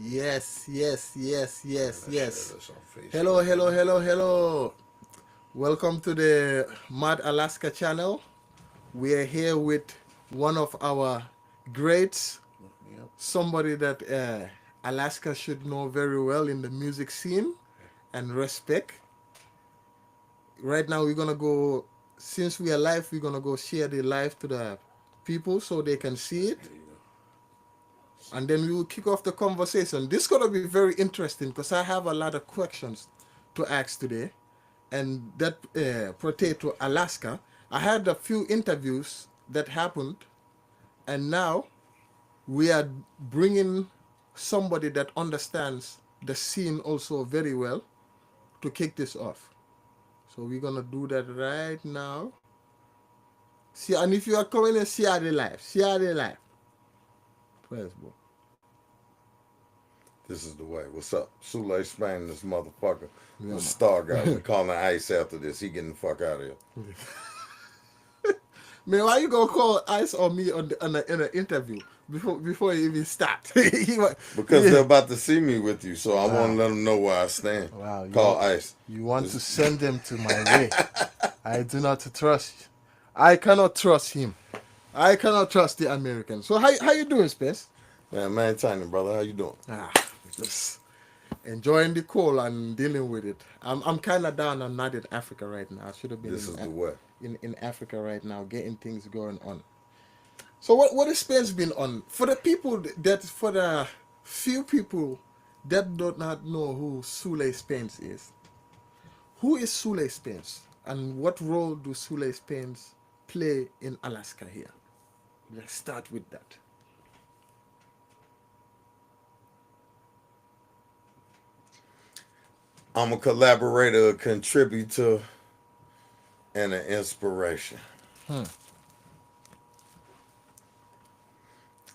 Yes, yes, yes, Man, yes, let's share yes. this on Hello, Facebook, hello, man. hello, hello. Welcome to the Mad Alaska channel. We are here with one of our greats, Look me up. somebody that Alaska should know very well in the music scene and respect. Right now, we're gonna go, since we are live, we're gonna go share the live to the people so they can see it. Here you go. And then we will kick off the conversation. This is gonna be very interesting because I have a lot of questions to ask today, and that pertain to Alaska. I had a few interviews that happened, and now we are bringing somebody that understands the scene also very well to kick this off. So we're gonna do that right now. See, and if you are coming in, share the live, Facebook. This is the way. What's up? Sule Spain, this motherfucker. Yeah, The man. star guy. We calling Ice after this. He getting the fuck out of here. Man, why you gonna call Ice on me in an interview before you even start? Because Yeah. they're about to see me with you, so I want to Wow, let them know where I stand. wow. Call Ice. You want to This, send them to my way? I do not trust. I cannot trust him. I cannot trust the American. So how you doing, Space? man, maintaining, brother. How you doing? Ah, just enjoying the cold and dealing with it. I'm kind of down. I'm not in Africa right now. I should have been This is the way. in Africa right now, getting things going on. So what has Spence been on? For the people that for the few people that do not know who Sule Spence is, who is Sule Spence and what role do Sule Spence play in Alaska here? Let's start with that. I'm a collaborator, a contributor, and an inspiration. Hmm.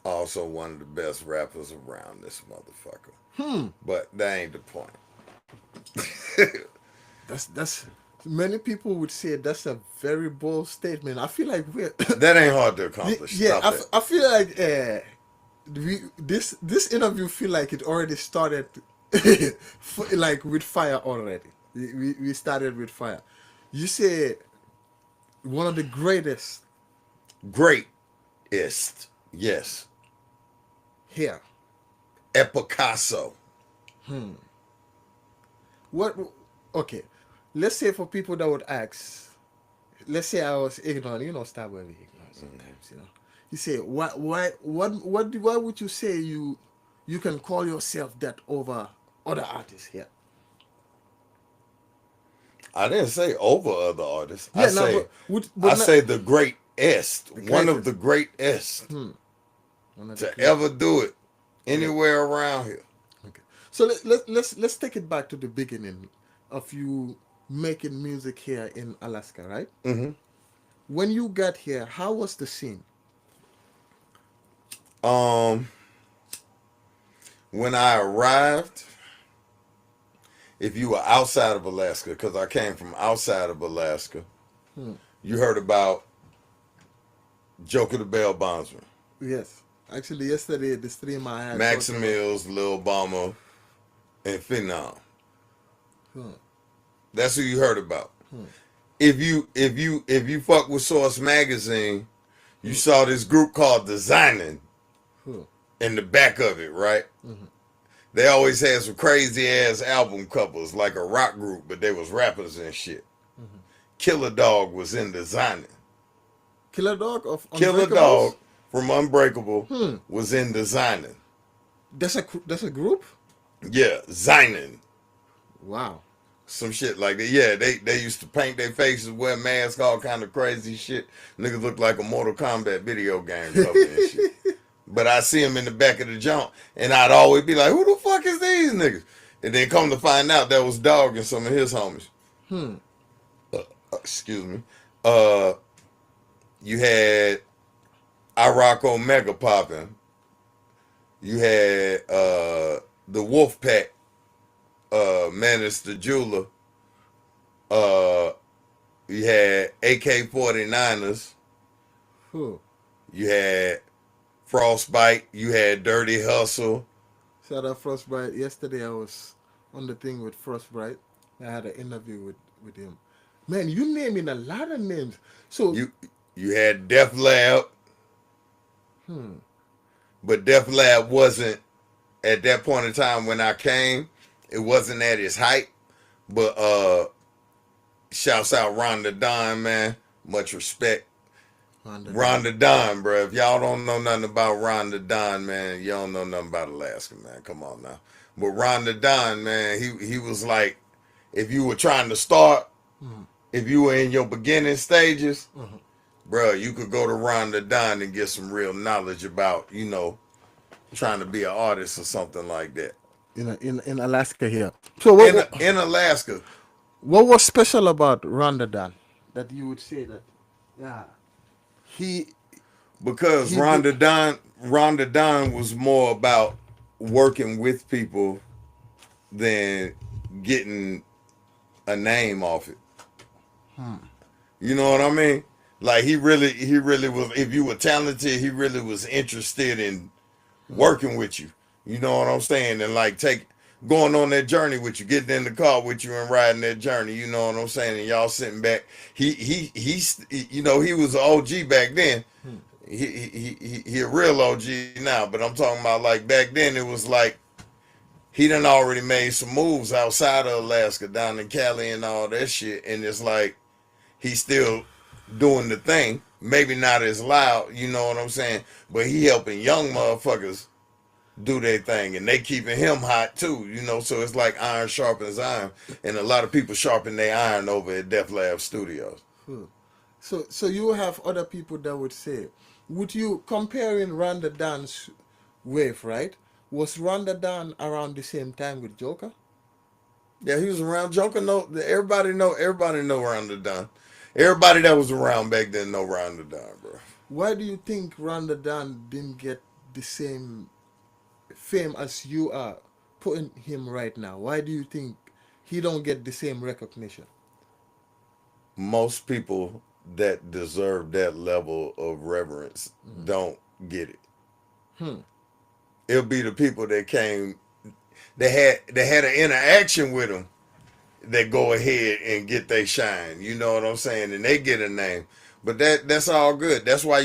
Also one of the best rappers around this motherfucker. Hmm. But that ain't the point. That's many people would say that's a very bold statement. I feel like we're That ain't hard to accomplish. yeah. Stop that. I feel like this interview feel like it already started like with fire already. We started with fire. You say one of the greatest Greatest. Yes. here. Epicasso. What? Okay, let's say for people that would ask, let's say I was ignorant. You know, start with ignorant sometimes. You know, you say why would you say you can call yourself that over other artists here? I didn't say over other artists. I Yeah, no, say but I not say the greatest. the One of greatest. the greatest One of the to greatest. ever do it One of, anywhere around here. okay. So let's take it back to the beginning of you making music here in Alaska, right? Hmm. When you got here, how was the scene? Um, when I arrived, if you were outside of Alaska, because I came from outside of Alaska, you heard about Joker the Bell Bondsman, Yes. Actually, yesterday the stream I had talked about. Maximils, Lil Obama, and Phenom. Huh, That's who you heard about. If you fuck with Source Magazine, you saw this group called Designing huh, in the back of it, right? They always had some crazy ass album covers, like a rock group, but they was rappers and shit. Killer Dog was in Designing. Killer Dog of Killer Unbreakables. Dog from Unbreakable was in Designing. That's a group. Yeah, Zinin. Wow. Some shit like that. Yeah, they used to paint their faces, wear masks, all kind of crazy shit. Niggas look like a Mortal Kombat video game cover and shit. But I see them in the back of the jump, and I'd always be like, "Who the fuck is these niggas?" And then come to find out that was Dog and some of his homies. Excuse me. Uh, you had Iraq Omega popping. You had the Wolf Pack, Menace the Jeweler. Uh, you had AK-49ers. Huh. You had Frostbite. You had Dirty Hustle. Shout out Frostbite. Yesterday I was on the thing with Frostbite. I had an interview with him. Man, you naming a lot of names. So, You you had Def Lab, hmm, but Def Lab wasn't at that point in time when I came. It wasn't at its height. But shouts out Rhonda Don, man. Much respect. Wanda Don. Rhonda Don, bro. If y'all don't know nothing about Rhonda Don, man, you don't know nothing about Alaska, man. Come on now. But Rhonda Don, man, he was like, if you were trying to start, Hmm. if you were in your beginning stages, Uh-huh. bro, you could go to Rhonda Don and get some real knowledge about, trying to be an artist or something like that. In Alaska here. So In Alaska, what was special about Rhonda Dan that you would say that yeah he because he did Rhonda Don was more about working with people than getting a name off it. You know what I mean? Like he really was. If you were talented, he really was interested in working with you. You know what I'm saying? And like going on that journey with you, getting in the car with you and riding that journey. You know what I'm saying? And y'all sitting back. He was an OG back then. He a real OG now, but I'm talking about like back then. It was like he done already made some moves outside of Alaska, down in Cali and all that shit, and it's like he's still doing the thing. Maybe not as loud, you know what I'm saying? But he helping young motherfuckers do their thing, and they keeping him hot too, you know. So it's like iron sharpens iron, and a lot of people sharpen their iron over at Def Lab Studios. hmm. So you have other people that would say, would you comparing Rhonda Dan's wave, right? Was Rhonda Dan around the same time with Joker? Yeah, he was around. Joker everybody know around the Don. Everybody that was around back then know around the Don, bro. Why do you think Rhonda Dan didn't get the same fame as you are putting him right now? Why do you think he don't get the same recognition? Most people that deserve that level of reverence don't get it. Hmm. It'll be the people that came, they had an interaction with him that go ahead and get they shine. You know what I'm saying? And they get a name. But that's all good. That's why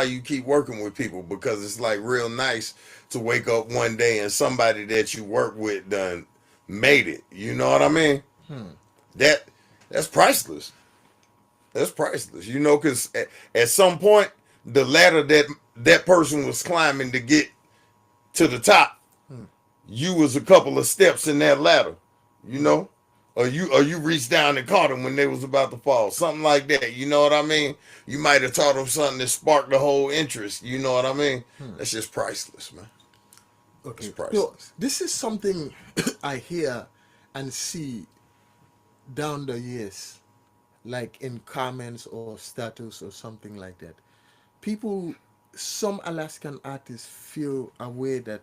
you keep working with people, because it's like real nice to wake up one day and somebody that you work with done made it. You know what I mean? Hmm. That that's priceless. That's priceless. You know, because at some point the ladder that person was climbing to get to the top, Hmm. you was a couple of steps in that ladder, you Hmm. know, or you reached down and caught them when they was about to fall, something like that. You know what I mean? You might have taught them something that sparked the whole interest. You know what I mean? Hmm. That's just priceless, man. That's Okay. So priceless. this is something I hear and see down the years, like in comments or status or something like that. People, some Alaskan artists feel a way that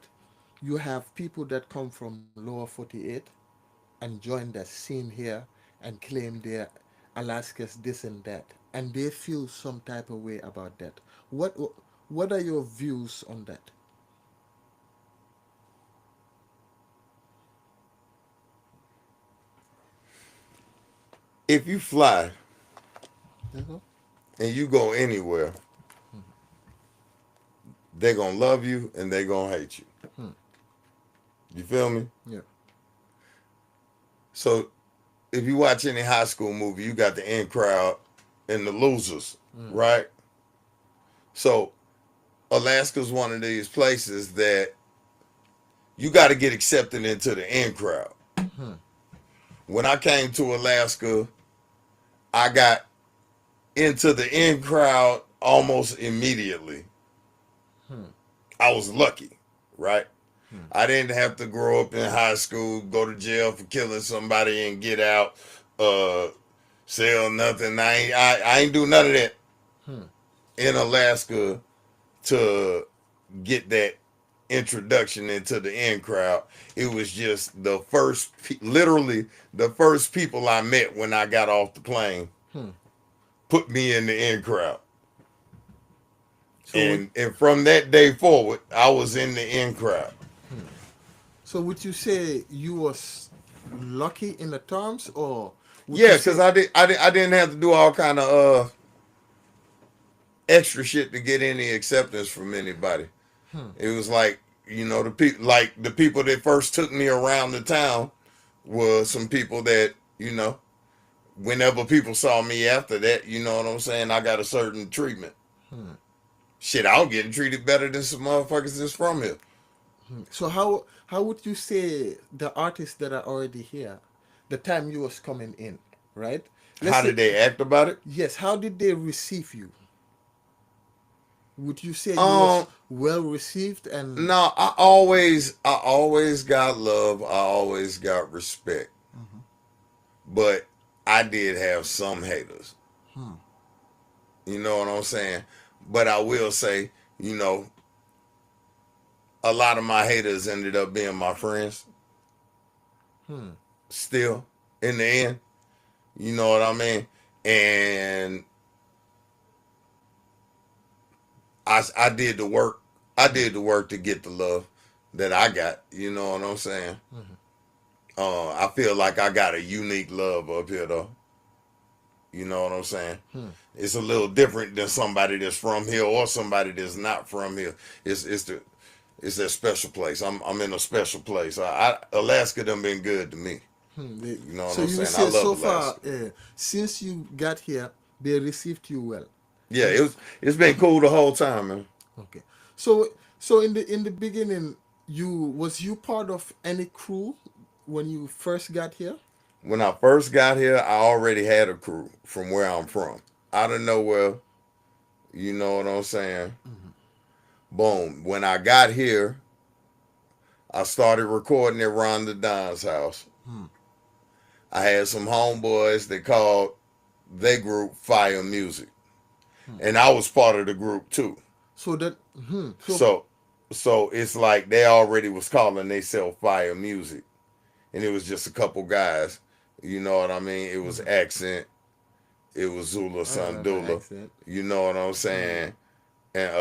you have people that come from lower 48 and join the scene here and claim they're Alaska's this and that, and they feel some type of way about that. What what are your views on that? If you fly Uh-huh. and you go anywhere, they gonna love you and they gonna hate you. Hmm. You feel me? Yeah. So if you watch any high school movie, you got the in crowd and the losers, Mm. right? So Alaska's one of these places that you got to get accepted into the in crowd. Hmm. When I came to Alaska, I got into the in crowd almost immediately. Hmm. I was lucky, right? Hmm. I didn't have to grow up in high school, go to jail for killing somebody and get out, uh, sell nothing. I ain't do none of that Hmm. in Alaska to get that introduction into the in crowd. It was just literally the first people I met when I got off the plane Hmm. put me in the in crowd. So would And from that day forward, I was in the in crowd. So would you say you was lucky in the terms, or would you Yeah, cause say? I didn't have to do all kind of extra shit to get any acceptance from anybody. It was like, the people that first took me around the town was some people that, whenever people saw me after that, you know what I'm saying, I got a certain treatment. Shit, I was getting treated better than some motherfuckers that's from here. So how would you say the artists that are already here, the time you was coming in, right? Let's How say did they act about it? yes. How did they receive you? Would you say you was Um, well received and? no, I always got love. I always got respect. But I did have some haters. You know what I'm saying? But I will say, you know, a lot of my haters ended up being my friends still in the end. You know what I mean? And I did the work. I did the work to get the love that I got. You know what I'm saying? I feel like I got a unique love up here though. You know what I'm saying? It's a little different than somebody that's from here or somebody that's not from here. It's that special place. I'm in a special place. Alaska done been good to me. You know what So I'm you would saying? I say love so far, Alaska. since you got here, they received you well, Yeah, and it's been cool the whole time, man. okay. So so in the beginning, you part of any crew when you first got here? When I first got here, I already had a crew from where I'm from. Out of nowhere, you know what I'm saying? Boom. When I got here, I started recording at Rhonda Don's house. I had some homeboys that called their group Fire Music. And I was part of the group too. So that so So so it's like they already was calling themselves Fire Music. And it was just a couple guys. You know what I mean? It was Accent, it was Zula I remember Sandula. accent. You know what I'm saying? And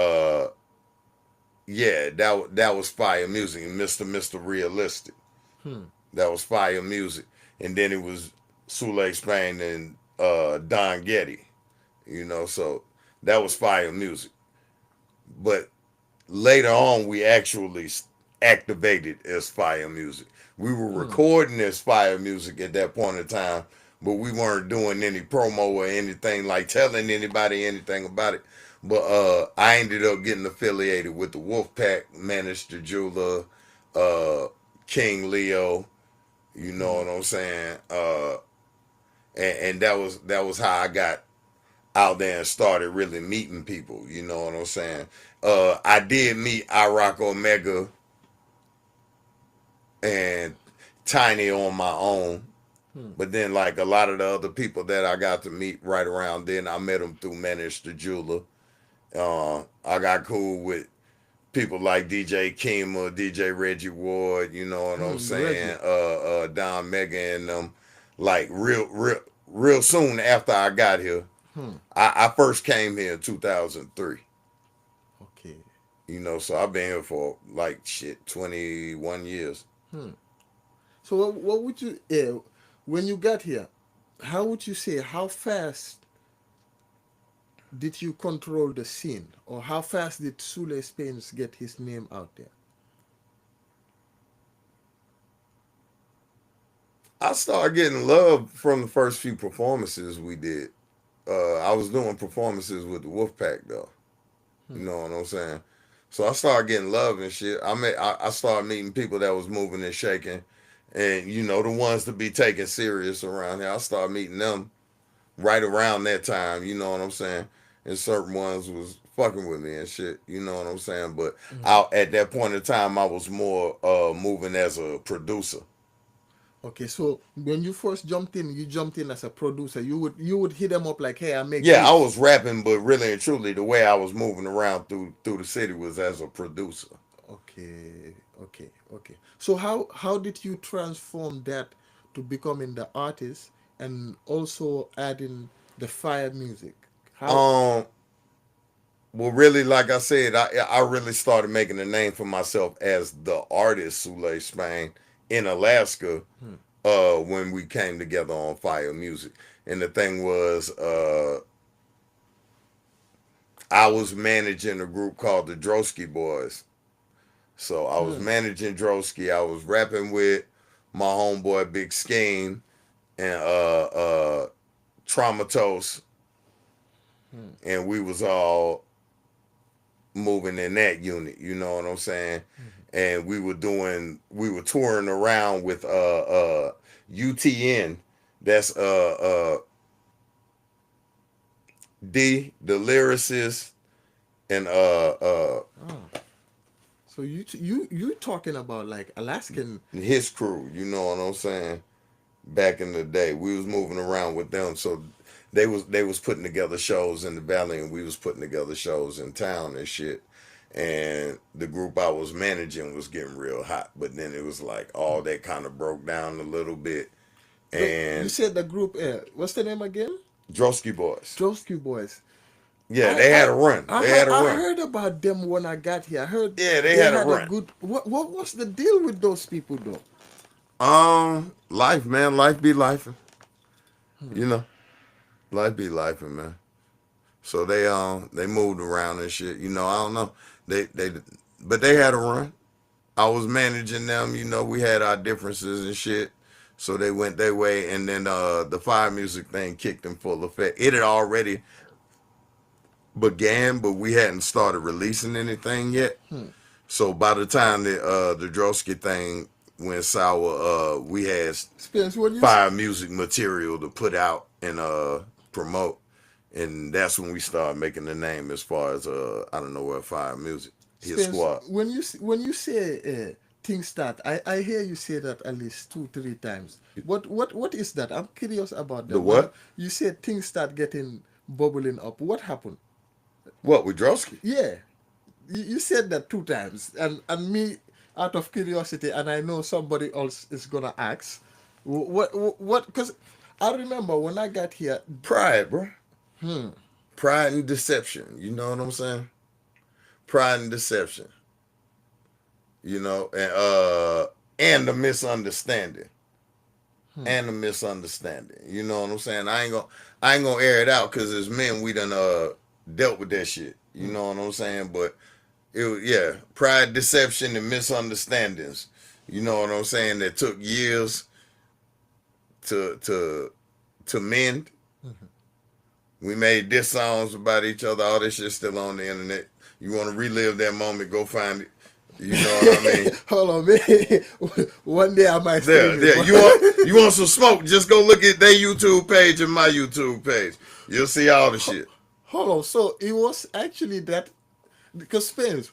yeah, that was Fire Music. And Mr. Realistic. That was Fire Music. And then it was Sule Spain and Don Getty. You know, so that was Fire Music. But later on, we actually activated as Fire Music. We were recording as Fire Music at that point in time, but we weren't doing any promo or anything like telling anybody anything about it. But I ended up getting affiliated with the Wolfpack, Minister Jula, uh, King Leo. You know what I'm saying? And that was how I got out there and started really meeting people. You know what I'm saying? I did meet Iraq Omega and Tiny on my own. But then, like a lot of the other people that I got to meet right around then, I met them through Minister Jula. I got cool with people like DJ Kima, DJ Reggie Ward. You know what I'm Reggie. saying? Don Mega and them. Like real soon after I got here, I first came here in 2003. Okay. You know, so I've been here for like shit 21 years. So what would you when you got here? How would you say how fast did you control the scene, or how fast did Sule Spains get his name out there? I started getting love from the first few performances we did. I was doing performances with the Wolfpack though. You know what I'm saying? So I started getting love and shit. I started meeting people that was moving and shaking, and the ones to be taken serious around here. I started meeting them right around that time. You know what I'm saying? And certain ones was fucking with me and shit. You know what I'm saying? But at that point in time, I was more moving as a producer. Okay, so when you first jumped in, you jumped in as a producer. You would hit them up like, "Hey, I make Yeah, I beats." was rapping, but really and truly, the way I was moving around through the city was as a producer. Okay, okay. So how did you transform that to becoming the artist and also adding the fire music? How? Um, Well, really, like I said, I really started making a name for myself as the artist Sule Spain in Alaska Hmm. when we came together on Fire Music. And the thing was, I was managing a group called the Drosky Boys. So I was Hmm. managing Drosky. I was rapping with my homeboy Big Scheme and Traumatos, Hmm. and we was all moving in that unit. You know what I'm saying? And we were touring around with UTN. That's D, the lyricist, and Oh, so you talking about like Alaskan? his crew. You know what I'm saying? Back in the day, we was moving around with them, so they was putting together shows in the valley, and we was putting together shows in town and shit. And the group I was managing was getting real hot, but then it was like all that kind of broke down a little bit. You And said the group. What's the name again? Drosky Boys, Josky Boys. yeah, I they I had a run. I They heard had a I run. heard about them when I got here. I heard Yeah, they they had a had a run. good. What was the deal with those people though? Life, man, life be life. You know, life be life, man. So they moved around and shit. You know, I don't know. They but they had a run. I was managing them. You know, we had our differences and shit. So they went their way, and then the fire music thing kicked in full effect. It had already began, but we hadn't started releasing anything yet. Hmm. So by the time the Drosky thing went sour, we had Spence, when you fire music material to put out and promote, and that's when we started making the name as far as I don't know what fire music, his Spence, squad. when you say things start, I hear you say that at least 2 3 times. What is that? I'm curious about The that. When what? you said things start getting bubbling up, what happened? What with Drosky? Yeah, you said that 2 times, and me out of curiosity, and I know somebody else is gonna ask, what? Because I remember when I got here. Pride, bro. Hmm. Pride and deception. You know what I'm saying? Pride and deception. You know, and the misunderstanding. Hmm. And the misunderstanding. You know what I'm saying? I ain't gonna air it out because as men we done dealt with that shit. You Hmm. know what I'm saying? But it was, yeah, pride, deception, and misunderstandings. You know what I'm saying? That took years to mend. We made diss songs about each other. All this shit still on the internet. You want to relive that moment? Go find it. You know what I mean? Hold on, man. One day I might There, stream it, there. but You want some smoke? Just go look at their YouTube page and my YouTube page. You'll see all the shit. hold on. So it was actually that because Spence,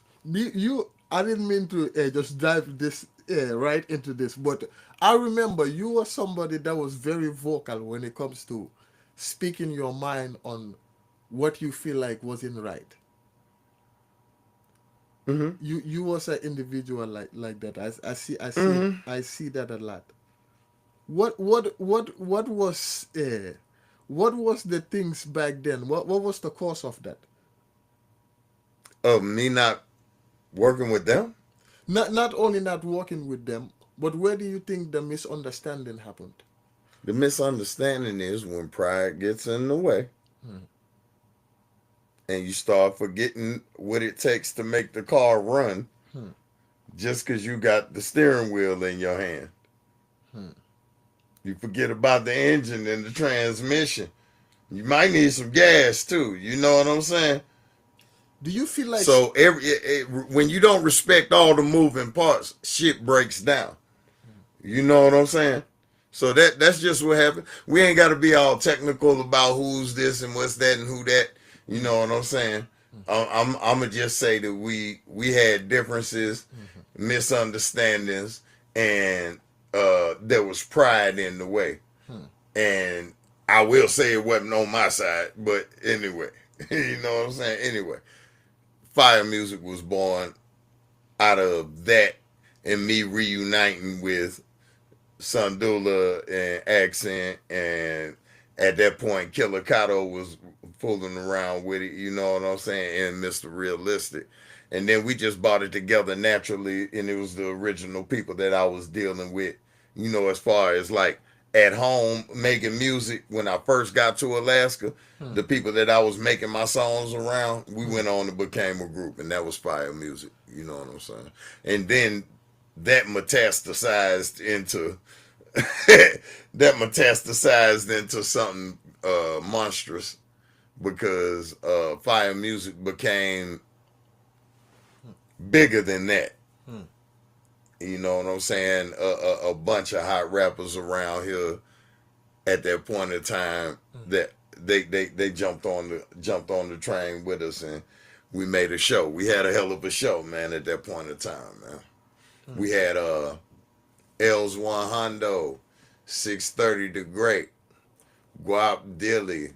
I didn't mean to just dive this right into this, but I remember you were somebody that was very vocal when it comes to speaking your mind on what you feel like wasn't right. Hmm. You was an individual like that. Hmm. I see that a lot. What was the things back then? What was the cause of that? Of me not working with them. Not only not working with them, but where do you think the misunderstanding happened? The misunderstanding is when pride gets in the way Hmm. and you start forgetting what it takes to make the car run Hmm. just because you got the steering wheel in your hand. Hmm. You forget about the engine and the transmission. You might need some gas too. You know what I'm saying? Do you feel like So when you don't respect all the moving parts, shit breaks down. You know what I'm saying? So that's just what happened. We ain't got to be all technical about who's this and what's that and who that. You know what I'm saying? I'm gonna just say that we had differences, misunderstandings, and there was pride in the way. hmm, And I will say it wasn't on my side, but anyway, you know what I'm saying? Anyway, fire music was born out of that and me reuniting with Sundula and Accent, and at that point Killer Kato was fooling around with it, you know what I'm saying, and Mr. Realistic. And then we just bought it together naturally, and it was the original people that I was dealing with, you know, as far as like at home making music when I first got to Alaska. Hmm. The people that I was making my songs around, we went on and became a group, and that was Fire Music, you know what I'm saying? And then that metastasized into that metastasized into something monstrous because Fire Music became bigger than that. Hmm. You know what I'm saying? A bunch of hot rappers around here at that point in time that they jumped on the train with us, and we made a show. We had a hell of a show, man, at that point in time, man. Hmm. We had Els One Hondo, 630 the Great, Guap Dilly.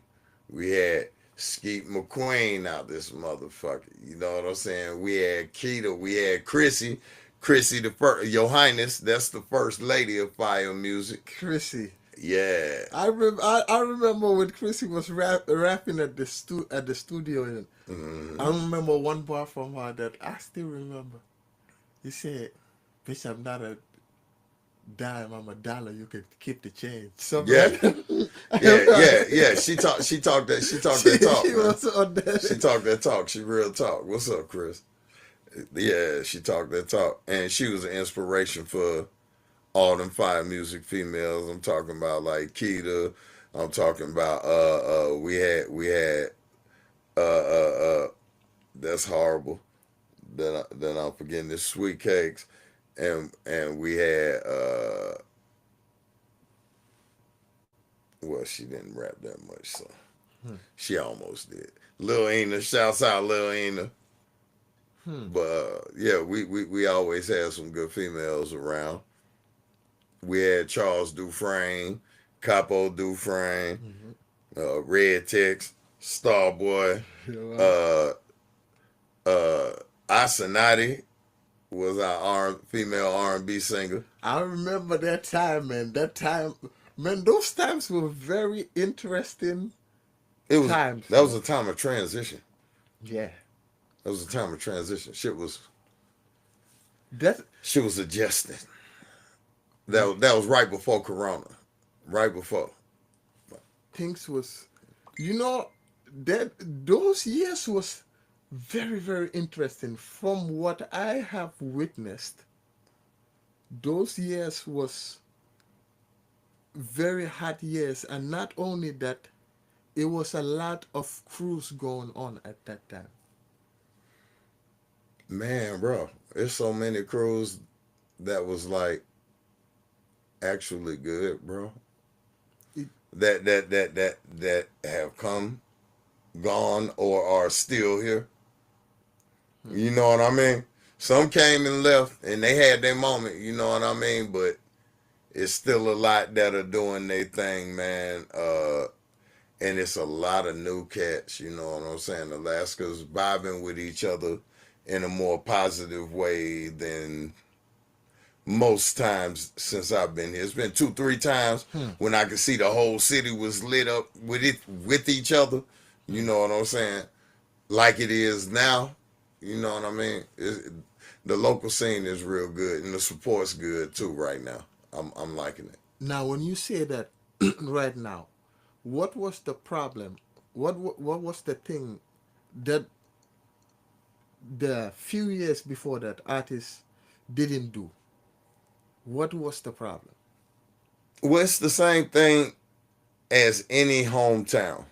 We had Skeet McQueen out this motherfucker. You know what I'm saying? We had Keita. We had Chrissy. Chrissy the first, Your Highness. That's the first lady of Fire Music. Chrissy. Yeah. I remember when Chrissy was rapping at at the studio, and I Mm-hmm. remember one bar from her that I still remember. He said, "Bitch, I'm not a dime, I'm a dollar. You can keep the change." Something Yeah. like that. Yeah. She talked that talk, She man. was on She that. talked that talk. She real talk. What's up, Chris? Yeah, she talked that talk. And she was an inspiration for all them Fire Music females. I'm talking about like Keita. I'm talking about we had that's horrible. Then I'm forgetting the Sweet Cakes, and we had well, she didn't rap that much, so she almost did. Lil Ina, shouts out Lil Ina. Hmm. But yeah, we always had some good females around. We had Charles Dufresne, Capo Dufresne, Hmm. Red Tex, Starboy, Yeah, uh, uh, Asanati was our female R&B singer. I remember that time, man. That time, man. Those times were very interesting It was times, That was man. a time of transition. Yeah. That was a time of transition. That Shit was adjusting. That was right before Corona, right before. things was, you know, that those years was very very interesting. From what I have witnessed, those years was very hot years, and not only that, it was a lot of crews going on at that time. Man, bro, there's so many crews that was like actually good, bro. It, That have come, gone, or are still here. hmm, You know what I mean? Some came and left, and they had their moment. You know what I mean? But it's still a lot that are doing their thing, man. And it's a lot of new cats. You know what I'm saying? Alaska's vibing with each other in a more positive way than most times since I've been here. It's been 2, 3 times hmm, when I could see the whole city was lit up with each other. You hmm. know what I'm saying? Like it is now. You know what I mean? The local scene is real good, and the support's good too right now. I'm liking it. Now, when you say that right now, what was the problem? What was the thing that the few years before that artists didn't do? What was the problem? Well, it's the same thing as any hometown.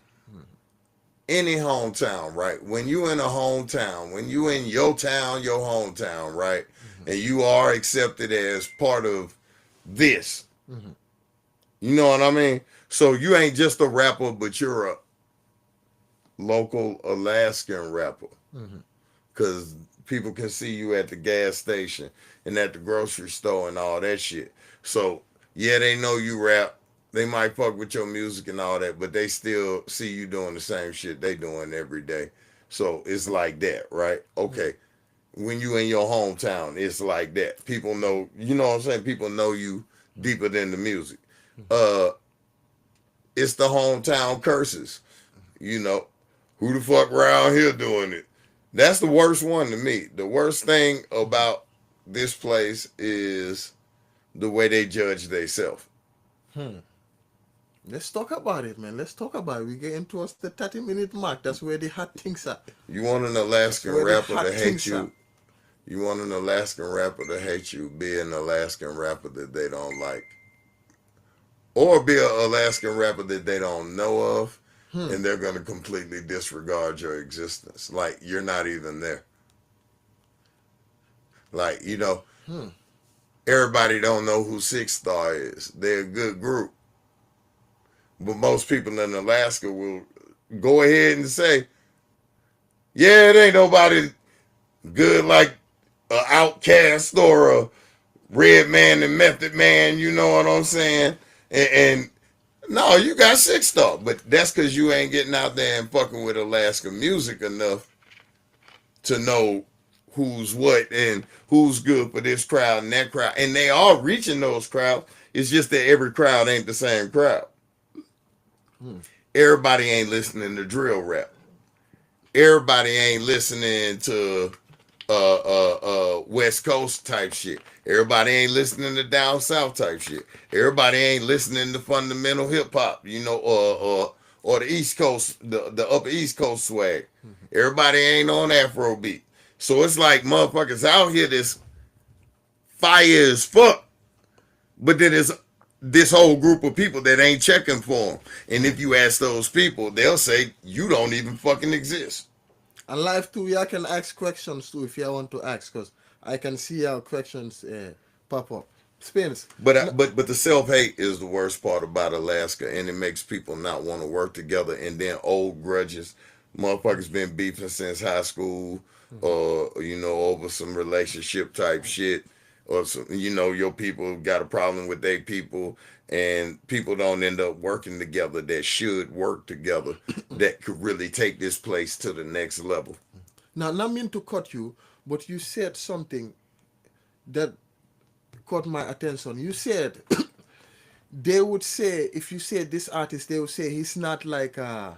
Any hometown, right? When you in a hometown, when you in your town, your hometown, right? Hmm. And you are accepted as part of this. Hmm. You know what I mean? So you ain't just a rapper, but you're a local Alaskan rapper. Hmm. Because people can see you at the gas station and at the grocery store and all that shit. So, yeah, they know you rap. They might fuck with your music and all that, but they still see you doing the same shit they doing every day. So it's like that, right? Okay. When you in your hometown, it's like that. People know, you know what I'm saying? People know you deeper than the music. Uh, it's the hometown curses, you know. Who the fuck around here doing it? That's the worst one to me. The worst thing about this place is the way they judge themselves. Hmm. Let's talk about it, man. Let's talk about it. We get into us the 30-minute mark. That's where the hot things are. You want an That's Alaskan where the rapper to hot hate things are. you. You want an Alaskan rapper to hate you. Be an Alaskan rapper that they don't like. Or be an Alaskan rapper that they don't know of. Hmm. And they're going to completely disregard your existence. Like you're not even there. Like, Hmm. everybody don't know who Six Star is. They're a good group. But most people in Alaska will go ahead and say, yeah, it ain't nobody good like a Outcast or a Red Man and Method Man, you know what I'm saying? And no, you got Six Star. But that's because you ain't getting out there and fucking with Alaska music enough to know who's what and who's good for this crowd and that crowd. And they are reaching those crowds. It's just that every crowd ain't the same crowd. Hmm. Everybody ain't listening to drill rap. Everybody ain't listening to West Coast type shit. Everybody ain't listening to down south type shit. Everybody ain't listening to fundamental hip hop, or the East Coast, the upper East Coast swag. Everybody ain't on Afro beat. So it's like motherfuckers out here that's fire as fuck, but then there's this whole group of people that ain't checking for them. And if you ask those people, they'll say you don't even fucking exist. And live too, y'all can ask questions too if y'all want to ask, because I can see our questions pop up. Spins. No, But the self hate is the worst part about Alaska, and it makes people not want to work together. And then old grudges, motherfuckers been beefing since high school, over some relationship type shit, or some, your people got a problem with their people, and people don't end up working together that should work together, that could really take this place to the next level. now, not mean to cut you, but you said something that caught my attention. You said they would say, if you say this artist, they would say he's not like uh,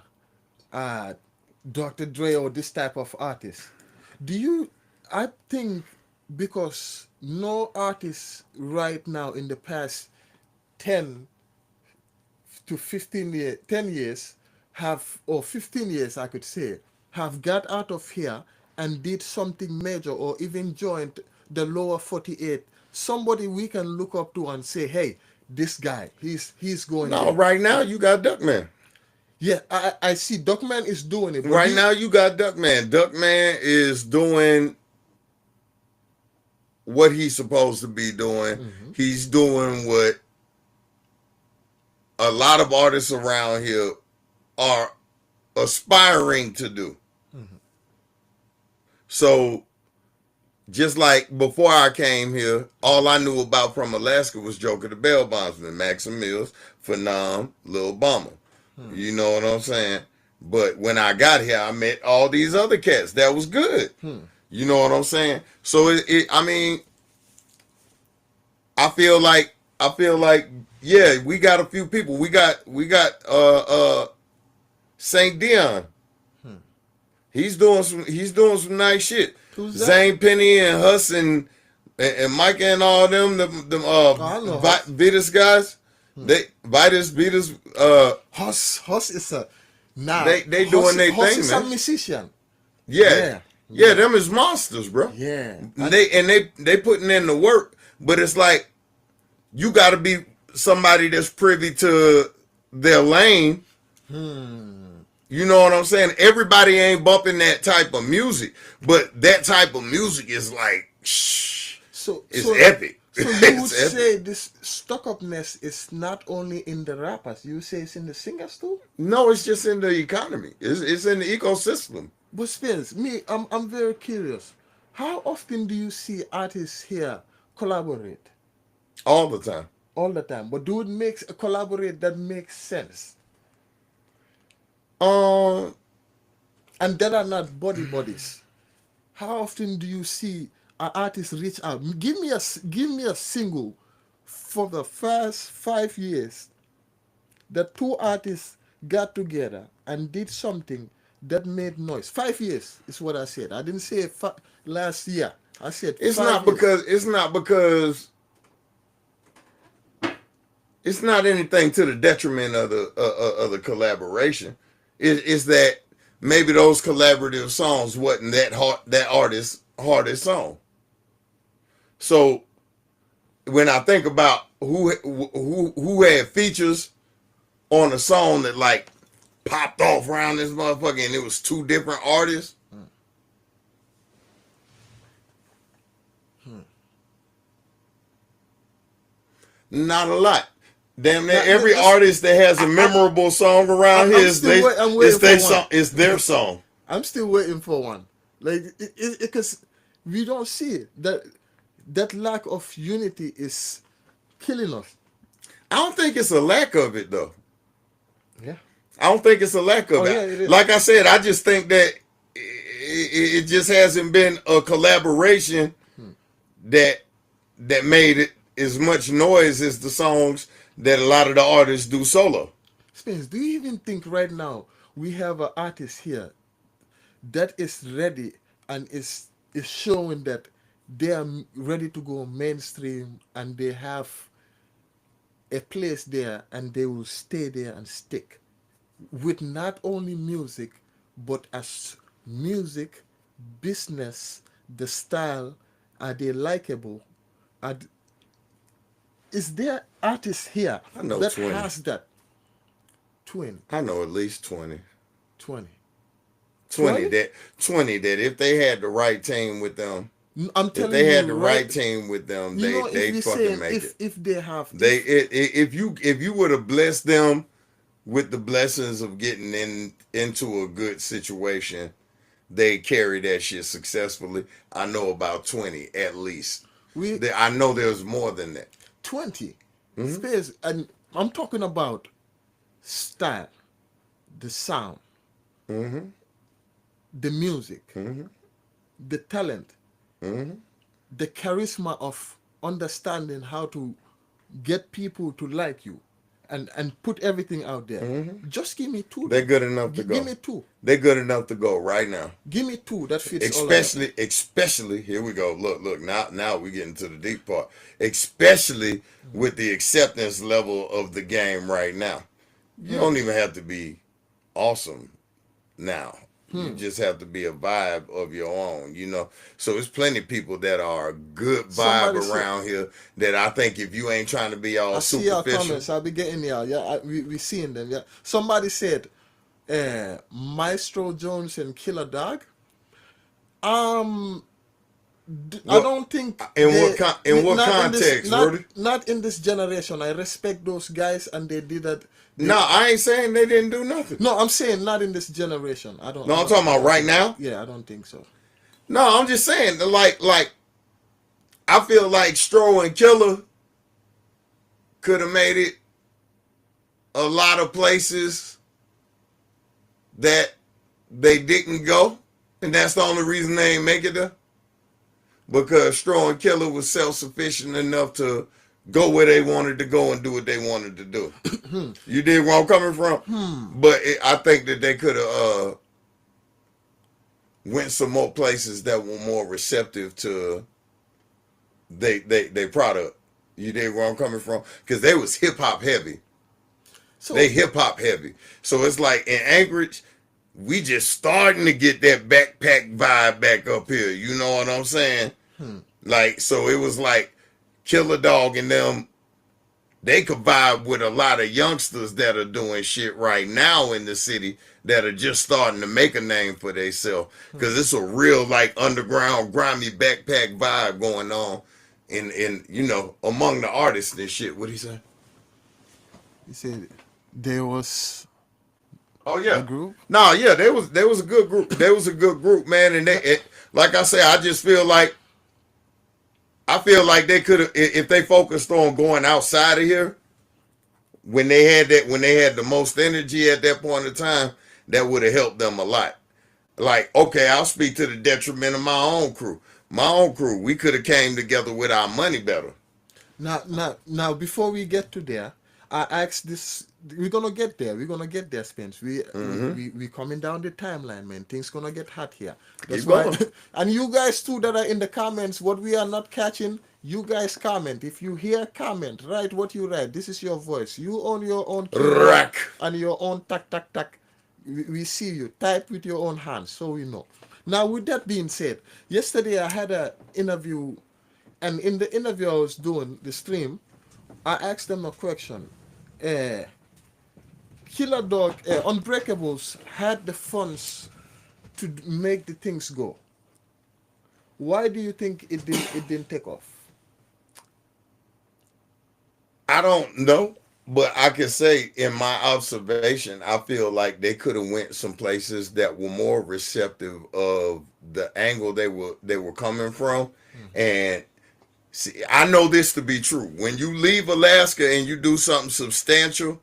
Dr. Dre or this type of artist. Do you? I think because no artist right now in the past 10 to 15 years, 10 years have, or 15 years, I could say, have got out of here and did something major or even joined the lower 48. Somebody we can look up to and say, hey, this guy, he's going No, there. right now you got Duckman. Yeah, I see Duckman is doing it, but Right do now you got Duckman. Duckman is doing what he's supposed to be doing. you, He's doing what a lot of artists around here are aspiring to do. So just like before I came here, all I knew about from Alaska was Joker the Bell Bondsman, Maxim Mills, Phenom, Lil Bama. You know what I'm saying? But when I got here, I met all these other cats. That was good. You know what I'm saying? So I mean, I feel like yeah, we got a few people. We got Saint Dion. He's doing some nice shit. who's that? Zane Penny and Huss and Mike and all them Oh, I know Huss. Vitus guys. They Vitus Huss is a now. they doing their Huss thing, is a man. musician. Yeah. Yeah, Yeah, yeah, them is monsters, bro. yeah. They putting in the work, but it's like you got to be somebody that's privy to their lane. You know what I'm saying? Everybody ain't bumping that type of music, but that type of music is like, shh, So it's so epic. so you would It's epic. say this stuck upness is not only in the rappers. You say it's in the singers too. No, it's just in the economy. It's in the ecosystem But Spence, me, I'm very curious. How often do you see artists here collaborate? all the time. All the time. But do it makes a collaborate that makes sense? Um, And that are not body bodies. How often do you see an artist reach out? Give me a single for the first 5 years that two artists got together and did something that made noise. 5 years is what I said. I didn't say last year. I said It's five not years. because it's not anything to the detriment of the collaboration. It's that maybe those collaborative songs wasn't that artist's hardest song. So when I think about who had features on a song that like popped off around this motherfucker and it was two different artists, not a lot. Damn near every That's, artist that has a memorable song around here is I'm waiting for one. it's their song. I'm still waiting for one. Like because we don't see it. That lack of unity is killing us. I don't think it's a lack of it though. Yeah. I don't think it's a lack of Oh it. yeah, it is. Like I said, I just think that it just hasn't been a collaboration that made it as much noise as the songs that a lot of the artists do solo. Spence, do you even think right now we have an artist here that is ready and is showing that they are ready to go mainstream and they have a place there and they will stay there and stick with not only music but as music, business, the style, are they likable? Are, is there artists here I know that 20. has that? 20, I know at least 20. 20. 20 that 20 that if they had the right team with them, I'm if telling they had you the right. right team with them, You know, if they we fucking saying make it. if they have If you would have blessed them with the blessings of getting into a good situation, they carry that shit successfully. I know about 20 at least. we I know there's more than that. 20 Hmm. space, and I'm talking about style, the sound, Hmm. the music, Hmm. the talent, Hmm. the charisma of understanding how to get people to like you and put everything out there. Hmm. Just give me two They're then. good enough to Give go. me two. They're good enough to go right now. Give me two that fits all of that. Especially here we go. Look. Now we get into the deep part. Especially with the acceptance level of the game right now. You don't even have to be awesome now. You just have to be a vibe of your own, you know. So there's plenty of people that are a good vibe Somebody said, around here that I think if you ain't trying to be all I see your superficial, comments. I'll be getting y'all. Yeah, we seeing them. Yeah. Somebody said, Maestro Jones and Killer Dog. Um, I what don't think in what not in this context, Rudy? not in this generation. I respect those guys and they did that. No, I ain't saying they didn't do nothing. No, I'm saying not in this generation. No, I'm talking about right think so. now. Yeah, I don't think so. No, I'm just saying like I feel like Stro and Killer could have made it a lot of places that they didn't go, and that's the only reason they ain't make it there. Because Stro and Killer was self-sufficient enough to go where they wanted to go and do what they wanted to do. You dig where I'm coming from? But I think that they could have went some more places that were more receptive to they product. You dig where I'm coming from? Because they was hip hop heavy. So They hip hop heavy. So it's like in Anchorage, we just starting to get that backpack vibe back up here. You know what I'm saying? Like, so it was like Killer Dog and them, they could vibe with a lot of youngsters that are doing shit right now in the city that are just starting to make a name for themselves. Because it's a real, like, underground, grimy backpack vibe going on in you know, among the artists and shit. What'd he say? he said there was Oh a yeah. group. No, yeah, there was a good group. There was a good group, man. And like I say, I just feel like they could have, if they focused on going outside of here when they had the most energy at that point in time, that would have helped them a lot. Like, okay, I'll speak to the detriment of my own crew. My own crew, we could have came together with our money better. Now, before we get to there, I asked this. We're gonna get there. We're gonna get there, Spence. Mm-hmm. We coming down the timeline, man. Things gonna get hot here. That's Keep why. going. And you guys too that are in the comments, what we are not catching, you guys comment. If you hear comment, write what you write. This is your voice. You own your own keyboard Rack. and your own tack tack tack. We see you. Type with your own hands, so we know. Now, with that being said, yesterday I had a interview, and in the interview I was doing the stream, I asked them a question. Uh, Killer Dog, Unbreakables had the funds to make the things go. Why do you think it didn't take off? I don't know, but I can say in my observation, I feel like they could have went some places that were more receptive of the angle they were coming from. And see, I know this to be true. When you leave Alaska and you do something substantial,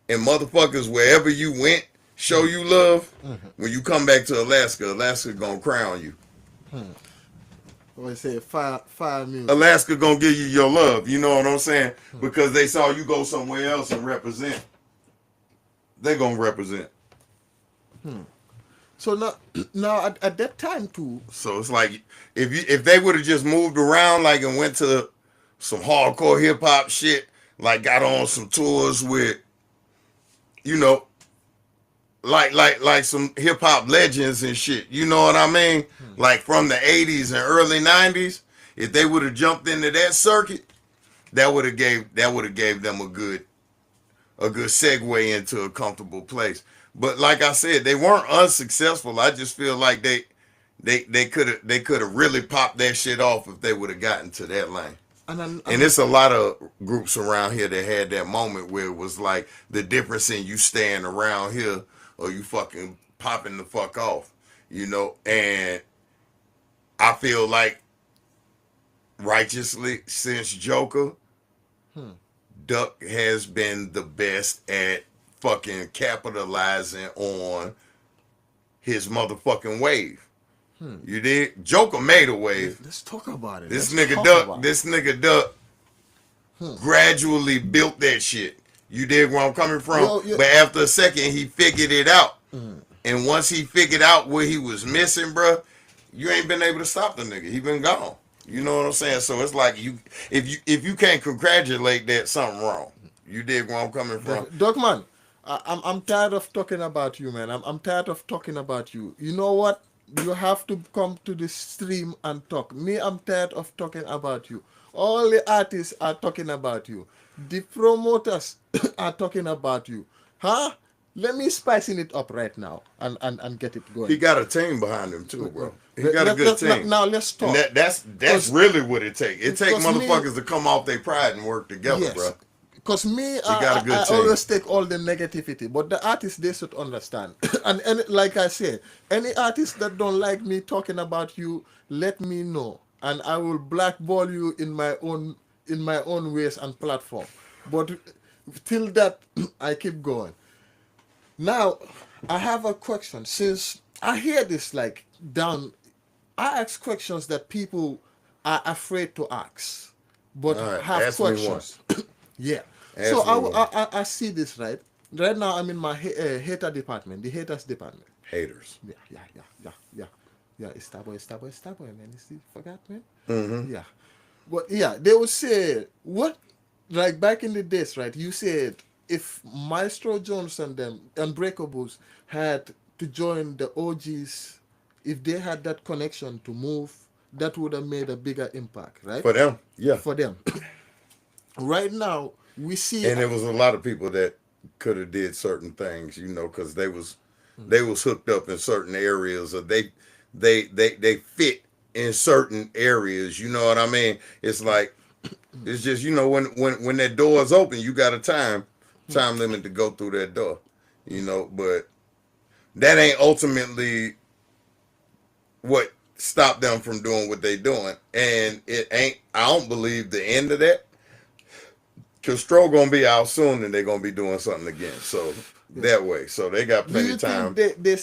and motherfuckers wherever you went show you love, when you come back to Alaska, Alaska gonna crown you. Or say fire music. Alaska gonna give you your love. You know what I'm saying? Because they saw you go somewhere else and represent. They gonna represent. So now at that time too. So it's like if they would have just moved around like and went to some hardcore hip hop shit, like got on some tours with, you know, like some hip hop legends and shit. You know what I mean? Like from the 80s and early 90s, if they would have jumped into that circuit, that would have gave them a good segue into a comfortable place. But like I said, they weren't unsuccessful. I just feel like they could have really popped that shit off if they would have gotten to that lane. And it's a lot of groups around here that had that moment where it was like the difference in you staying around here or you fucking popping the fuck off, you know. And I feel like righteously since Joker, Duck has been the best at fucking capitalizing on his motherfucking wave. You did? Joker made a wave. Let's talk about it. This Let's nigga talk Duck, about it. this nigga Duck gradually built that shit. You dig where I'm coming from? Yo. But after a second, he figured it out. And once he figured out what he was missing, bruh, you ain't been able to stop the nigga. He been gone. You know what I'm saying? So it's like if you can't congratulate that, something wrong. You dig where I'm coming from? Doc man, I'm tired of talking about you, man. I'm tired of talking about you. You know what? You have to come to the stream and talk. Me, I'm tired of talking about you. All the artists are talking about you. The promoters are talking about you. Huh? Let me spicing it up right now and get it going. He got a team behind him too, bro. He got a Let- good let- team. Now let's talk. And that's really what it takes. It takes Because me- motherfuckers to come off their pride and work together, Yes. bro. Because me, got a good I team. always take all the negativity, but the artists, they should understand. and like I said, any artist that don't like me talking about you, let me know, and I will blackball you in my own ways and platform. But till that, I keep going. Now, I have a question. Since I hear this like down, I ask questions that people are afraid to ask, but All right, have ask me one. questions. Yeah. Ask So me one. I see this right. Right now I'm in my hater department, the haters department. Haters. Yeah. It's that boy, man. You see, forgot, man. Yeah. But yeah, they would say what, like back in the days, right? You said if Maestro Jones and them Unbreakables had to join the OGs, if they had that connection to move, that would have made a bigger impact, right? For them, yeah. For them. Right now, we see. And there was a lot of people that could have did certain things, you know, because they was hooked up in certain areas, or they fit in certain areas. You know what I mean? It's like it's just, you know, when that door is open, you got a time limit to go through that door. You know, but that ain't ultimately what stopped them from doing what they doing, and it ain't. I don't believe the end of that. Cause Stro gonna be out soon, and they're gonna be doing something again. So that way, so they got Do plenty you of time. think they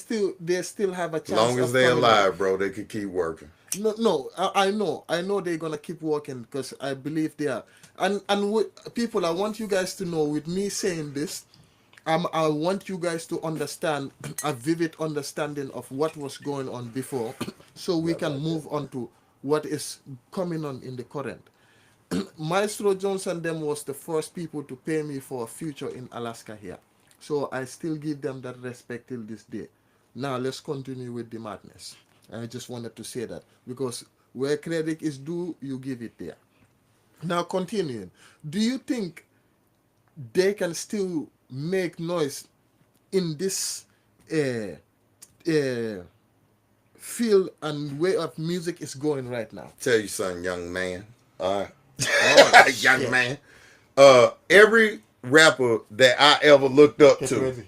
still have a As chance? long as of they're coming alive, back? bro, they could keep working. No, I know they're gonna keep working because I believe they are. And people, I want you guys to know. With me saying this, I want you guys to understand a vivid understanding of what was going on before, so we Not can like that, move on man. to what is coming on in the current. Maestro Jones and them was the first people to pay me for a future in Alaska here. So I still give them that respect till this day. Now let's continue with the madness. I just wanted to say that because where credit is due, you give it there. Now continuing, do you think they can still make noise in this uh, uh, field and way of music is going right now? Tell you something, young man. All Oh right, young shit! man. Every rapper that I ever looked up Get to. ready.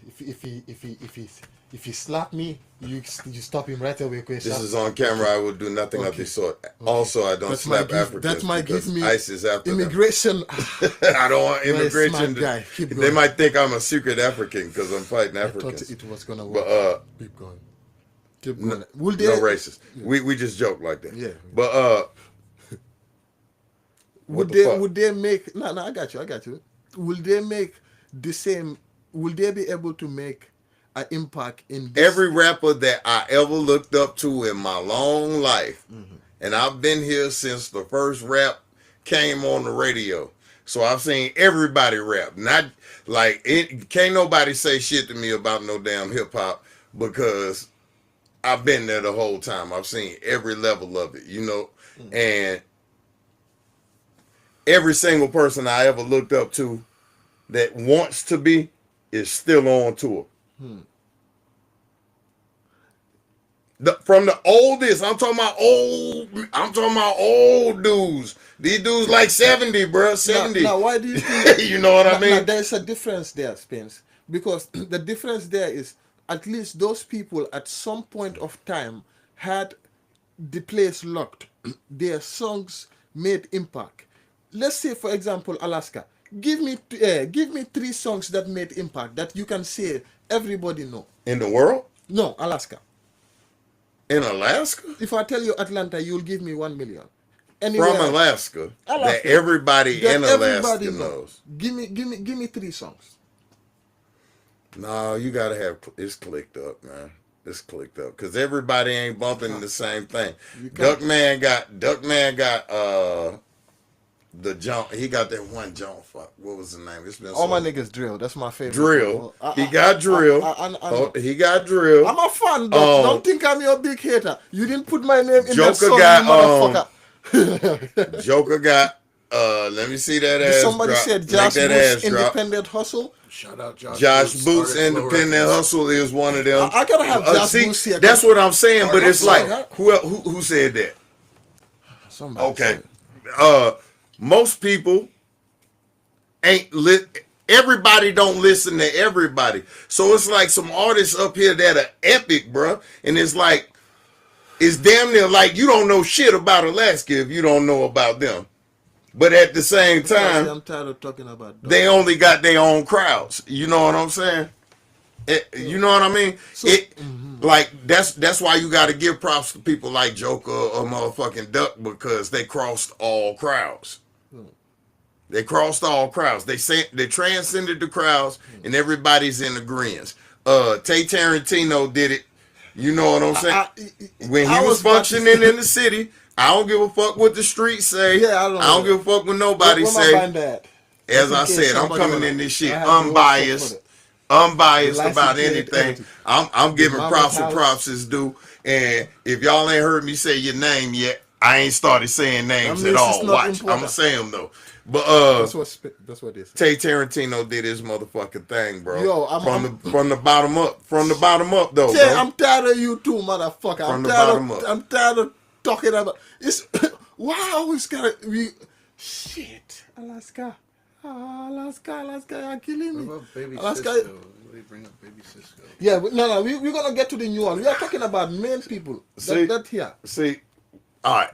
If he slap me, you stop him right away. Okay, This slap. is on camera. Okay. I will do nothing of Okay. the sort. Okay. Also, I don't That might slap give that Africans might give because me ICE is after them. immigration. I don't want You're a immigration. smart guy. Keep They going. might think I'm a secret African because I'm fighting I thought Africans. it was gonna But work. Keep going. Keep no, going. Will no they? racist. We just joke like that. Yeah. But what Would the they? fuck? Would they make? No, no. I got you. I got you. Will they make the same? Will they be able to make an impact in this? Every rapper that I ever looked up to in my long life, and I've been here since the first rap came on the radio. So I've seen everybody rap. Not like it can't nobody say shit to me about no damn hip hop because I've been there the whole time. I've seen every level of it, and every single person I ever looked up to that wants to be is still on tour. From the oldest, I'm talking about old dudes. These dudes like 70, bro, 70. Now, why do you think? You know what I Now, mean? there's a difference there, Spence, because the difference there is at least those people at some point of time had the place locked. Their songs made impact. Let's say, for example, Alaska. Give me three songs that made impact that you can say everybody know. In the world? No, Alaska. In Alaska? If I tell you Atlanta, you'll give me 1 million. From Anywhere Alaska. That Alaska. everybody That in everybody Alaska know. knows. Give me three songs. No, you gotta have it's clicked up, man. It's clicked up. Cause everybody ain't bumping the same thing. You can't. Duckman got the jump. He got that one jump. Fuck, what was the name? It's been All my so niggas drill. That's my favorite. drill. He got drill. I know. He got drill. I'm a fan, though. Don't think I'm your big hater. You didn't put my name in that Joker song, got, you motherfucker. Joker got. Let me see that ass Somebody drop. said Make Josh that Bush ass drop. Independent Hustle. Shout out Josh. Josh Boots Started Flow Independent Records. Hustle is one of them. I gotta have Josh see, Boots here. that's what I'm saying. But Started it's Flow. like who said that? Somebody Okay. said. Most people ain't lit. Everybody don't listen to everybody. So it's like some artists up here that are epic, bruh. And it's like, it's damn near like you don't know shit about Alaska if you don't know about them. But at the same time, I'm tired of talking about dogs. they only got their own crowds. You know what I'm saying? You know what I mean? So- Like that's why you got to give props to people like Joker or motherfucking Duck because they crossed all crowds. They crossed all crowds. They transcended the crowds and everybody's in agreement. Tay Tarantino did it. You know what I'm saying? When he was functioning in the city, I don't give a fuck what the streets say. Yeah, I don't know. give a fuck what nobody Where say. my band at? As Just in I case said, I'm somebody coming wanna- in this shit I have the whole unbiased. shit for Unbiased The about license plate, anything. everything. I'm giving Mama's props and house. props is due. And if y'all ain't heard me say your name yet, I ain't started saying names That means at it's all. not Watch, important. I'm gonna say them though. But That's what they say. Tay Tarantino did his motherfucking thing, bro. Yo, from the bottom up. From the bottom up though, Tay, bro. I'm tired of you too, motherfucker. From the bottom up. I'm tired of talking about it's. Wow, it's gotta be shit. Alaska, Alaska, you're killing me. What about Baby Alaska. Cisco? They bring up Baby Cisco. Yeah, but no, we're gonna get to the new one. We are talking about main people. See? That here. See, all right.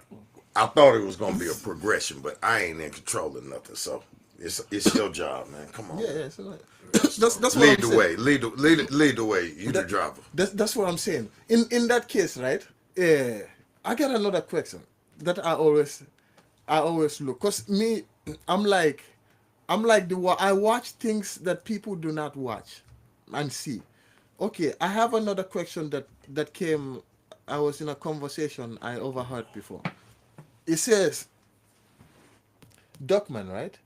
I thought it was gonna be a progression, but I ain't in control of nothing. So it's your job, man. Come on. Yeah. So that's what Lead I'm the saying. way. Lead the way. You the driver. That's what I'm saying. In that case, right? I got another question that I always look. Cause me, I'm like, I watch things that people do not watch, and see. Okay, I have another question that came. I was in a conversation I overheard before. It says, Duckman, right?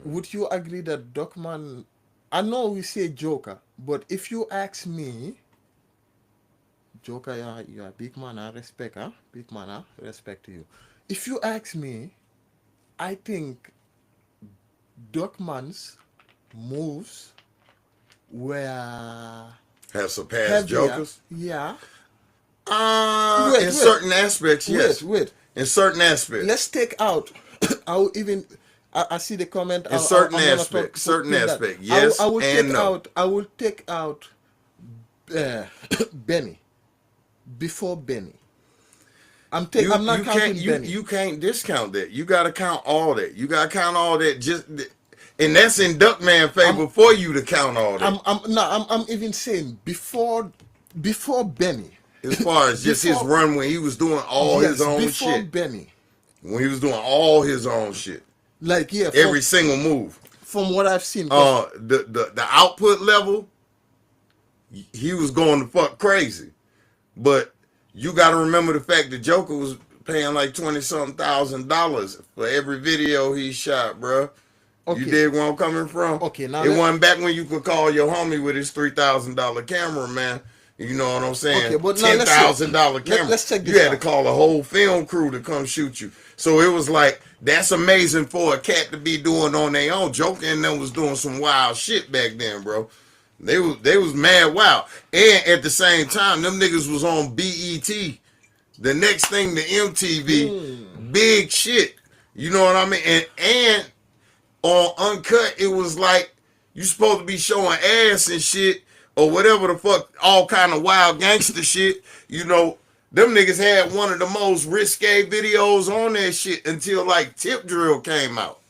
Would you agree that Duckman? I know we say Joker, but if you ask me, Joker, you're a big man. I respect, huh? Big man, huh? Respect to you. If you ask me, I think Duckman's moves were Have surpassed heavier. Jokers. Yeah. In Wait, wait, certain aspects, wait, yes. wait. In certain aspects. Let's take out. I'll even. I see the comment. In certain I'm gonna aspects. Certain pin that. aspect, I yes will take and no. out. I will take out uh, Benny before Benny. I'm not You can't counting Benny. you can't discount that. You got to count all that. You got to count all that. And that's in Duckman I'm favor for you to count all that. I'm no I'm even saying before Benny. As far as just his Before, run when he was doing all his yes, own before shit. Benny. When he was doing all his own shit. Like, yeah, Every single move. from what I've seen. 'Cause The output level, he was going to fuck crazy. But you got to remember the fact that Joker was paying like 20 something $1,000 for every video he shot, bro. You okay, dig where I'm coming from? okay, now It wasn't back when you could call your homie with his $3,000 camera, man. You know what I'm saying? okay, but now $10,000 camera. let's check You this had to out. call a whole film crew to come shoot you. So it was like, that's amazing for a cat to be doing on their own. Joker and them was doing some wild shit back then, bro. They was mad wild. And at the same time, them niggas was on BET. The next thing to MTV, big shit. You know what I mean? And on Uncut, it was like you supposed to be showing ass and shit or whatever the fuck, all kind of wild gangster shit. You know, them niggas had one of the most risque videos on that shit until like Tip Drill came out.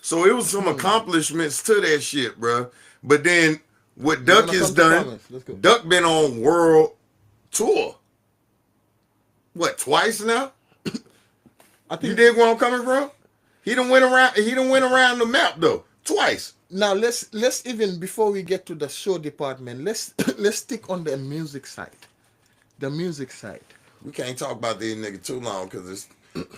So it was some accomplishments to that shit, bro. But then what We're Duck gonna has come to done, comments. Let's go. Duck been on world tour. What, twice now? I You think dig where I'm coming from? He done went around. He done went around the map though twice. now let's even before we get to the show department, let's let's stick on the music side. The music side. We can't talk about these niggas too long because there's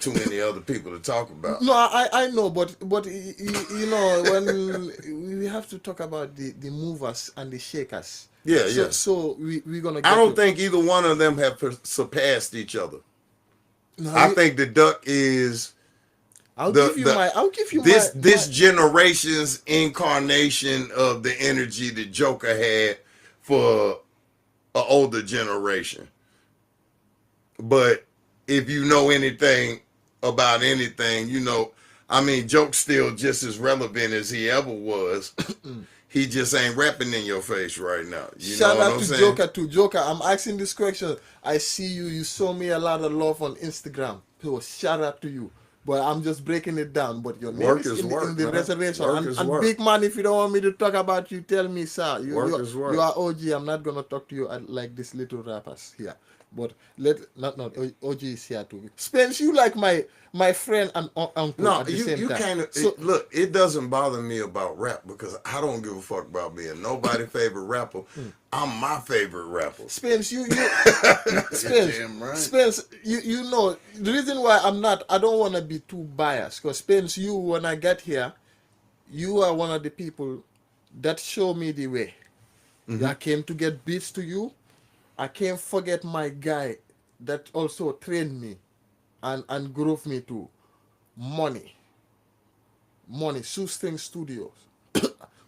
too many other people to talk about. No, I know, but you know, when we have to talk about the movers and the shakers. Yeah, So yeah. we're gonna get I don't to, think either one of them have surpassed each other. no, I think the Duck is I'll give you this generation's incarnation of the energy that Joker had for an older generation. But if you know anything about anything, you know, I mean, Joke's still just as relevant as he ever was. He just ain't rapping in your face right now. You know Shout what out I'm to saying? Joker too. Joker, I'm asking this question. I see you. You show me a lot of love on Instagram. So shout out to you. But I'm just breaking it down. But your name Work is is in work, in the man. reservation. Work And, is and work. big man, if you don't want me to talk about you, tell me, sir. Work is work. You are OG. I'm not gonna talk to you like these little rappers here. But not OG is here too. Spence, you like my friend and uncle No, at the you same you time. can't So look. It doesn't bother me about rap because I don't give a fuck about being nobody's favorite rapper. I'm my favorite rapper. Spence, you You're Spence, damn right. Spence, you know the reason why I don't want to be too biased because Spence, you when I got here, you are one of the people that show me the way. I came to get beats to you. I can't forget my guy that also trained me and drove me to money, Shoestring Studios.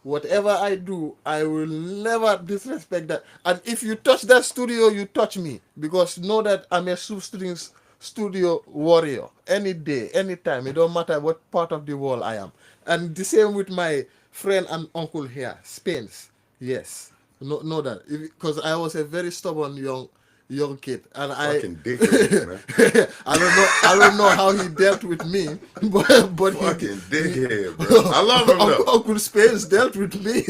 Whatever I do, I will never disrespect that. And if you touch that studio, you touch me. Because know that I'm a Shoestrings studio warrior. Any day, anytime. It don't matter what part of the world I am. And the same with my friend and uncle here, Spence. Yes. Know that. Because I was a very stubborn young young kid, and Fucking dickhead, man. I don't know how he dealt with me, but Fucking he dickhead, bro. I love him though. Uncle Spence dealt with me.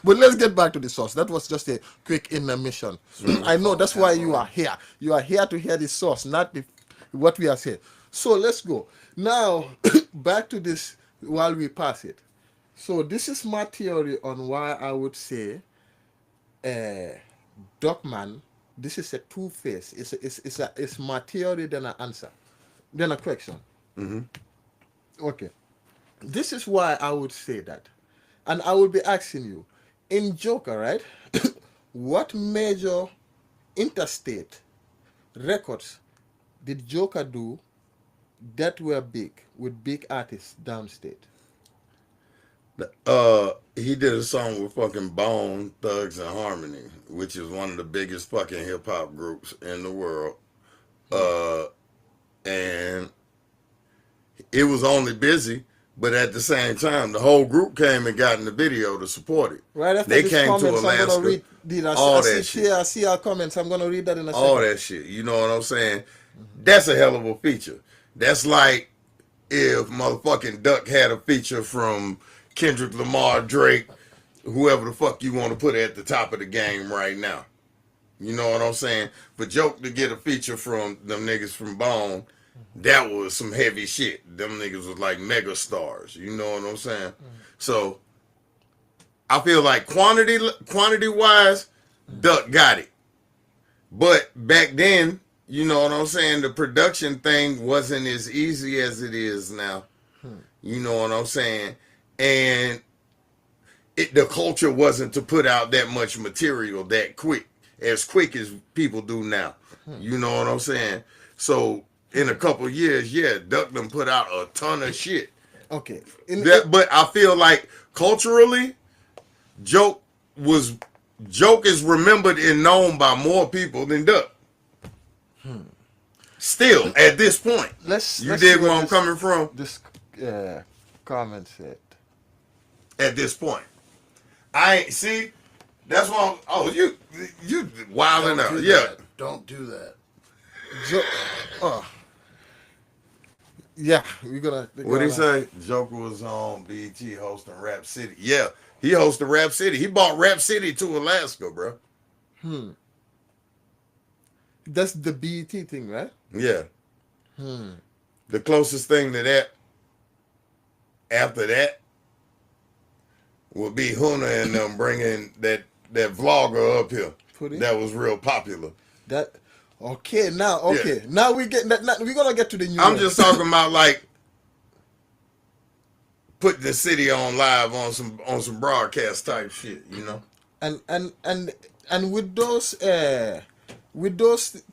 But let's get back to the source. That was just a quick intermission. I know that's why you are here. You are here to hear the source, not what we are saying. So let's go now. Back to this while we pass it. So this is my theory on why I would say uh, Duckman, this is a two-face. It's my theory, then an answer, then a question. Okay, this is why I would say that, and I will be asking you, in Joker, right? What major interstate records did Joker do that were big with big artists downstate? He did a song with fucking Bone Thugs and Harmony, which is one of the biggest fucking hip hop groups in the world. And it was only busy, but at the same time, the whole group came and got in the video to support it. Right after They this came to comments, I'm Alaska. gonna read. All that shit. I see our comments. I'm gonna read that in a All second. that shit. You know what I'm saying? That's a hell of a feature. That's like if motherfucking Duck had a feature from Kendrick Lamar, Drake, whoever the fuck you want to put at the top of the game right now. You know what I'm saying? For Joke to get a feature from them niggas from Bone, that was some heavy shit. Them niggas was like mega stars. You know what I'm saying? So I feel like quantity wise, Duck got it. But back then, you know what I'm saying, the production thing wasn't as easy as it is now. You know what I'm saying? And the culture wasn't to put out that much material that quick as people do now. You know what I'm saying? So in a couple of years, yeah, Duck done put out a ton of shit. Okay. But I feel like culturally, Joke is remembered and known by more people than Duck. Still, at this point, Let's dig see where what I'm coming from? This comment said. At this point, I ain't see. That's why. You wilding Don't out. do Yeah. that. Don't do that. Yeah, we're gonna. What he say? Joker was on BET hosting Rap City. Yeah, he hosted Rap City. He bought Rap City to Alaska, bro. That's the BET thing, right? Yeah. The closest thing to that after that would be Huna and them bringing that vlogger up here. That was real popular. Now we get that. We're gonna get to the new. I'm just talking about like putting the city on live on some broadcast type shit, you know. And with those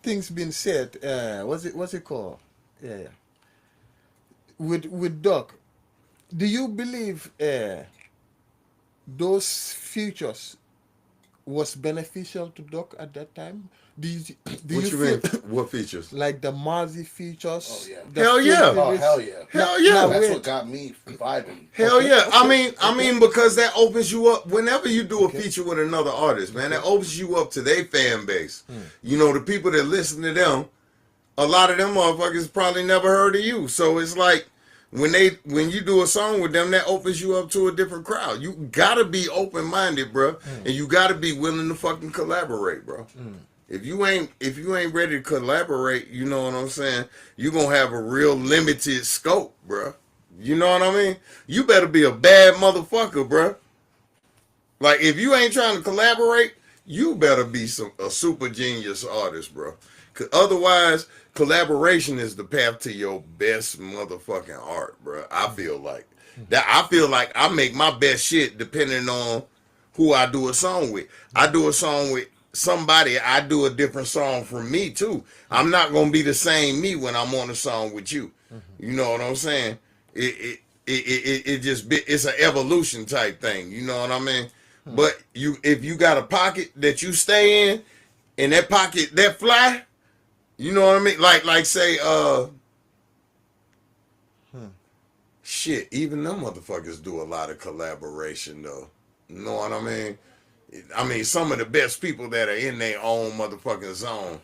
things being said, what's it called? Yeah. With Doc, do you believe those features was beneficial to Doc at that time? Do you What you mean? What features? Like the Marzi features? Oh, yeah. Hell yeah. Oh, hell yeah. Hell yeah. That's what got me vibing. Hell yeah. I mean, because that opens you up. Whenever you do a feature with another artist, man, that opens you up to their fan base. You know, the people that listen to them, a lot of them motherfuckers probably never heard of you. So it's like when you do a song with them, that opens you up to a different crowd. You gotta be open-minded, bro. And you gotta be willing to fucking collaborate, bro. If you ain't ready to collaborate, you know what I'm saying, you gonna have a real limited scope, bro. You know what I mean? You better be a bad motherfucker, bro. Like if you ain't trying to collaborate, you better be a super genius artist, bro. 'Cause otherwise, collaboration is the path to your best motherfucking art, bro. I feel like that. I feel like I make my best shit depending on who I do a song with. I do a song with somebody, I do a different song from me too. I'm not gonna be the same me when I'm on a song with you. You know what I'm saying? It's an evolution type thing. You know what I mean? But if you got a pocket that you stay in, and that pocket that fly, you know what I mean? Like say shit. Even them motherfuckers do a lot of collaboration though. You know what I mean? I mean, some of the best people that are in their own motherfucking zone,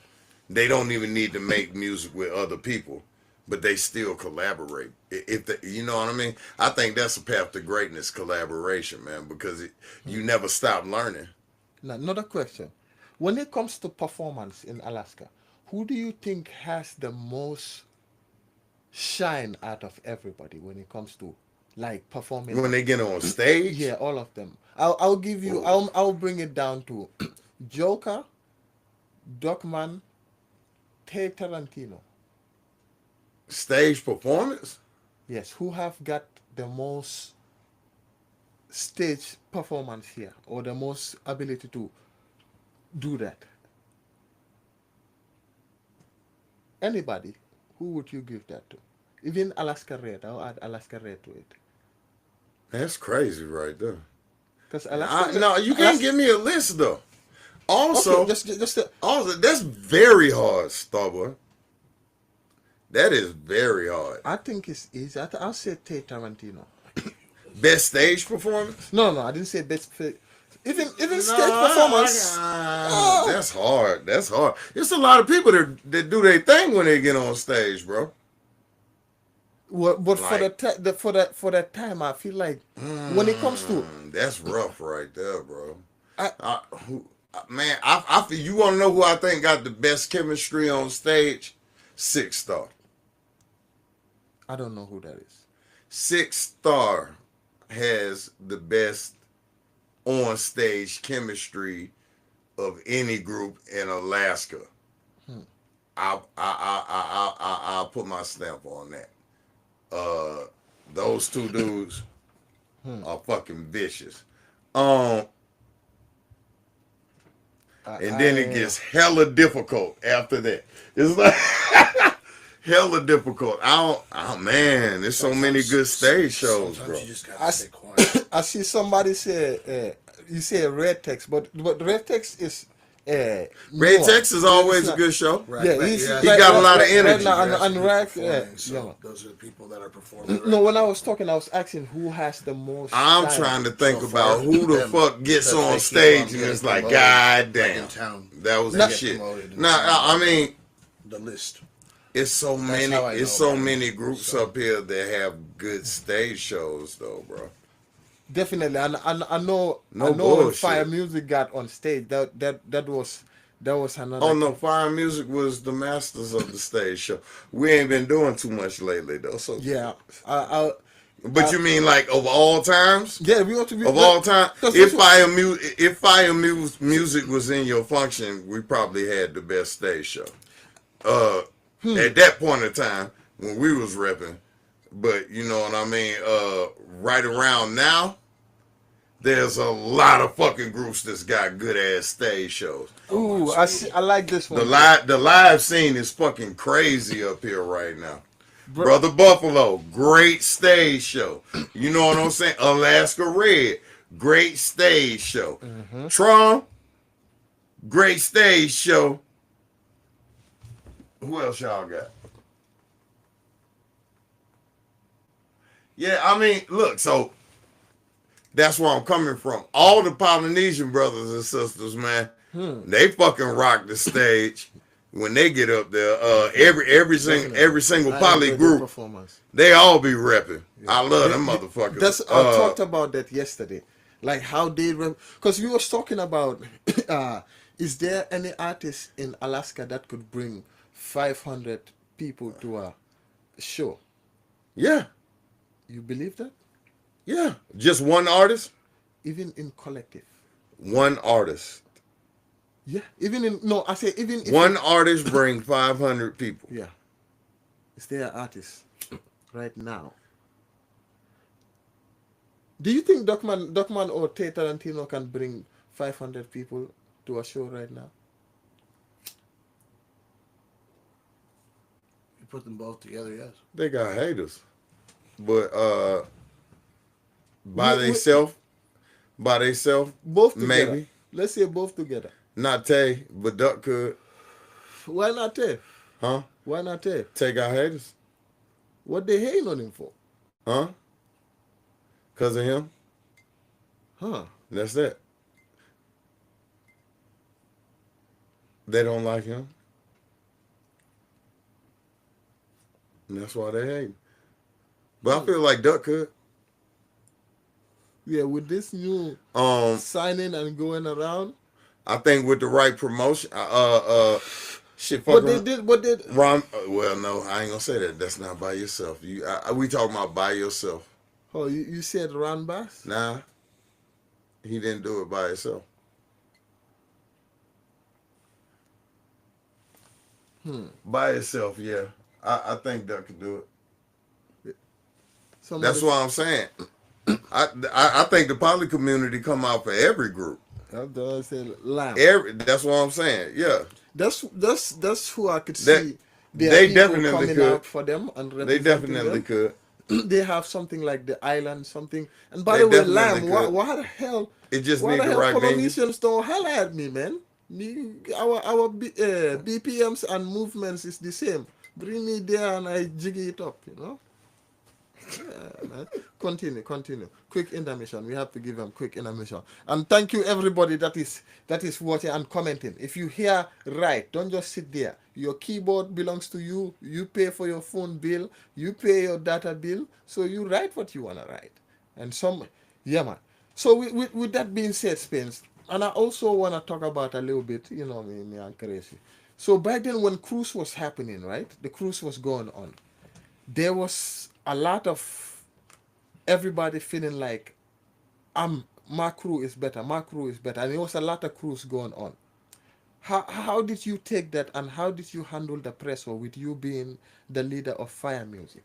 they don't even need to make music with other people, but they still collaborate. If the, you know what I mean, I think that's a path to greatness, collaboration, man, because you never stop learning. Now, another question. When it comes to performance in Alaska, who do you think has the most shine out of everybody when it comes to like performing? When they get on stage, Yeah, all of them. I'll give you. oh, I'll bring it down to Joker, Duckman, Tay Tarantino. stage performance. Yes, who have got the most stage performance here or the most ability to do that? Anybody? Who would you give that to? Even Alaska Red. I'll add Alaska Red to it. That's crazy right there. Because Alaska Red. No, you can't Alaska, give me a list though. okay, Also, just also that's very hard, Starboy. That is very hard. I think it's easy. I'll say Tay Tarantino. Best stage performance? No, I didn't say best. Even No, stage performance. Oh, that's hard. That's hard. There's a lot of people that do their thing when they get on stage, bro. well, but Like, for that time, I feel like when it comes to that's rough right there, bro. I Who, man, I feel, you want to know who I think got the best chemistry on stage? Six Star. I don't know who that is. Six Star has the best on stage chemistry of any group in Alaska. I'll put my stamp on that. Uh, those two dudes are fucking vicious. Um, and then it I gets hella difficult after that. It's like hella difficult. Oh man, there's so many good stage shows, bro. Sometimes you just I, gotta stay quiet. I see somebody say you say red text, but red text is Red newer. Tex is It's always a not- good show. Right, Yeah, right, he's yeah. He got a lot of right energy. now You're and asking rack. who's performing, so those are the people that are performing. Right No, when I now. was talking, I was asking who has the most. I'm shine. trying to think So about far, who the them, fuck gets because on they keep stage on and getting it's like, promoted, God like damn, in town. that was They the get shit. promoted in Nah, town, I like, mean, the list. it's so That's many, how I it's know so about many it. groups So up here that have good stage shows, though, bro. Definitely, and I No know when Fire bullshit. Music got on stage, that was Oh another no, thing. Fire Music was the masters of the stage show. We ain't been doing too much lately, though. So, Yeah, I, but you mean like of all times? yeah, we want to be Of all time, that's what, if Music was in your function, we probably had the best stage show. At that point in time when we was repping, but you know what I mean. Right around now, there's a lot of fucking groups that's got good ass stage shows. ooh, I like this one. The live scene is fucking crazy up here right now. Bro, Brother Buffalo, great stage show. You know what I'm saying? Alaska Red, great stage show. Tron, great stage show. Who else y'all got? Yeah, I mean, look, so that's where I'm coming from. All the Polynesian brothers and sisters, man, they fucking rock the stage when they get up there. Every single I poly enjoyed the group, performance. they all be repping. I love them motherfuckers. That's I talked about that yesterday, like how they because we was talking about is there any artist in Alaska that could bring 500 people to a show? Yeah, You believe that? yeah. Just one artist, Even in collective? one artist, Yeah, even in no, I say even if one artist bring 500 people. yeah, is there an artist right now? Do you think Duckman or Tay Tarantino can bring 500 people to a show right now? you put them both together, yes. They got haters, but by We- theyself, both together. maybe Let's say both together. not Tay, but Duck could, Why not Tay? huh? Why not Tay? Tay got haters, What they hating on him for? huh? Cause of him. Huh? That's that. They don't like him, and that's why they hate him. But I feel like Duck could. Yeah, with this new Um, signing and going around. I think with the right promotion, shit, But they fucking did. But they. Ron. Well, no, I ain't gonna say that. That's not by yourself. We talking about by yourself. Oh, you said Ron Bass. Nah, he didn't do it by himself. Hmm. By himself, yeah. I think Duck could do it. Somebody. That's what I'm saying. I think the poly community come out for every group. That does say Lamb. That's what I'm saying. Yeah, That's who I could that see. There are they people definitely coming could. out for them and They representing definitely them. could. They have something like the island, something. And by They the way, definitely Lamb, could. why the hell? It just Why need the the hell right venue. Polynesians don't holler at me, man? Our BPMs and movements is the same. Bring me there and I jiggy it up, you know. Yeah, man. Continue. Quick intermission. We have to give them quick intermission. And thank you everybody that is watching and commenting. If you hear right, don't just sit there. Your keyboard belongs to you. You pay for your phone bill. You pay your data bill. So you write what you wanna write. And yeah, man. So with that being said, Spence, and I also wanna talk about a little bit, me and crazy. So back then when cruise was happening, right? The cruise was going on, there was a lot of everybody feeling like my crew is better, and there was a lot of crews going on. How did you take that, and how did you handle the pressure with you being the leader of Fire Music?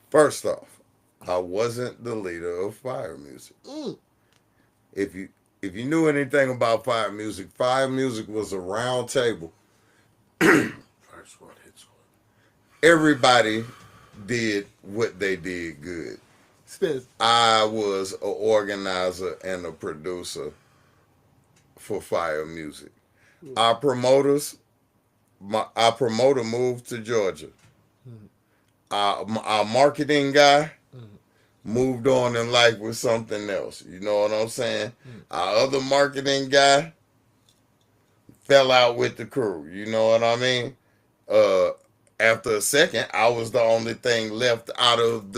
First off, I wasn't the leader of Fire Music. Mm. If you if you knew anything about Fire Music was a round table. Fire Squad, Hit Squad. Everybody did what they did good. Spence. I was an organizer and a producer for Fire Music. Our promoters, our promoter moved to Georgia. Our marketing guy moved on in life with something else. You know what I'm saying? Our other marketing guy fell out with the crew. You know what I mean? Uh, After a second, I was the only thing left out of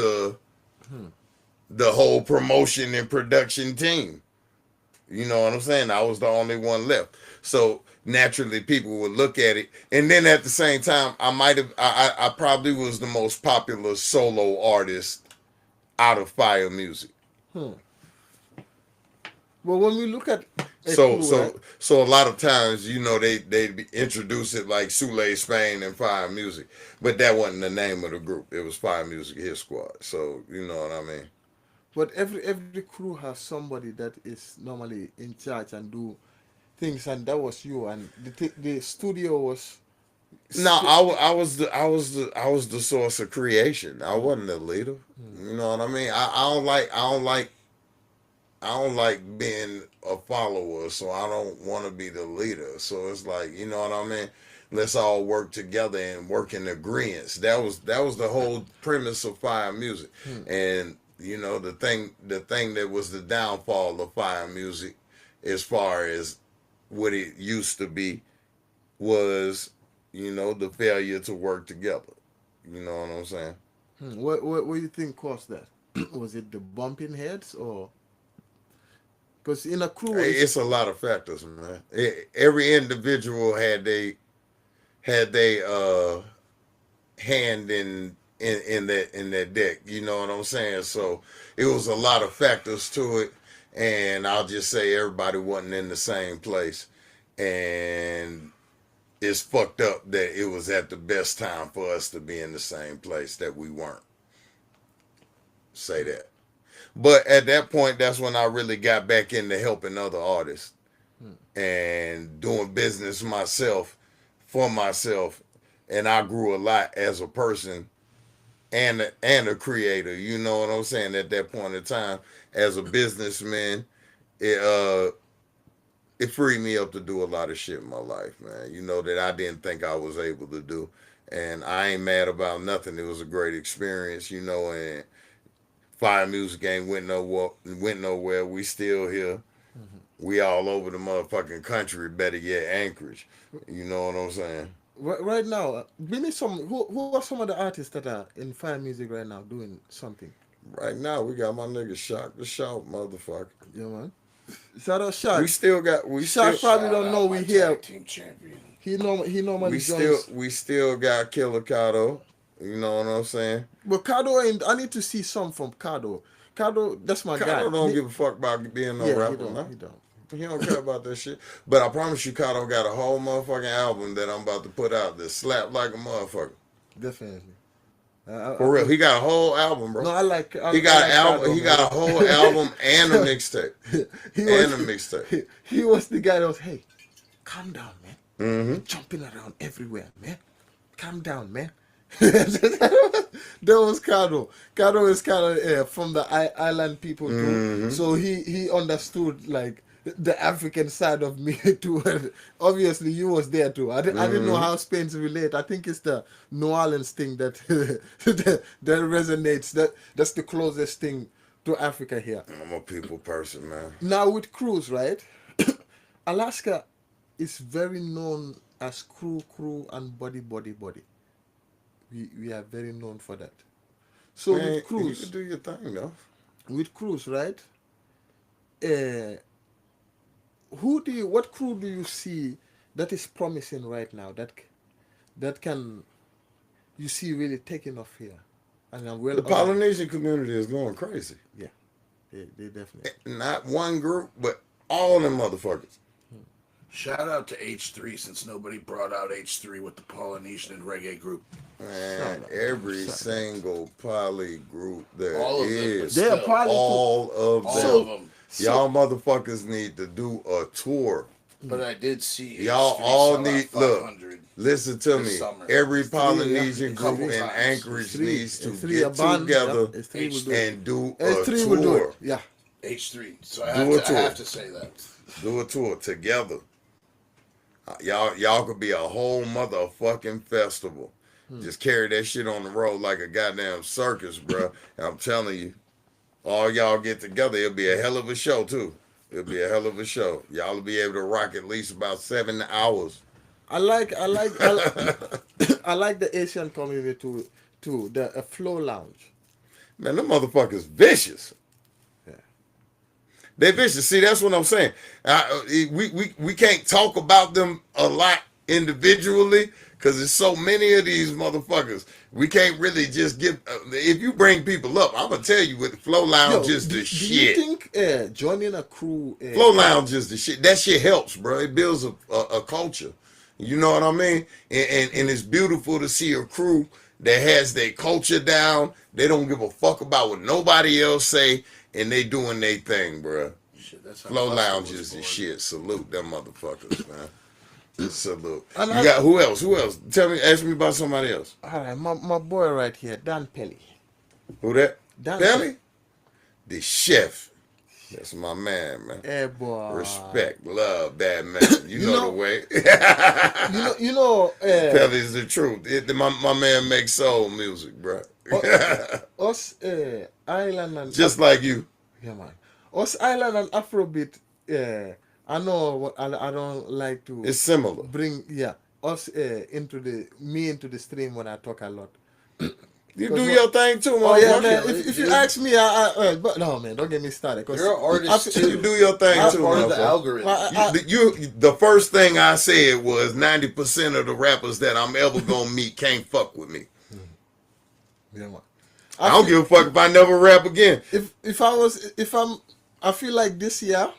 the whole promotion and production team. You know what I'm saying? I was the only one left. So naturally people would look at it. And then at the same time, I probably was the most popular solo artist out of Fire Music. Hmm. Well, when we look at a So crew, right? so a lot of times, they introduce it like Sule Spain and Fire Music, but that wasn't the name of the group. It was Fire Music Hit Squad. So you know what I mean. But every crew has somebody that is normally in charge and do things, and that was you. And the studio was. No, Sp- I was the source of creation. I wasn't the leader. You know what I mean? I don't like being a follower, so I don't want to be the leader. So it's like, you know what I mean? Let's all work together and work in agreement. That was the whole premise of Fire Music. And the thing that was the downfall of Fire Music, as far as what it used to be, was the failure to work together. You know what I'm saying? what do you think caused that? Was it the bumping heads, or because in a crew is. It's a lot of factors, man. Every individual had they hand in that deck. You know what I'm saying? So it was a lot of factors to it, and I'll just say everybody wasn't in the same place, and it's fucked up that it was at the best time for us to be in the same place that we weren't. Say that. But at that point, that's when I really got back into helping other artists and doing business myself for myself. And I grew a lot as a person and a creator. You know what I'm saying? At that point in time, as a businessman, it it freed me up to do a lot of shit in my life, man. That I didn't think I was able to do. And I ain't mad about nothing. It was a great experience, and Fire Music ain't went nowhere. We still here. We all over the motherfucking country, better yet, Anchorage. You know what I'm saying? Right now, give me some. Who are some of the artists that are in fire music right now doing something? Right now, we got my nigga Shock the Shout, motherfucker. Yeah, man. Shout out We Shaq. still got, we still, Shaq probably Shout don't know out we my here. tag team champion. He normally we still, joins. we still got Killer Kato. You know what I'm saying? But Kado, ain't, I need to see some from Kado. Kado, that's my guy. Kato don't give a fuck about being no Yeah, he rapper, don't. man. He don't. He don't care about that shit. But I promise you, Kato got a whole motherfucking album that I'm about to put out that slap like a motherfucker. Definitely. For real, he got a whole album, No, bro. I like. He I got an like album. Kado, He man. got a whole album and a mixtape. he And was. a mixtape. He was the guy that was. Hey, calm down, man. Mm-hmm. You're jumping around everywhere, man. Calm down, man. That was Kado. Kado is kind of from the island people too, Mm-hmm. so he understood like the African side of me too. And obviously, you was there too. I didn't know Mm-hmm. how Spain's relate. I think it's the New Orleans thing that that resonates. That's the closest thing to Africa here. I'm a people person, man. Now with cruise, right? Alaska is very known as crew, and body. We are very known for that. So Man, with you cruise, can do your thing, though. right? Uh, what crew do you see that is promising right now that can you see really taking off here? And I'm well The organized. Polynesian community is going crazy. Yeah, they definitely. Not one group, but all them motherfuckers. Shout out to H3 since nobody brought out H3 with the Polynesian and reggae group. Man, every single poly group there All of them, but is. They're still, poly- All of all them. of them. Y'all motherfuckers need to do a tour. But I did see Y'all H3 all sell out need look. 500. Listen to This me. summer. Every It's three, Polynesian yeah. group Couple in times. Anchorage needs to Three a get band, together yeah. Three will do it. and do a S3 will do tour. it. Yeah. H3. So Do I a tour. have to say that. Do a tour together. Y'all could be a whole motherfucking festival. Just carry that shit on the road like a goddamn circus, bro. And I'm telling you, all y'all get together, it'll be a hell of a show too. It'll be a hell of a show. Y'all will be able to rock at least about 7 hours. I like I like the Asian community too. The Flow Lounge. Man, them motherfuckers vicious. Yeah. They vicious. See, that's what I'm saying. We can't talk about them a lot individually because there's so many of these motherfuckers. We can't really just give. If you bring people up, I'm gonna tell you what the Flow Lounge is the do shit. you think joining a crew? Flow Lounge is the shit. That shit helps, bro. It builds a culture. You know what I mean? And it's beautiful to see a crew that has their culture down. They don't give a fuck about what nobody else say, and they doing their thing, bro. Shit, that's how Flow Busta Lounge was is the born. shit. Salute them motherfuckers, man. Salute. And You got who else? Who else? Ask me about somebody else. All right, my boy right here, Dan Pelly. Who that? Dan Belly? The chef. That's my man, man. Hey boy. Respect, love that man. You, know, know- the way. You know. Pelly's the truth. My man makes soul music, bro. Us Island and Just like you. yeah, man. Us Island and Afrobeat. I know what I don't like to It's similar. bring us into the stream when I talk a lot. You do your thing too, Oh yeah, motherfucker. man. If you ask me, but no, man, don't get me started. 'Cause You're an artist I- too. You do your thing That's too, part of the motherfucker. algorithm. The first thing I said was 90% of the rappers that I'm ever gonna meet can't fuck with me. Yeah, man. I don't give a fuck if I never rap again. I feel like this year.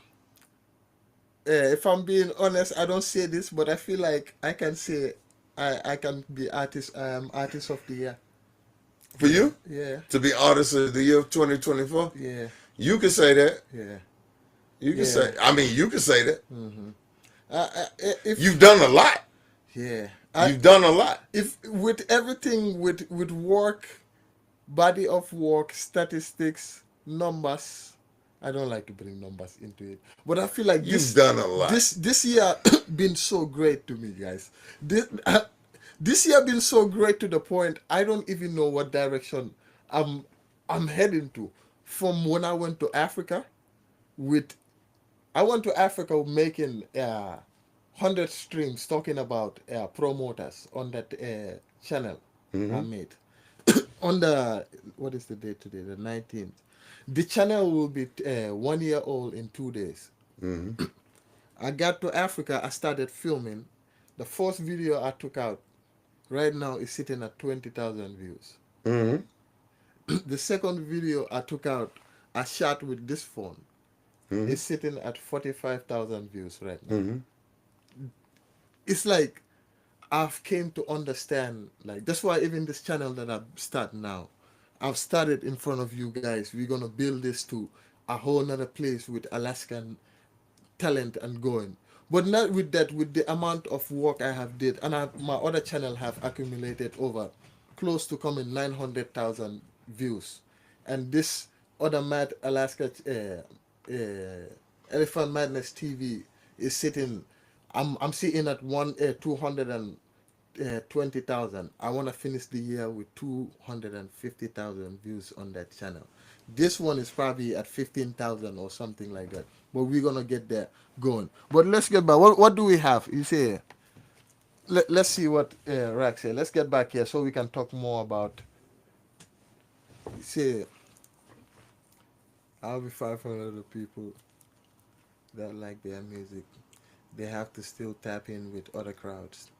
If I'm being honest, I don't say this, but I feel like I can say I can be artist. I am artist of the year. For you Yeah, to be artist of the year of 2024, yeah, you can say that. yeah. You can Yeah. say. I mean, you can say that. If You've done a lot. yeah, You've done a lot. if with everything with work, body of work, statistics, numbers. I don't like to bring numbers into it, but I feel like You've done a lot. This year been so great to me, guys. This year been so great to the point I don't even know what direction I'm heading to. From when I went to Africa with I went to Africa making 100 streams talking about promoters on that channel I Mm-hmm. made. On the, what is the date today? The 19th. The channel will be 1 year old in 2 days. Mm-hmm. I got to Africa, I started filming. The first video I took out right now is sitting at 20,000 views. Mm-hmm. The second video I took out, I shot with this phone, Mm-hmm. is sitting at 45,000 views right now. Mm-hmm. It's like I've came to understand, like that's why even this channel that I start now, I've started in front of you guys. We're gonna build this to a whole nother place with Alaskan talent and going. But not with that, with the amount of work I have did, and my other channel have accumulated over close to coming 900,000 views, and this other Mad Alaska Elephant Madness TV is sitting. I'm sitting at 220,000. I want to finish the year with 250,000 views on that channel. This one is probably at 15,000 or something like that. But we're gonna get there going. But let's get back. What do we have? You say. Let's see what Rack said. Let's get back here so we can talk more about. Say, I'll be 500 people that like their music. They have to still tap in with other crowds.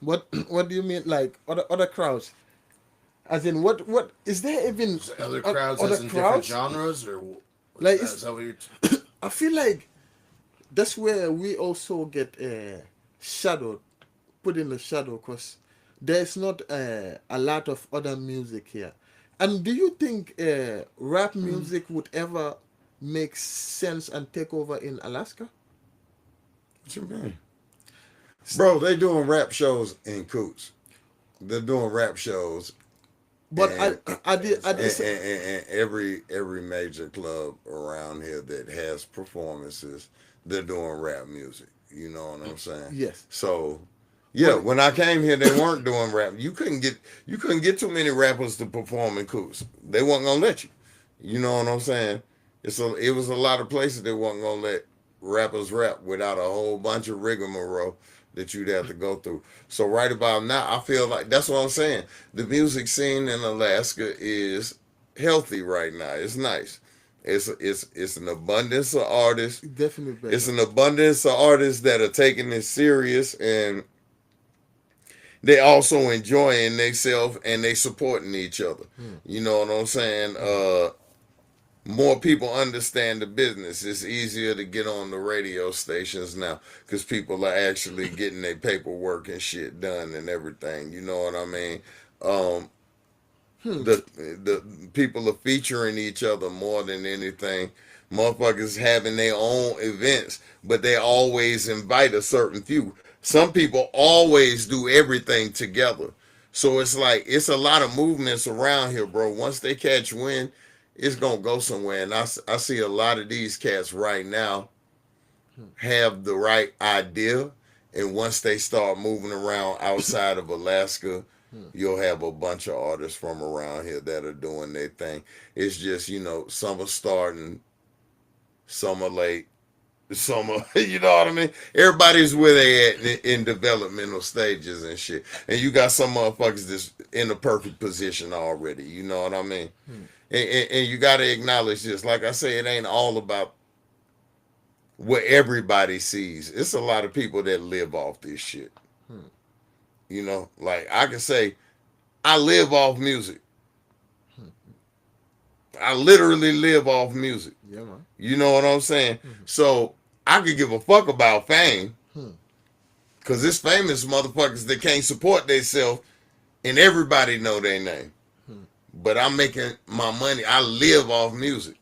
What What do you mean, like other crowds? As in, what is there even So other crowds, other as in different crowds? genres, or Like is it's, that what you're? I feel like that's where we also get shadowed, put in the shadow, because there's not a lot of other music here. And do you think rap music would ever make sense and take over in Alaska? What you mean? Bro, they doing rap shows in Coots. They're doing rap shows But and I did and, say, and, and every major club around here that has performances, they're doing rap music. You know what I'm saying? yes, So yeah, but when I came here, they weren't doing rap. You couldn't get too many rappers to perform in Coots. They weren't gonna let you. You know what I'm saying? It was a lot of places that wasn't gonna let rappers rap without a whole bunch of rigmarole that you'd have to go through. So right about now, I feel like that's what I'm saying. The music scene in Alaska is healthy right now. It's nice. It's an abundance of artists. definitely It's better. an abundance of artists that are taking this serious and they also enjoying themselves and they supporting each other. Hmm. You know what I'm saying? More people understand the business. It's easier to get on the radio stations now because people are actually getting their paperwork and shit done and everything. You know what I mean? Um, Hmm. the people are featuring each other more than anything. Motherfuckers having their own events, but they always invite a certain few. Some people always do everything together. So it's like it's a lot of movements around here, bro. Once they catch wind, it's gonna go somewhere. And I see a lot of these cats right now have the right idea, and once they start moving around outside of Alaska, Hmm. you'll have a bunch of artists from around here that are doing their thing. It's just some are starting, some are late, some are you know what I mean. Everybody's where they at in developmental stages and shit, and you got some motherfuckers that's in the perfect position already. You know what I mean. Hmm. And you got to acknowledge this. Like I say, it ain't all about what everybody sees. It's a lot of people that live off this shit. Hmm. Like I can say, I live off music. Hmm. I literally live off music. Yeah, man. You know what I'm saying? Hmm. So I could give a fuck about fame Hmm. because it's famous motherfuckers that can't support themselves and everybody know their name. Hmm. But I'm making my money. I live off music.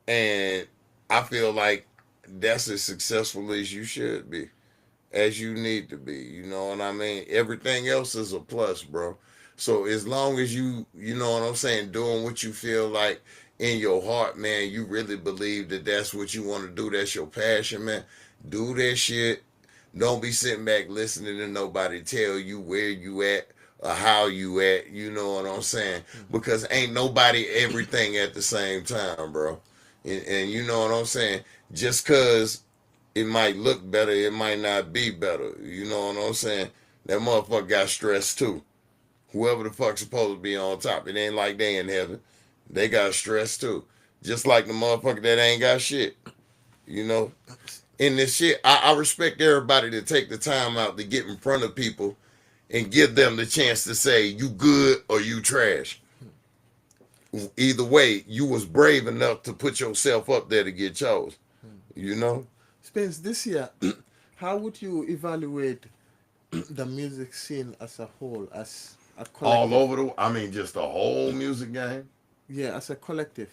And I feel like that's as successful as you should be, as you need to be. You know what I mean? Everything else is a plus, bro. So as long as you know what I'm saying, doing what you feel like in your heart, man, you really believe that that's what you want to do. That's your passion, man. Do that shit. Don't be sitting back listening to nobody tell you where you at or how you at. You know what I'm saying? Hmm. Because ain't nobody everything at the same time, bro. And you know what I'm saying? Just cause it might look better, it might not be better. You know what I'm saying? That motherfucker got stress too. Whoever the fuck's supposed to be on top, it ain't like they in heaven. They got stress too. Just like the motherfucker that ain't got shit. You know? In this shit, I respect everybody to take the time out to get in front of people and give them the chance to say you good or you trash. Either way, you was brave enough to put yourself up there to get chose. You know? Spence, this year, how would you evaluate the music scene as a whole, as a All collective? over just the whole music game. Yeah, as a collective.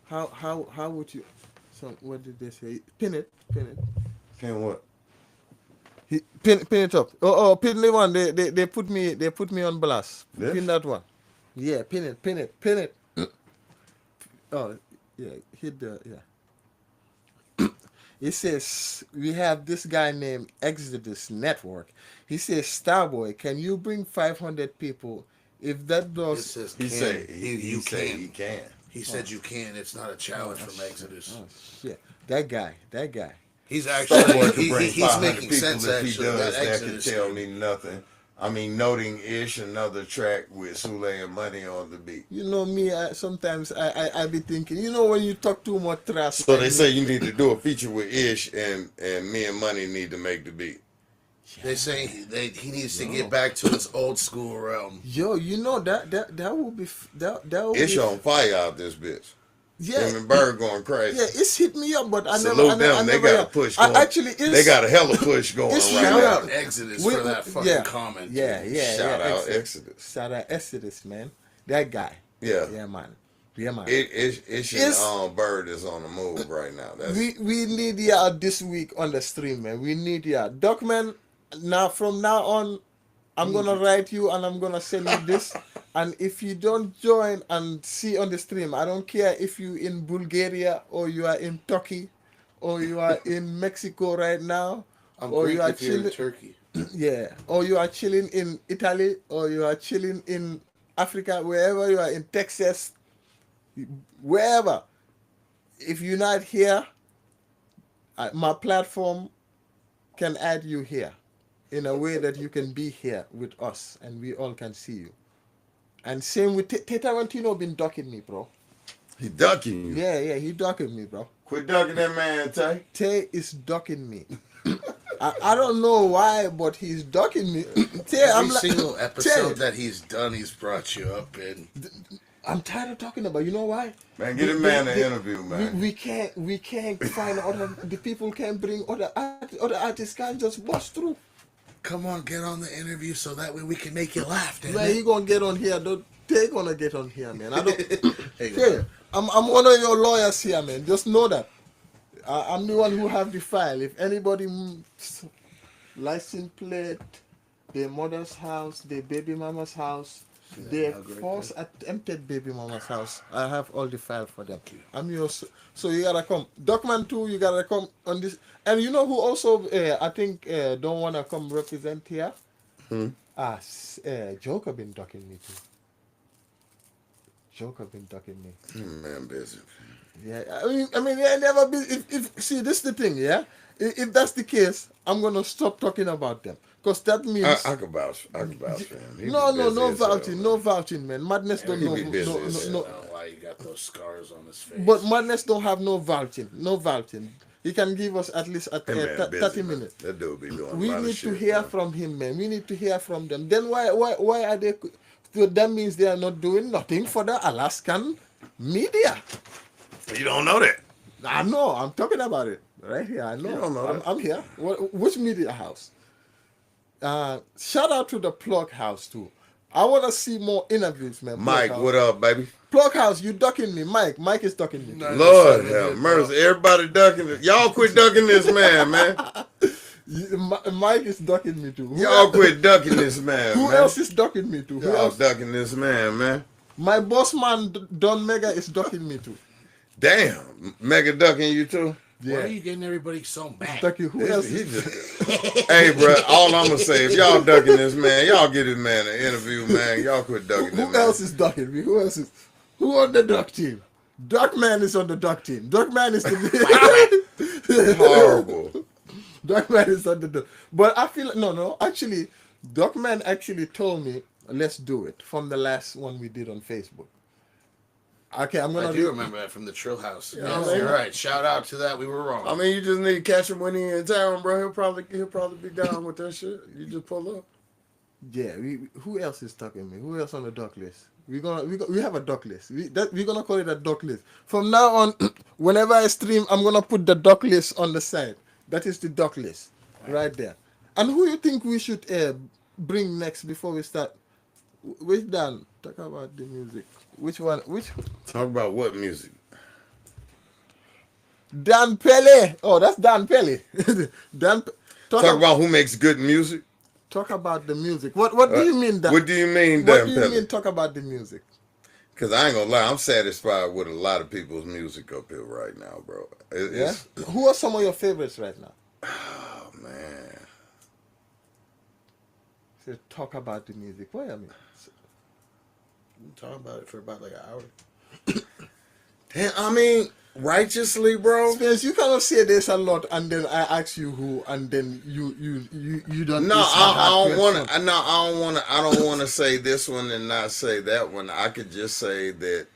How would you? So what did they say? Pin it. Can what? Pin it up. Pin the one. They put me on blast. This? Pin that one. Yeah, pin it. Oh, yeah, hit the yeah. It says we have this guy named Exodus Network. He says, Starboy, can you bring 500 people? If that It does, says He can. said You can. he can. He said you can. It's not a challenge from Exodus. oh shit, that guy. He's Starboy actually could bring he's 500 making people sense. if he Actually, does. that That could Exodus. tell me nothing. I mean, noting Ish, another track with Sule and Money on the beat. You know me. Sometimes I be thinking. You know when you talk too much trash. So they say you need to do a feature with Ish and me and Money need to make the beat. They say he needs to get back to his old school realm. Yo, you know that would be that would Ish be, on fire out this bitch. yeah. Him and Bird going crazy. Yeah, it's hit me up, but I Salute never. them. They got a push going. Actually, They got a hella push going it's right Shout Yeah. now. out Exodus We- for that fucking yeah. comment. Yeah, Shout out Exodus. Shout out Exodus, man. That guy. Yeah. Yeah, man. Yeah, man. Ish It's- and Bird is on the move right now. That's we need ya this week on the stream, man. We need ya. Doc, man, now from now on, I'm gonna write you and I'm gonna send you this. And if you don't join and see on the stream, I don't care if you in Bulgaria or you are in Turkey or you are in Mexico right now, I'm or great you are if you're in chilling. Turkey. Yeah, or you are chilling in Italy, or you are chilling in Africa, wherever you are in Texas, wherever. If you're not here, my platform can add you here in a way that you can be here with us and we all can see you. And same with Tarantino been ducking me, bro. he ducking you. Yeah, he ducking me, bro. Quit ducking that man, Tay. Tay is ducking me. I don't know why, but he's ducking me. Tay, Every I'm like, single episode Tay, that he's done, he's brought you up in. I'm tired of talking about. You know why? Man, get a man an interview, man. We can't find other. The people can't bring other artists can't just bust through. Come on, get on the interview so that way we can make you laugh, damn Man, it. he gonna get on here. They gonna get on here, man. I don't. Hey, Hey, I'm one of your lawyers here, man. Just know that. I'm the one who have the file. If anybody license plate, their mother's house, their baby mama's house, their first attempted baby mama's house, I have all the file for them. I'm yours. So you gotta come. Document 2, you gotta come on this. And you know who also, I think, don't wanna come represent here? Joker been ducking me too. Joker been ducking me. Man, busy. Yeah, I mean, yeah, never be. If see, this the thing, yeah. If that's the case, I'm gonna stop talking about them, cause that means I could vouch for him. He no be busy as hell, vouching, man. no vouching, man. Madness don't he know, be busy as I no. don't know why you got those scars on his face. But Madness don't have no vouching. He can give us at least That man 30 busy, man. minutes. That dude be doing We a lot need of to shit, hear man. from him, man. We need to hear from them. Then why are they? So that means they are not doing nothing for the Alaskan media. You don't know that. I know. I'm talking about it right here. I know. You don't know that. I'm here. Which media house? Shout out to the Plug House too. I want to see more interviews, man. Plug Mike, House. what up, baby? Plug House, you ducking me. Mike is ducking me. No. Lord have mercy. Everybody ducking it. Y'all quit ducking this man, man. Mike is ducking me too. Y'all quit ducking this man, Who man. else is ducking me too? Who Y'all else? ducking this man, man. My boss man Don Mega is ducking me too. Damn. Mega ducking you too? Why are you getting everybody so mad? Ducking. Who else? He just, hey, bro, all I'm going to say, if y'all ducking this man, y'all get this man an interview, man. Y'all quit ducking this Who man. else is ducking me? Who else is? Who on the duck team? Duckman is on the duck team. Duckman is the Horrible. Duckman is on the duck. But I feel no. Actually, Duckman actually told me let's do it from the last one we did on Facebook. Okay, I'm gonna I do remember that from the Trill House. Yeah, Yes, I mean- you're right. Shout out to that. We were wrong. I mean, you just need to catch him when he in town, bro. He'll probably be down with that shit. You just pull up. Yeah, who else is talking me? Who else on the duck list? We have a duck list. We're gonna call it a duck list. From now on, whenever I stream, I'm gonna put the duck list on the side. That is the duck list, right there. And who you think we should bring next before we start? Which Dan? Talk about the music. Which one? Which Talk about what music? Dan Pele? Oh, that's Dan Pele. Dan. Talk about who makes good music. Talk about the music. What do you mean that? What do you mean, What Dan do you Pele? mean? Talk about the music. Because I ain't gonna lie, I'm satisfied with a lot of people's music up here right now, bro. Yeah. Who are some of your favorites right now? Oh man. So talk about the music. What I mean? Talking about it for about like an hour. Damn, I mean, righteously, bro. Spence, you cannot say this a lot, and then I ask you who, and then you don't. No, it's a I hard don't want to. question. No, I don't want to. I don't want to say this one and not say that one. I could just say that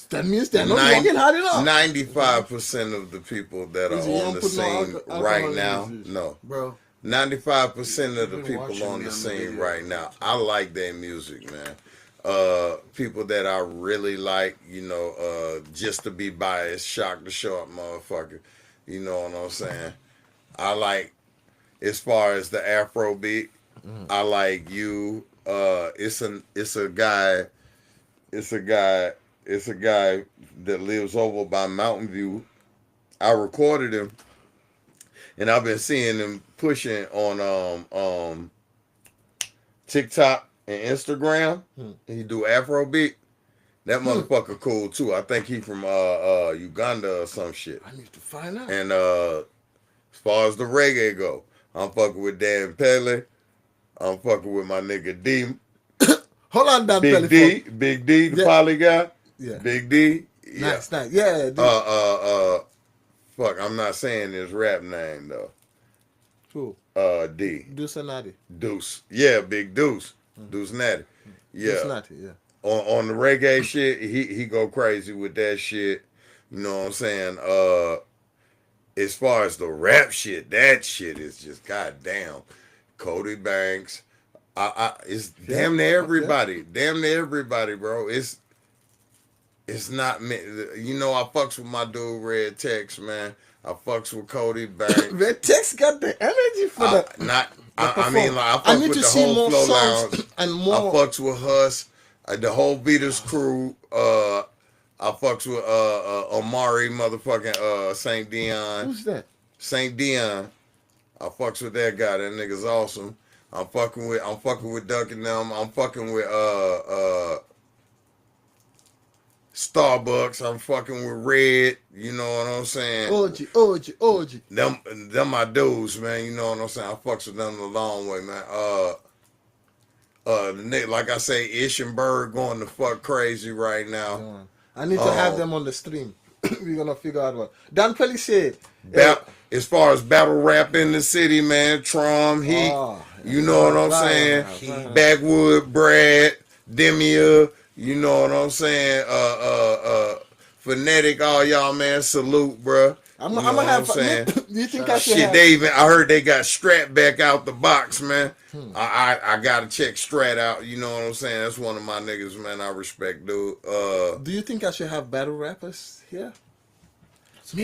That means they're not working hard enough. 95% of the people that Is are it on don't the put no scene alcohol right in now, this? no. Bro, 95% of the been people watching on me the on the scene video. right now, I like their music, man. People that I really like, you know, just to be biased, shock the short motherfucker. You know what I'm saying? I like, as far as the Afro beat, I like you. It's a guy that lives over by Mountain View. I recorded him, and I've been seeing him pushing on TikTok and Instagram. He do Afrobeat. That motherfucker cool too. I think he from Uganda or some shit. I need to find out. And as far as the reggae go, I'm fucking with Dan Pele. I'm fucking with my nigga D. Hold on, Dan Big Pele. Big D, the Yeah. poly guy. Yeah. Big D. Yeah. Nice. Yeah. Fuck, I'm not saying his rap name though. Cool. D. Deuce and Natty. Deuce. Yeah, Big Deuce. Deuce Natty. Yeah. Deuce Natty, yeah. On the reggae shit, he go crazy with that shit. You know what I'm saying? As far as the rap shit, that shit is just goddamn. Cody Banks. It's damn near everybody. Damn near everybody, bro. It's not me. You know, I fucks with my dude Red Tex, man. I fucks with Cody Banks. Red Tex got the energy for that. I mean, like, I fucks I need with to the see whole more Flow songs Lounge. and I more. fucks with Huss, the whole Beaters crew. I fucks with Omari, motherfucking Saint Dion. Who's that? Saint Dion. I fucks with that guy. That nigga's awesome. I'm fucking with Duck and them. I'm fucking with Starbucks. I'm fucking with Red. You know what I'm saying? OG. Them my dudes, man. You know what I'm saying? I fucks with them the long way, man. The nigga, like I say, Ischenberg going the fuck crazy right now. I need to have them on the stream. We're gonna figure out what. Dan Pele said. As far as battle rap in the city, man, Trom, Heat, you know what I'm saying? Backwood, Brad, Demia, you know what I'm saying? Phonetic, all y'all, man, salute, bro. I'm gonna have. Do you think I should have? I heard they got Strat back out the box, man. I gotta check Strat out. You know what I'm saying? That's one of my niggas, man. I respect, dude. Do you think I should have battle rappers here?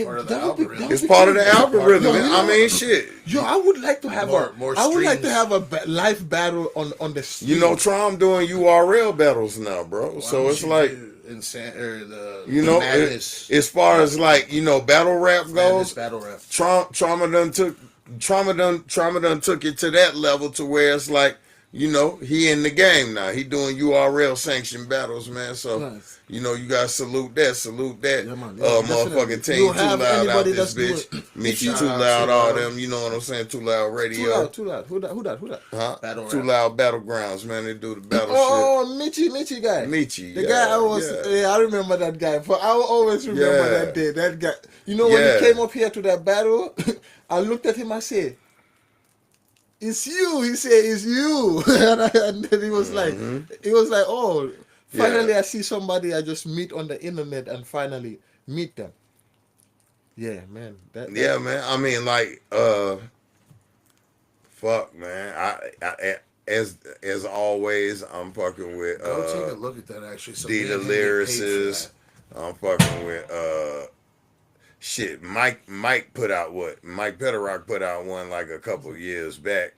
part of the algorithm. It's part of the algorithm. Yo, I mean, shit. Yo, I would like to have more I would like to streams. have a live battle on the stream. You know, Trom doing URL battles now, bro. So it's like, you know, as far as like, you know, battle rap goes, battle rap. Trauma done took it to that level to where it's like you know, he in the game now. He doing URL sanctioned battles, man. So, Nice. you know, you gotta salute that. Salute that. Yeah, man. Yeah, definitely. Motherfucking You team Too have Loud out anybody this that's doing. bitch. If Meet you you Shout Too out Loud, to all them. You know what I'm saying? Too Loud too Radio. loud, too loud. Who that? Huh? Battle Too Rap. Loud Battlegrounds, man. They do the battle shit. Oh, Michi guy. Michi, The guy I was, yeah. I remember that guy. For I will always remember Yeah. that day. That guy. You know, when he Yeah. came up here to that battle, I looked at him. I said, "It's you." He said, "It's you." And then he was like, "Oh, finally Yeah. I see somebody I just meet on the internet and finally meet them." Yeah, man. That Yeah, man. I mean, like, fuck, man. As always, I'm fucking with Go take a look at that. Actually, so D me the and him get paid for lyricist. that. I'm fucking with shit. Mike put out what? Mike Petterock put out one like a couple years back.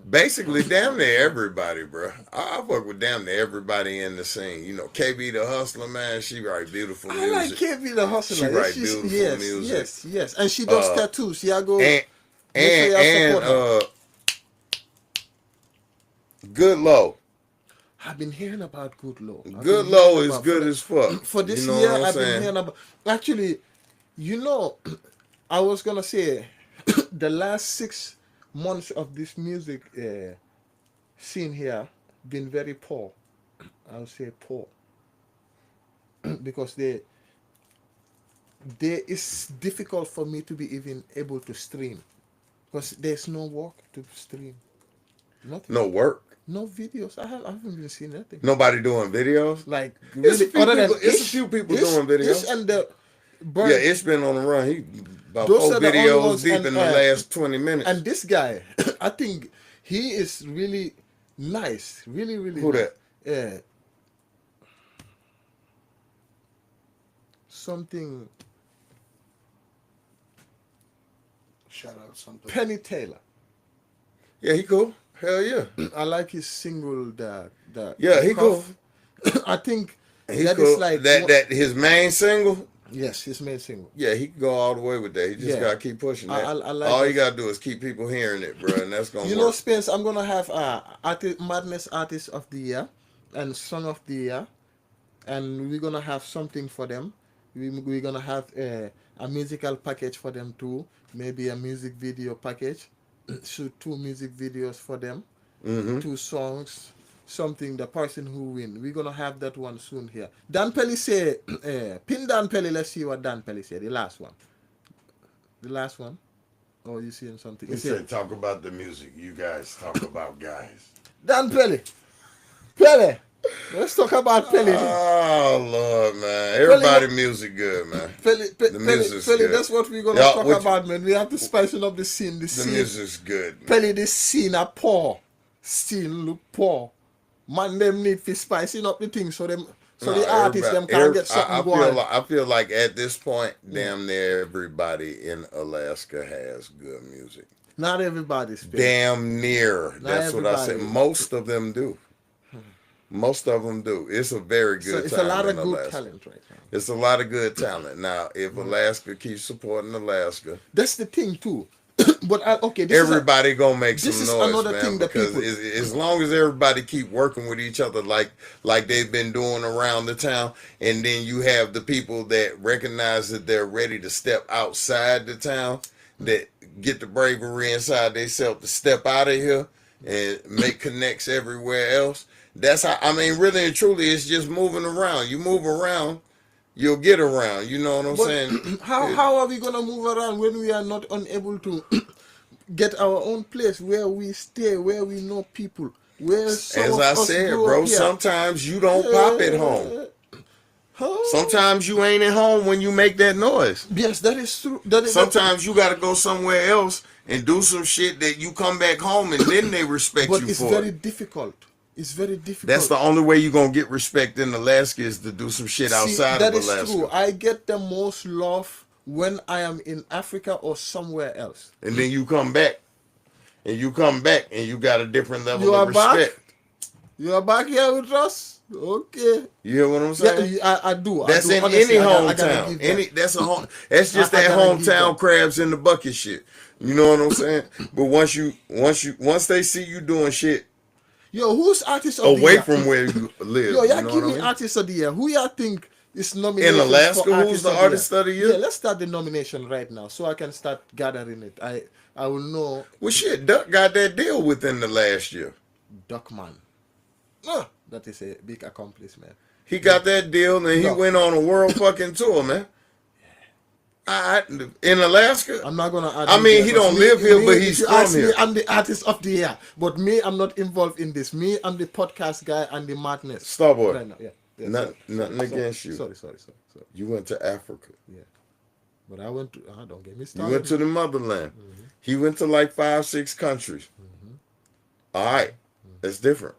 Basically, damn near everybody, bro. I fuck with damn near everybody in the scene. You know, KB the Hustler, man. She write beautiful I like music. KB the Hustler. She write beautiful yes, music. yes, and she does tattoos. Yeah, go And make sure y'all support her. Good Low. I've been hearing about Good Law. Good Low is good as fuck. For this You know year, what I'm I've been saying? hearing about. Actually, I was gonna say, the last 6 months of this music scene here been very poor. I'll say poor because it's difficult for me to be even able to stream because there's no work to stream. Nothing. No work. No videos. I haven't been seeing nothing. Nobody doing videos. Like It's really, a few people doing videos. And the Yeah, it's been on the run. He about Those 4 are the only videos ones, deep and, in the last 20 minutes. and this guy, I think he is really nice. Really, really. Who nice. that? Yeah. Something. Shout out something. Penny Taylor. Yeah, he cool. Hell yeah. I like his single. Yeah, he cool. I think He that cool. is like that his main single. Yes, his main single. Yeah, he can go all the way with that. He just Yeah. gotta keep pushing that. I like all that. you gotta do is keep people hearing it, bro, and that's gonna You work. know, Spence, I'm gonna have Madness Artist of the Year and Song of the Year, and we're gonna have something for them. We're gonna have a musical package for them too, maybe a music video package. Shoot 2 music videos for them, 2 songs, something. The person who win, we're gonna have that one soon here. Dan Pelly say, pin Dan Pelly. Let's see what Dan Pelly said. The last one. Oh, you seeing something? He said, talk about the music. You guys talk about guys. Dan Pelly, let's talk about Pelly. Oh, Lord, man. Everybody music good, man. The music's Pelly, good. that's what we're gonna Yeah, talk about, man. We have to spice up the scene. The The scene. music's good. Man. Pelly, the scene are poor. Still look poor. Man, them need to spicing up the thing so the artists them can get something going. I feel like at this point, damn near everybody in Alaska has good music. Not everybody's. Damn near. That's what I said. everybody. Most of them do. Most of them do. It's a very good So it's time a lot in of good Alaska. talent right now. It's a lot of good talent. Now, if Alaska keeps supporting Alaska, That's the thing too. But okay, this everybody gonna make some this is noise, another man. thing that Because people- as long as everybody keep working with each other like they've been doing around the town, and then you have the people that recognize that they're ready to step outside the town, that get the bravery inside themselves to step out of here and make connects everywhere else. That's how, I mean, really and truly, it's just moving around. You move around, you'll get around. You know what I'm But saying? how are we gonna move around when we are not unable to get our own place where we stay, where we know people, where some As of I us said, grew bro, up here? sometimes you don't pop at home. Sometimes you ain't at home when you make that noise. Yes, that is true. That is Sometimes you gotta go somewhere else and do some shit that you come back home and then they respect but you it's for very it. difficult. It's very difficult. That's the only way you're gonna get respect in Alaska is to do some shit See, outside that of is Alaska. true. I get the most love when I am in Africa or somewhere else. And then you come back. And you got a different level You of are back? respect. You are back here with us? Okay. You hear what I'm saying? Yeah, I do. That's I do. in Honestly, any I gotta hometown. give that. That's just I that gotta give hometown that. crabs in the bucket shit. You know what I'm saying? But once they see you doing shit Yo, who's artist of the away year? from where you live, Yo, you y'all know give what I me mean? artist of the year. Who y'all think is In nominations for Alaska, who's artist the of the year? artist of the Yeah, year? let's start the nomination right now so I can start gathering it. I will know Well, shit, Duck got that deal within the last year. Duckman. That is a big accomplishment. He got that deal and he Duck. went on a world fucking tour, man. In Alaska. I'm not gonna add I me mean, there he because don't live here, but if he's you from ask me, here. I'm the artist of the year. But me, I'm not involved in this. Me, I'm the podcast guy and the madness. Starboy, Right now, yeah. nothing against you. Sorry. You went to Africa. Yeah. But I went to, don't get me You started. went to the motherland. He went to like 5-6 countries. All right, that's different.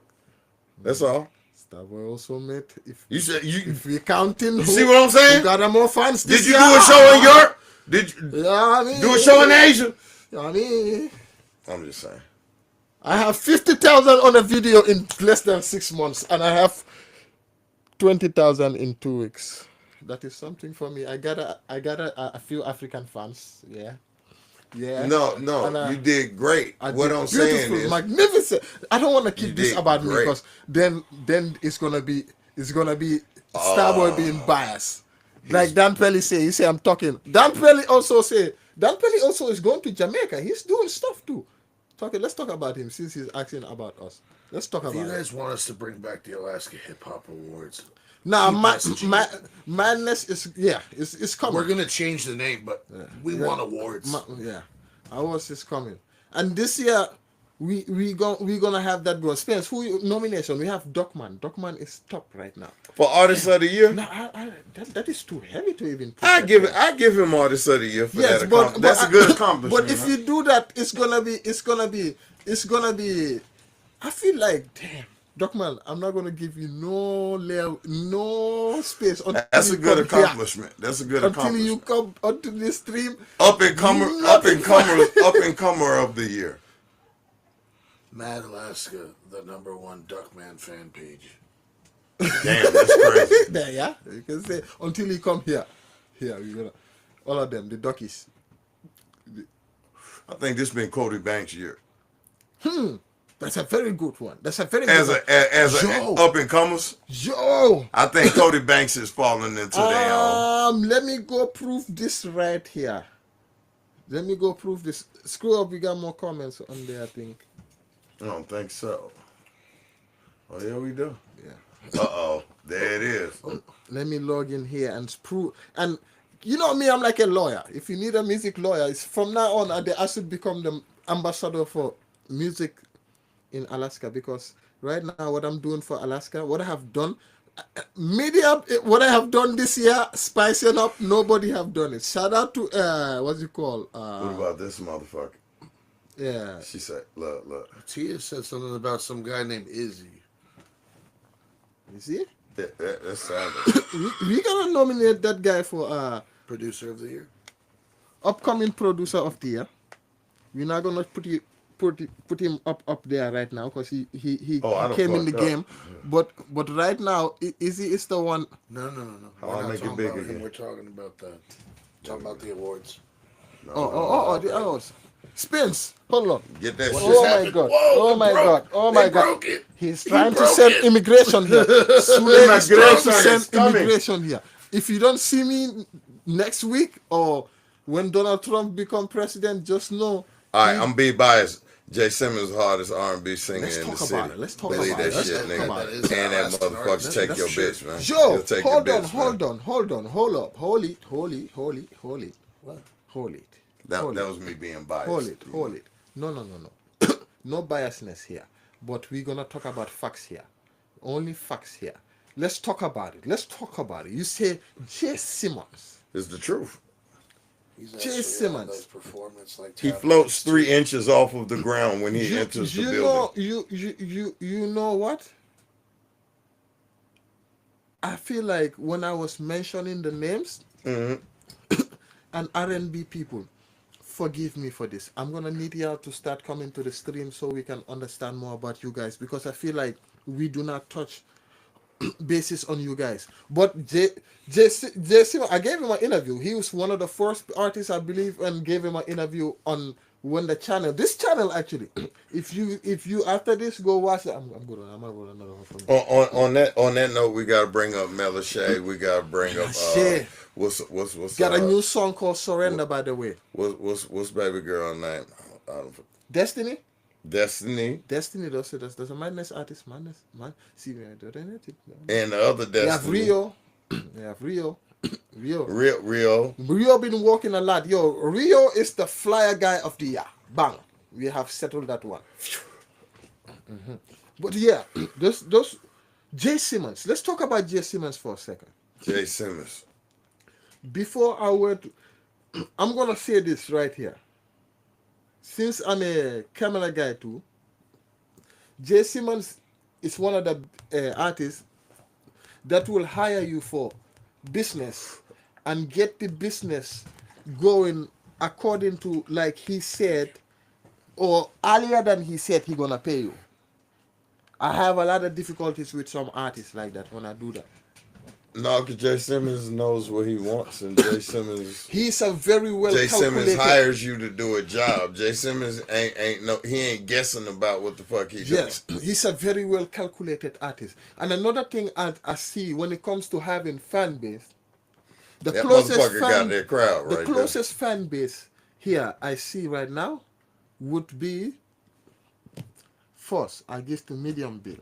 That's all. Starboy also made, You said if we counting, You see what I'm saying? who got more fans this Did you year? do a show in Europe? Did you Yeah, I mean, do a show in Asia? I mean, I'm just saying. I have 50,000 on a video in less than 6 months, and I have 20,000 in 2 weeks. That is something for me. I got a few African fans. Yeah. No, And, you did great. I What did I'm saying beautiful, is, magnificent. I don't want to You keep this did about me great. because then it's gonna be Starboy being biased. Like Dan Pelly say, he say I'm talking. Dan Pelly also is going to Jamaica. He's doing stuff too. Let's talk about him since he's asking about us. Let's talk If about you it. guys want us to bring back the Alaska Hip Hop Awards, Now, keep messaging me. madness is it's coming. We're gonna change the name, but we want awards. Ours is coming, and this year we gonna have that bro. Spence, who nomination? We have Duckman. Duckman is top right now. for Artist of the Year, No, that is too heavy to even. Put I that give there. it. I give him Artist of the Year for Yes, that. but That's a good accomplishment. But if you do that, it's gonna be. I feel like damn. Duckman, I'm not gonna give you no space until That's a you good come here. accomplishment. That's a good Until you accomplishment. come onto the stream. Up and comer of the year. Mad Alaska, the #1 Duckman fan page. Damn, that's crazy. There, yeah. You can say until you come here. Here, we gonna all of them, the duckies. I think this been Cody Banks' year That's a very good one. That's a very as good a Yo. up and comers. Yo. I think Cody Banks is falling into their Let me go prove this right here. Let me go prove this. Screw up, we got more comments on there, I think. I don't think so. Oh yeah, we do. Yeah. There it is. Let me log in here and prove. And you know me, I'm like a lawyer. If you need a music lawyer, it's from now on I should become the ambassador for music in Alaska, because right now what I'm doing for Alaska, what I have done, what I have done this year, spicing up, nobody have done it. Shout out to what's it called? What about this motherfucker? Yeah. She said, look. Tia said something about some guy named Izzy. You see? That's savage. we gonna nominate that guy for Producer of the year. upcoming producer of the year. We're not gonna put him up there right now because he I done came in the fucked up. game. But right now, Izzy is the one. No. How We're I not make it talking big about him. again? We're talking about the awards. The others. Spins. Hold on. Get that What shit. just Oh my happened? god. Whoa, Oh it my broke. god. Oh They my god. broke it. He's He trying to broke send it. immigration here. Sule is trying to Immigration send is coming. immigration here. If you don't see me next week or when Donald Trump become president, just know. All right, I'm be biased. Jay Simmons, hardest R&B singer Let's in the talk city. about it. Let's talk Believe about that it. Let's shit, talk nigga. about it. And that Alaskan motherfucker artist. take That's your true. bitch, man. Joe, He'll take hold your on, bitch, hold man. on, hold up. Hold it. What? Hold it. That was me being biased. Hold it. No. No biasness here. But we're gonna talk about facts here. Only facts here. Let's talk about it. You say Jay Simmons. It's the truth. He's Jay actually Simmons. those performance like He tap floats dances. 3 inches off of the ground when he enters the building. You know what? I feel like when I was mentioning the names and R&B people, forgive me for this. I'm gonna need y'all to start coming to the stream so we can understand more about you guys, because I feel like we do not touch basis on you guys. But Jay Simmons, I gave him an interview. He was one of the first artists, I believe, and gave him an interview on when the channel, this channel actually, if you after this go watch it, I'm good. I'm gonna roll another one from you. On that note, we gotta bring up Melashay. We gotta bring up Shit. what's Got a new song called Surrender, by the way. what's baby girl name? Destiny. Destiny Destiny, that's a madness artist, man. See, and the other we have Destiny. Rio. We have Rio. Rio. Rio. Rio been working a lot. Yo, Rio is the flyer guy of the year. Bang. We have settled that one. But yeah, those Jay Simmons. Let's talk about Jay Simmons for a second. Jay Simmons. Before I were to, I'm gonna say this right here. Since I'm a camera guy too, Jay Simmons is one of the artists that will hire you for business and get the business going according to like he said or earlier than he said he gonna pay you. I have a lot of difficulties with some artists like that when I do that. No, because Jay Simmons knows what he wants, and Jay Simmons. He's a very well Jay calculated. Simmons hires you to do a job. Jay Simmons ain't guessing about what the fuck he's doing. Yes, he's a very well calculated artist. And another thing I see when it comes to having fan base, the That closest motherfucker got fan, that crowd the right closest fan base here I see right now would be first. I give to Medium Bill.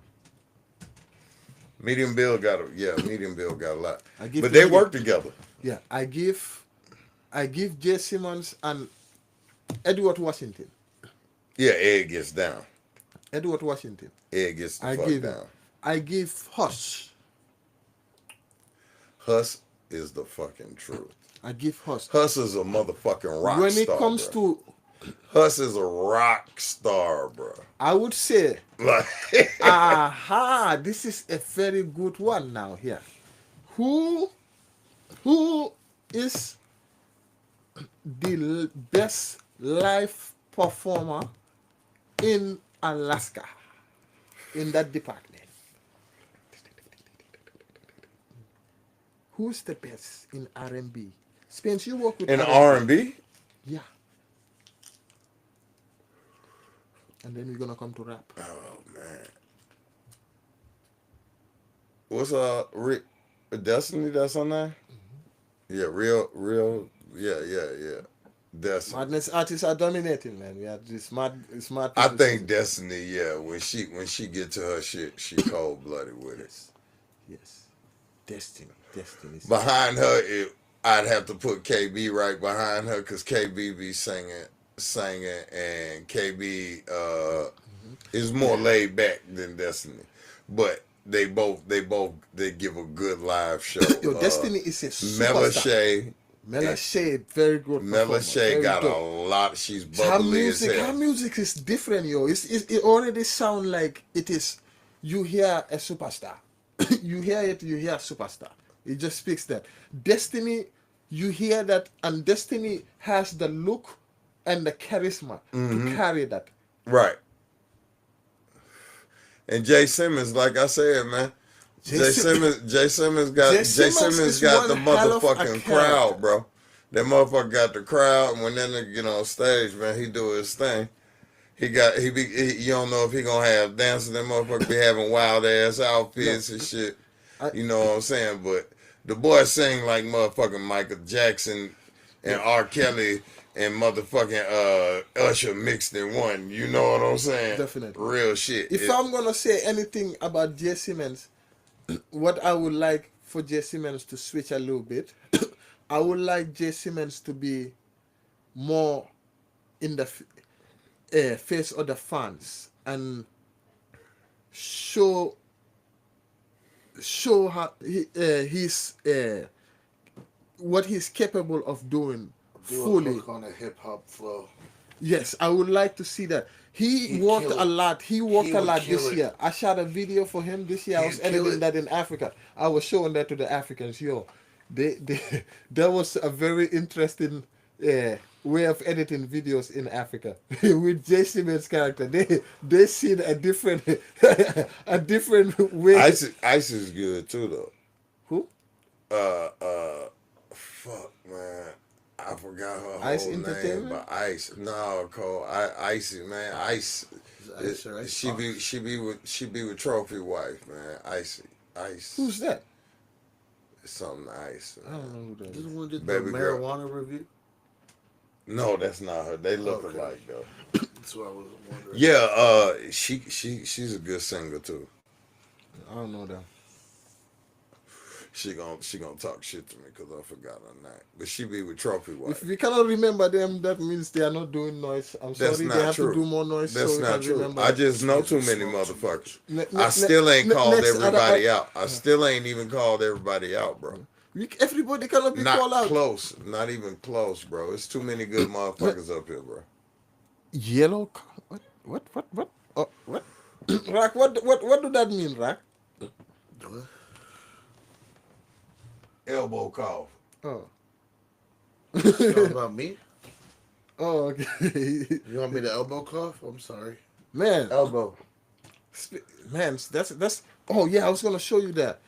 Medium Bill got a lot. I give But to they Medium- work together. Yeah, I give Jay Simmons and Edward Washington. Yeah, Ed gets down. Edward Washington. Ed gets the I fuck give down. I give Hush. Huss is the fucking truth. I give Hush. Huss is a motherfucking rock When star. it comes bro. to, Huss is a rock star, bro. I would say, Like, aha, this is a very good one now here. Who is the best live performer in Alaska in that department? Who's the best in R&B? Spence, you work with in R&B, Yeah. And then we're gonna come to rap. oh man, what's Destiny? That's on there. Yeah, real. Yeah. Destiny. Madness artists are dominating, man. We are this smart I people. think Destiny. Yeah, when she get to her shit, she cold blooded with it. Yes. Destiny. Behind her, I'd have to put KB right behind her because KB be singing, and KB is more laid back than Destiny, but they give a good live show. Yo, Destiny is a superstar. Melashay, very good. Melashay got a lot. She's bubbly as hell. Her music is different, yo. It already sound like it is. You hear a superstar. You hear it. You hear a superstar. It just speaks that. Destiny, you hear that, and Destiny has the look and the charisma to carry that. Right. And Jay Simmons, like I said, man. Jay Simmons got the motherfucking crowd, bro. That motherfucker got the crowd, and when that nigga get on stage, man, he do his thing. You don't know if he gonna have dancing. That motherfucker be having wild ass outfits and shit. You know what I'm saying? But the boy sing like motherfucking Michael Jackson and R. Kelly and motherfucking Usher mixed in one. You know what I'm saying? Definitely. Real shit. If I'm gonna say anything about Jay Simmons, what I would like for Jay Simmons to switch a little bit, I would like Jay Simmons to be more in the face of the fans and show how he's what he's capable of doing fully. Hook on a hip hop flow. Yes, I would like to see that. He worked a lot. He worked a lot this year. I shot a video for him this year. I was editing that in Africa. I was showing that to the Africans. Yo, that was a very interesting way of editing videos in Africa with Jay Simmons' character. They seen a different way. Ice is good too though. Who? Fuck man, I forgot her Ice whole name, Entertainment? but Ice. No, Cole. Icy, man. Ice. Ice or Ice Box? She be with Trophy Wife, man. Icy. Ice. Who's that? Something Ice, I don't man. know who that This is. one did the Baby girl. marijuana review. No, that's not her. They look Okay. alike though. That's what I was wondering. Yeah, she's a good singer too. I don't know that. She gonna talk shit to me because I forgot her name. But she be with Trophy If Wife. we cannot remember them, that means they are not doing noise. I'm That's sorry, they not have to do true. more noise so That's we not can true. remember I them. just know too Excuse me, many smoke too motherfuckers. much. I still ain't called next, everybody out. I still ain't even called everybody out, bro. everybody cannot be Not called out. close. Not even close, bro. It's too many good motherfuckers up here, bro. Yellow. What? Oh, what? Rack, what do that mean, Rack? What? Elbow cough. Oh. You talking about me? Oh, okay. You want me to elbow cough? I'm sorry. Man, Elbow. man, that's. Oh yeah, I was gonna show you that.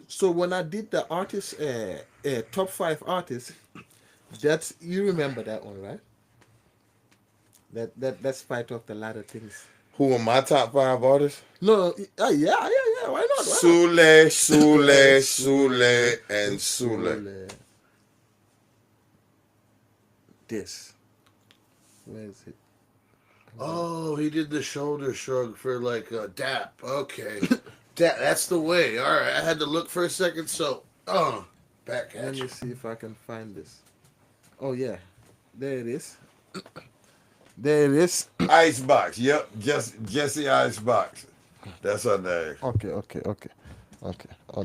So when I did the artist, top 5 artists, that's you remember that one, right? That's part of the ladder things. Who are my top 5 artists? No, yeah. Why not? Why not? Sule, and Sule. This. Where is it? Oh, he did the shoulder shrug for like a dap. Okay. That's the way. All right. I had to look for a second. So, back Let at me you. see if I can find this. Oh yeah, there it is. There it is. Icebox. Yep. Jesse Icebox. That's her name. Okay.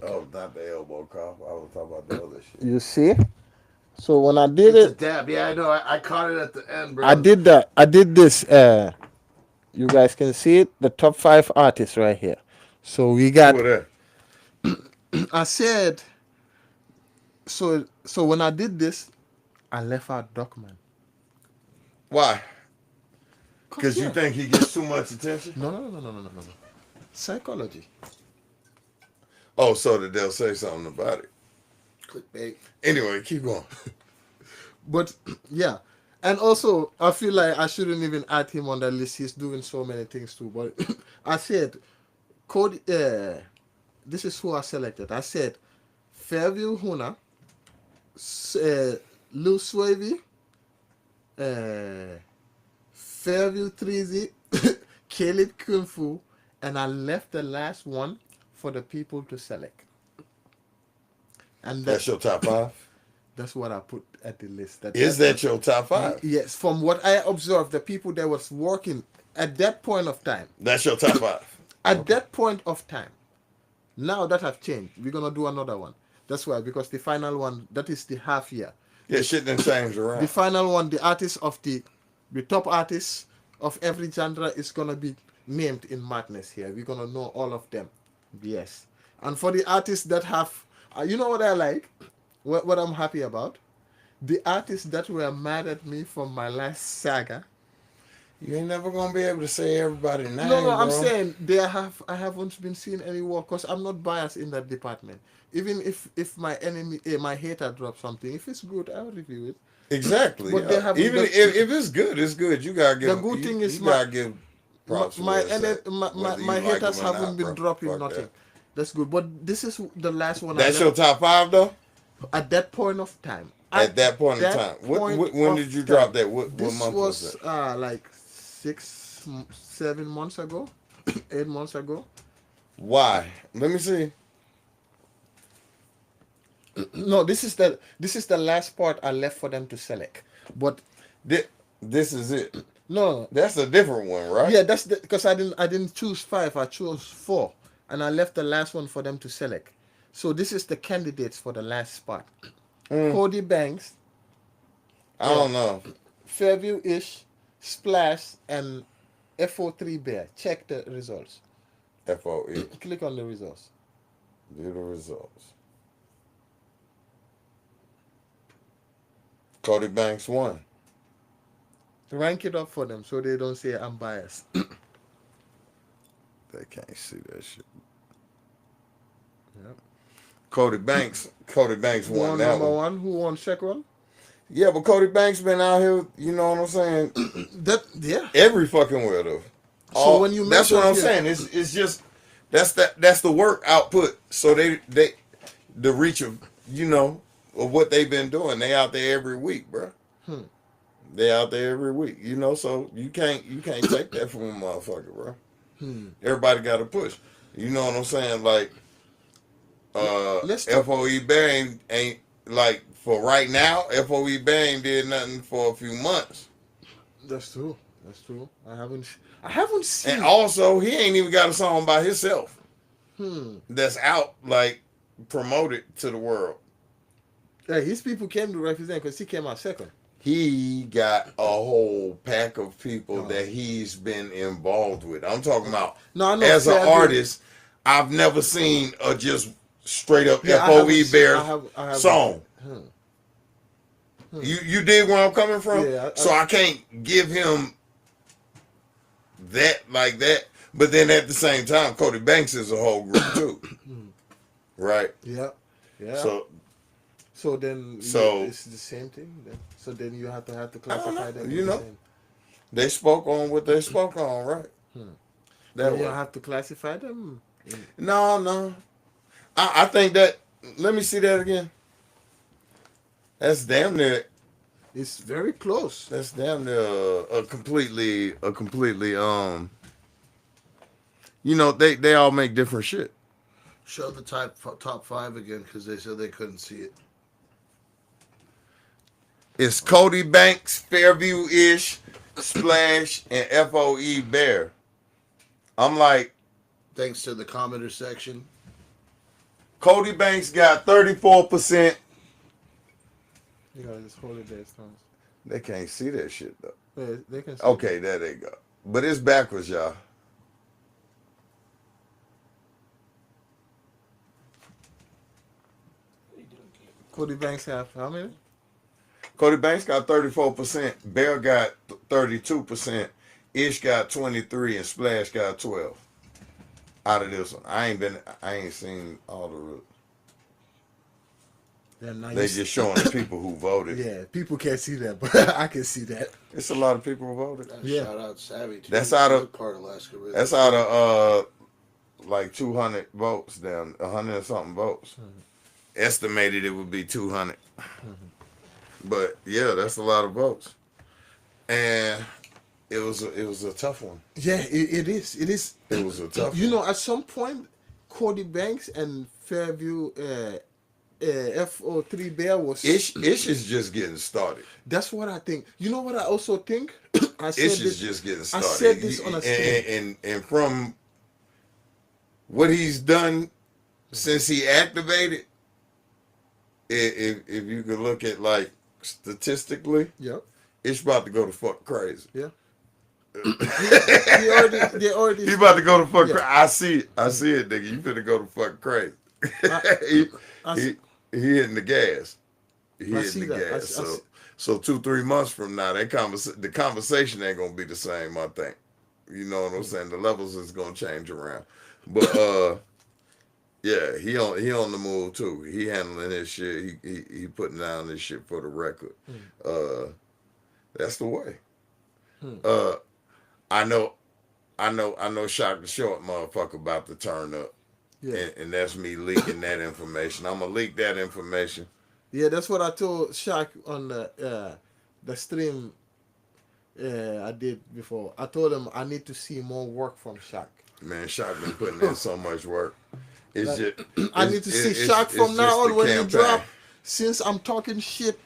Oh, not the elbow cough. I was talking about the other shit. You see? So when I did It's a it, dab. Yeah, I know. I caught it at the end, bro. I did that. I did this. You guys can see it. The top 5 artists right here. So we Who got. are that? I said. So when I did this, I left out Duckman. Why? Because Yeah. you think he gets too much attention? No. Psychology. Oh, so that they'll say something about it. Clickbait. Anyway, keep going. But yeah, and also I feel like I shouldn't even add him on the list. He's doing so many things too. But I said, Cody. This is who I selected. I said, Fairview Huna, Lil Swavy, Fairview Treasy, Caleb Kung Fu, and I left the last one for the people to select. And That's your top 5? that's what I put at the list. Is that your top 5? Yes, from what I observed, the people that was working at that point of time. That's your top 5. At that point of time. Now that have changed. We're gonna do another one. That's why, because the final one, that is the half year. Yeah, shit done changed The around. final one, the artist of the top artists of every genre is gonna be named in madness here. We're gonna know all of them. Yes. And for the artists that have, you know what I like? What I'm happy about? The artists that were mad at me from my last saga. You ain't never gonna be able to say everybody's name, No, I'm bro. saying I haven't been seeing any work because I'm not biased in that department. Even if my enemy, my hater drops something, if it's good, I'll review it. Exactly. But they Yeah. haven't. Even if it's good, it's good. You gotta give. The good thing is you gotta give props to my where it's at, my whether you my like haters them or haven't not, been bro. dropping Fuck nothing. that. That's good. But this is the last one. That's I your left top 5 though. at that point of time. At that point in that time, point when of did you time. drop that? What This month was that? like 7 months ago, 8 months ago. Why? Let me see. No, this is the last part I left for them to select. But This is it. no, That's a different one, right? yeah, that's because I didn't choose 5. I chose 4, and I left the last one for them to select. So this is the candidates for the last spot. Cody Banks, I don't know. Fairview Ish, Splash, and FO3 Bear. Check the results. FOE. Click on the results. Do the results. Cody Banks won. Rank it up for them so they don't say I'm biased. They can't see that shit. Yep. Cody Banks Who won won that number one. 1? Who won second? Yeah, but Cody Banks been out here, you know what I'm saying? Yeah. Every fucking where though. So when you That's what mention I'm saying. It's just that's the work output. So they the reach of of what they've been doing. They out there every week, bro. Hmm. They out there every week, So you can't take that from a motherfucker, bro. Hmm. Everybody got to push. You know what I'm saying? Like Let's talk. FOE Bear ain't like for right now. FOE Bear ain't did nothing for a few months. That's true. That's true. I haven't And seen. also, he ain't even got a song by himself Hmm. that's out, like, promoted to the world. Yeah, his people came to represent because he came out second. He got a whole pack of people Oh. that he's been involved with. I'm talking about, No, I know. as an Fairview. artist, I've never seen a just straight up Yeah, FOE Bear I haven't. song. Hmm. Hmm. You dig where I'm coming from? Yeah. So I can't give him that like that. But then at the same time, Cody Banks is a whole group too. Right? Yeah. Yeah. So then So- it's the same thing. Then. So then you have to I don't classify know, them. you the know. same. they spoke on what they spoke on, right? Hmm. That Then you way. have to classify them. No. I think that, let me see that again. That's damn near It's very close. that's damn near a completely they all make different shit. Show the top five again because they said they couldn't see it. It's Cody Banks, Fairview Ish, Splash, and FOE Bear. I'm like, Thanks to the commenter section. Cody Banks got 34%. You gotta just hold it there, Stones. They can't see that shit though. Yeah, they can. See Okay, there they go. But it's backwards, y'all. Cody Banks have how many? Cody Banks got 34%. Bear got 32%. Ish got 23, and Splash got 12. Out of this one, I ain't seen all the roots. Yeah, now They just showing the people who voted. Yeah, people can't see that, but I can see that. It's a lot of people who voted. Yeah. Shout out Savvy too. That's out of- He's a part of Alaska. Really. That's out of like 200 votes down, 100 and something votes. Estimated it would be 200. But yeah, that's a lot of votes. And it was a tough one. Yeah, it is. It is. It was a tough You one. know, at some point, Cody Banks and Fairview FO3 Bear was. Ish is just getting started. That's what I think. You know what I also think? I said Ish this. is just getting I started. said this on a stream. And from what he's done since he activated, if you could look at like statistically, Yep. Ish about to go to fuck crazy. Yeah. They already. He about to go to fuck Yeah. crazy. I see it, nigga. You finna go to fuck crazy. I he hitting the gas. He I hitting see the that. gas. So 2-3 months from now, the conversation ain't gonna be the same. I think. You know what I'm saying? The levels is gonna change around. But yeah, he on the move too. He handling his shit. He putting down this shit for the record. That's the way. I know Shock the Short motherfucker about to turn up. Yeah. And that's me leaking that information. I'm gonna leak that information. Yeah, that's what I told Shaq on the stream I did before. I told him I need to see more work from Shaq. Man, Shock been putting in so much work. It's Like, just I need to see Shaq from now on when you drop. Since I'm talking shit,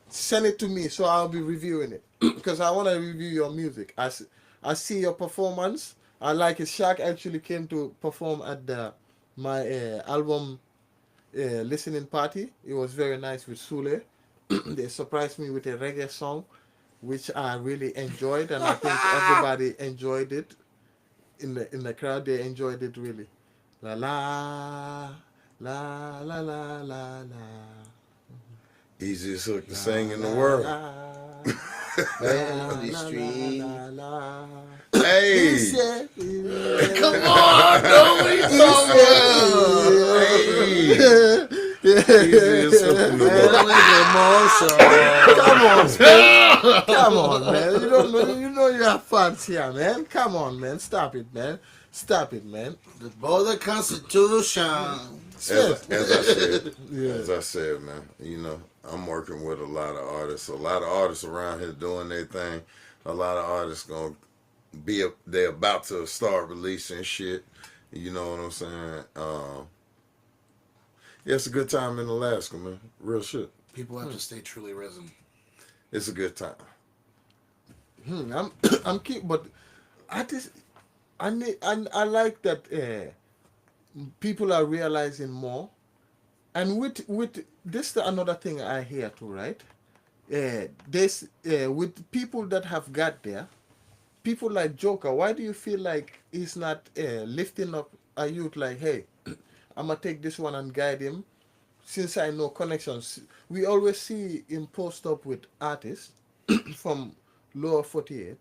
send it to me so I'll be reviewing it because I want to review your music. I see your performance. I like it. Shaq actually came to perform at my album listening party. It was very nice with Sule. They surprised me with a reggae song, which I really enjoyed, and I think everybody enjoyed it. In the crowd, they enjoyed it really. La la la la la la la. Easiest hook to sing in the world. On the street. Hey, Come on, no, what are you talking about? hey, Easy as something to Man, work. make a Come on, motion. Spence. Come on, man. You don't know. You know you have fans here, man. Come on, man. Stop it, man. Stop it, man. The border constitution. Spence. Yeah. As I said, man, you know, I'm working with a lot of artists. A lot of artists around here doing their thing. A lot of artists gonna they're about to start releasing shit. You know what I'm saying? Yeah, it's a good time in Alaska, man. Real shit. People have to stay truly resin. It's a good time. I'm but I just I like that people are realizing more, and with this another thing I hear too, right? This with people that have got there, people like Joker. Why do you feel like he's not lifting up a youth like, hey, I'm gonna take this one and guide him? Since I know connections, we always see him post up with artists from lower 48,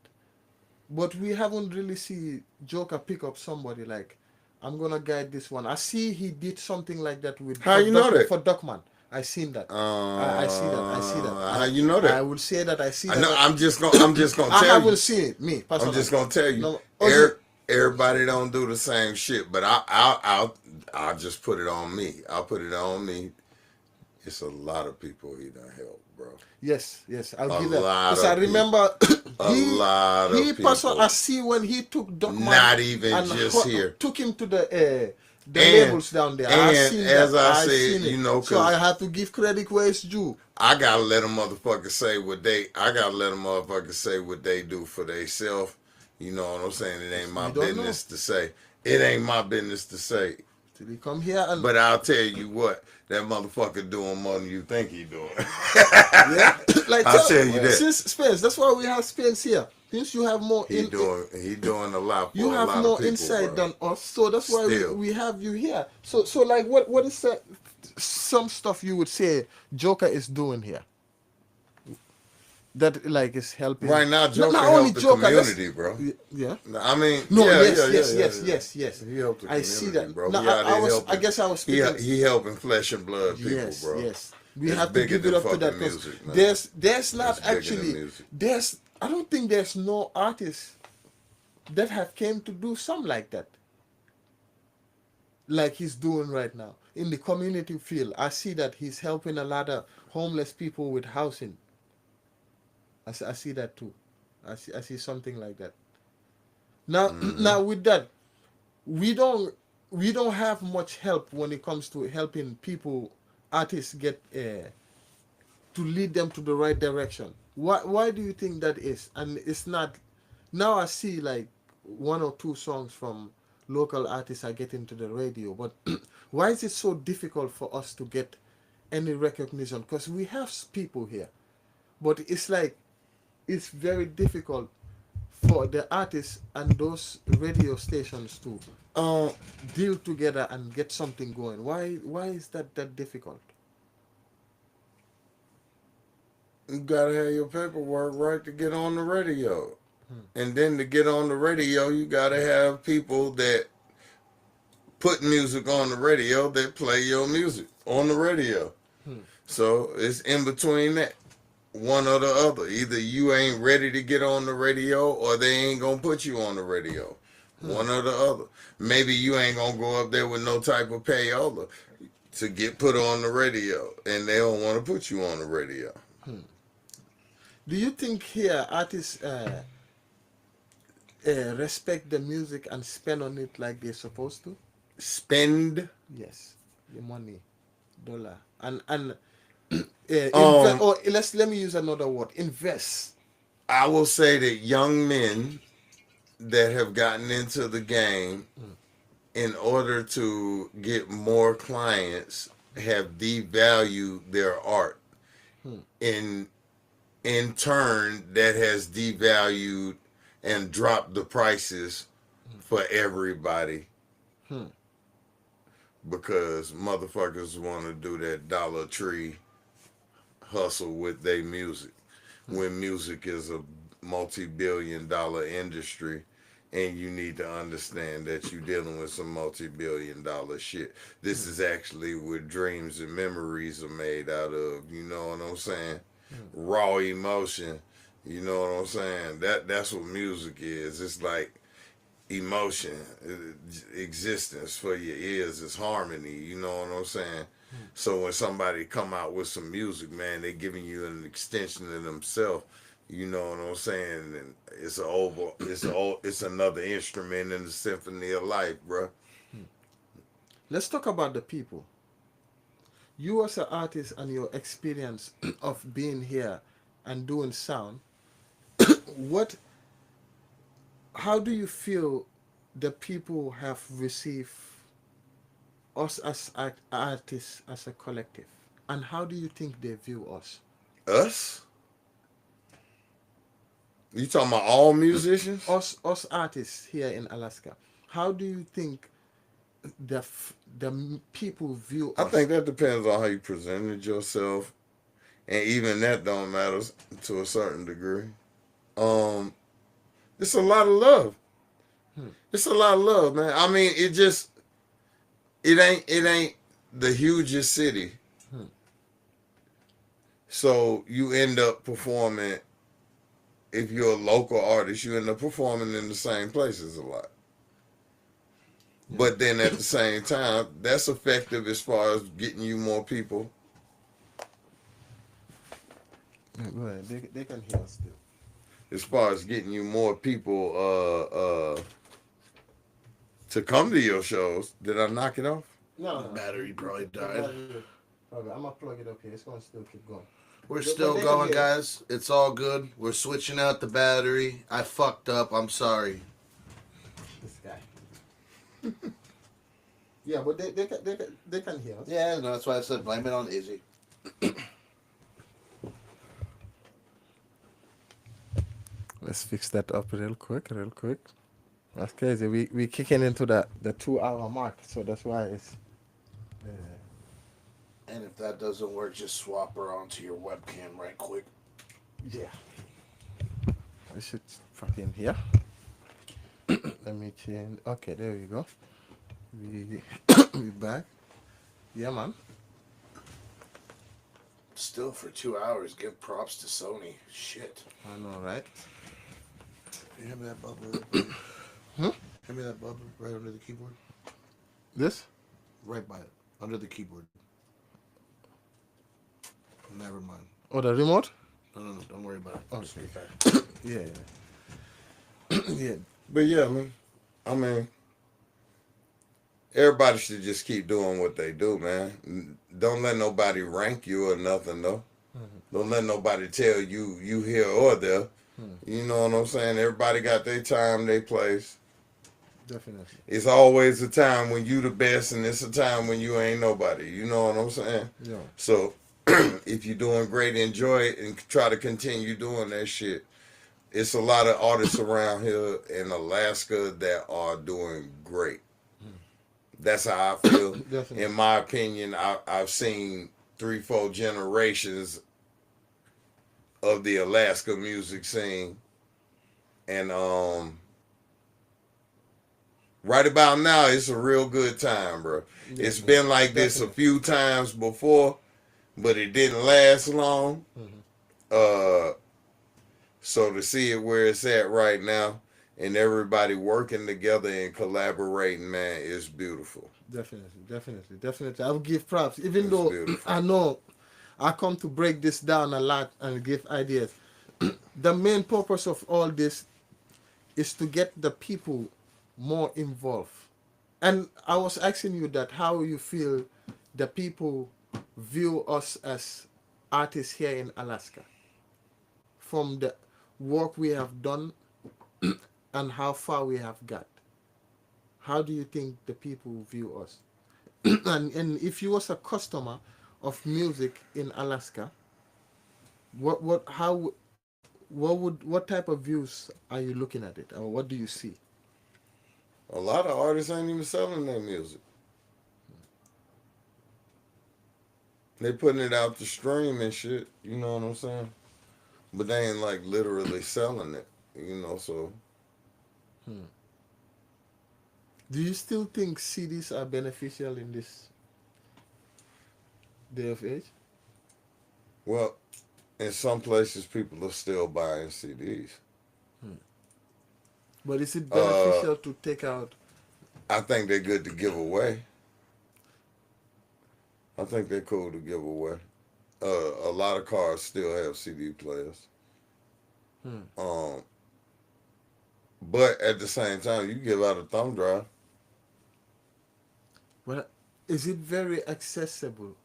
but we haven't really see Joker pick up somebody like, I'm gonna guide this one. I see he did something like that with How you know that? for Duckman. I seen that. I see that. I see that. How you know that? I will say that I see I that. know. I'm just gonna I tell haven't you. seen it. Me personally. I'm just gonna tell you. No, Everybody don't do the same shit, but I'll just put it on me. I'll put it on me. It's a lot of people he done help, bro. yes, I'll A give that. lot Because I of remember A lot of he people. personally, I see when he took Duckman. Not even and just here. Took him to the And- labels down there. I and seen as that. I said, seen it. you know, so I 'cause- have to give credit where it's due. I gotta let them motherfuckers say what they. I gotta let them motherfuckers say what they do for themselves. You know what I'm saying? It ain't my You don't business to say. It ain't my business to say. Till he come here and But I'll tell you what, that motherfucker doing more than you think he doing. yeah, like I'll tell you that. Since Spence, that's why we have Spence here. Since you have more He doing a lot for you a have lot of more people, insight bro. than us, so that's why Still. we have you here. So like what is that, some stuff you would say Joker is doing here that like is helping Right now, Joker not helped only the Joker, community, bro. yeah. I mean, No, yeah, yes. He helped the community, I see that. bro. No, He out there I helping. guess I was speaking. He helping flesh and blood people, Yes, bro. yes. We It's have to bigger give it than up to that fucking because music, man. there's not It's bigger than actually music. there's I don't think there's no artist that have came to do something like that, like he's doing right now in the community field. I see that he's helping a lot of homeless people with housing. I see that too. I see something like that. Now now with that, we don't we don't have much help when it comes to helping people, artists get to lead them to the right direction. Why do you think that is? And it's not, now I see like one or two songs from local artists are getting to the radio, but why is it so difficult for us to get any recognition? Because we have people here, but it's like it's very difficult for the artists and those radio stations to deal together and get something going. Why is that difficult? You gotta have your paperwork right to get on the radio. And then to get on the radio, you gotta have people that put music on the radio that play your music on the radio. So it's in between that. One or the other. Either you ain't ready to get on the radio or they ain't gonna put you on the radio. One or the other. Maybe you ain't gonna go up there with no type of payola to get put on the radio and they don't wanna put you on the radio. Do you think here artists respect the music and spend on it like they're supposed to? Spend. Yes, the money, dollar, and invest. Or let me use another word. Invest. I will say that young men that have gotten into the game in order to get more clients have devalued their art. In turn, that has devalued and dropped the prices for everybody. Because motherfuckers want to do that Dollar Tree hustle with their music. When music is a multi-billion-dollar industry, and you need to understand that you're dealing with some multi-billion-dollar shit. This is actually what dreams and memories are made out of. You know what I'm saying? Raw emotion. You know what I'm saying? That's what music is. It's like emotion, existence for your ears is harmony. You know what I'm saying? So when somebody come out with some music, man, they giving you an extension of themselves. You know what I'm saying? And it's another instrument in the symphony of life, bro. Let's talk about the people. You as an artist and your experience of being here and doing sound, what how do you feel the people have received us as artists as a collective? And how do you think they view us? Us? You talking about all musicians? Us artists here in Alaska. How do you think people view I us? think that depends on how you presented yourself, and even that don't matter to a certain degree. Um, it's a lot of love. It's a lot of love, man. I mean, it ain't the hugest city, so you end up performing. If you're a local artist, you end up performing in the same places a lot. But then at the same time, that's effective as far as getting you more people. Yeah, go ahead. They can hear us still. As far as getting you more people to come to your shows. Did I knock it off? No, The no. battery probably The died. battery- Okay, I'm gonna plug it up here. It's gonna still keep going. We're But still they can going, hear us. guys. It's all good. We're switching out the battery. I fucked up. I'm sorry. This guy. Yeah, but they can hear us. Yeah, no, that's why I said blame it on Izzy. Let's fix that up real quick, real quick. That's crazy. We kicking into the 2 hour mark, so that's why it's. Uh, And if that doesn't work, just swap her onto your webcam right quick. yeah. I should fucking here. Let me change. Okay, there we go. We we back. Yeah, man. Still for 2 hours, give props to Sony. Shit. I know, right? Can you hand me that bubble? Hmm? Hand me that bubble right under the keyboard. This? Right by it. Under the keyboard. Never mind. Oh, the remote? No. Don't worry about it. Oh, Just be fair. Yeah, yeah. Yeah. But yeah, man. I mean, everybody should just keep doing what they do, man. Don't let nobody rank you or nothing, though. Don't let nobody tell you here or there. You know what I'm saying? Everybody got their time, their place. Definitely. It's always a time when you the best, and it's a time when you ain't nobody. You know what I'm saying? Yeah. So if you're doing great, enjoy it and try to continue doing that shit. It's a lot of artists around here in Alaska that are doing great. That's how I feel. Definitely. In my opinion, I've seen 3-4 generations of the Alaska music scene, and right about now it's a real good time, bro. It's been like this a few times before, but it didn't last long. Uh, so to see it where it's at right now, and everybody working together and collaborating, man, is beautiful. Definitely. I will give props, even It's though beautiful. I know I come to break this down a lot and give ideas. The main purpose of all this is to get the people more involved. And I was asking you that how you feel the people view us as artists here in Alaska from the work we have done and how far we have got. How do you think the people view us? And if you was a customer of music in Alaska, what type of views are you looking at it, or what do you see? A lot of artists ain't even selling their music. They putting it out to stream and shit. You know what I'm saying? But they ain't like literally selling it. You know, so Do you still think CDs are beneficial in this day of age? Well, in some places, people are still buying CDs. But is it Uh, beneficial to take out? I think they're good to give away. I think they're cool to give away. A lot of cars still have CD players. Hmm. Um, but at the same time, you give out a thumb drive. Well, is it very accessible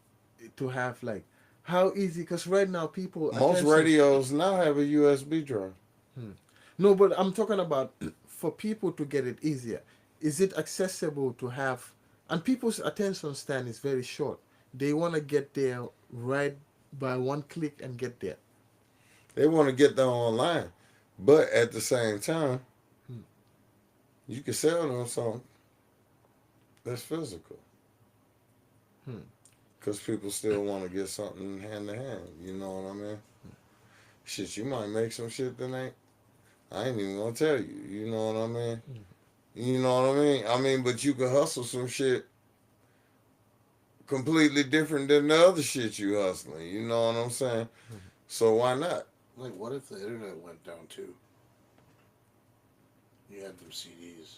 to have like how easy? Because right now people Most attention. radios now have a USB drive. Hmm. No, but I'm talking about for people to get it easier. Is it accessible to have? And people's attention span is very short. They want to get there right by one click and get there. They want to get them online, but at the same time, Hmm. you can sell them something that's physical. Hmm. Because people still want to get something hand to hand. You know what I mean? Shit, you might make some shit that ain't. I ain't even gonna tell you. You know what I mean? You know what I mean? I mean, but you can hustle some shit completely different than the other shit you hustling. You know what I'm saying? So why not? Like, what if the internet went down too? You had them CDs.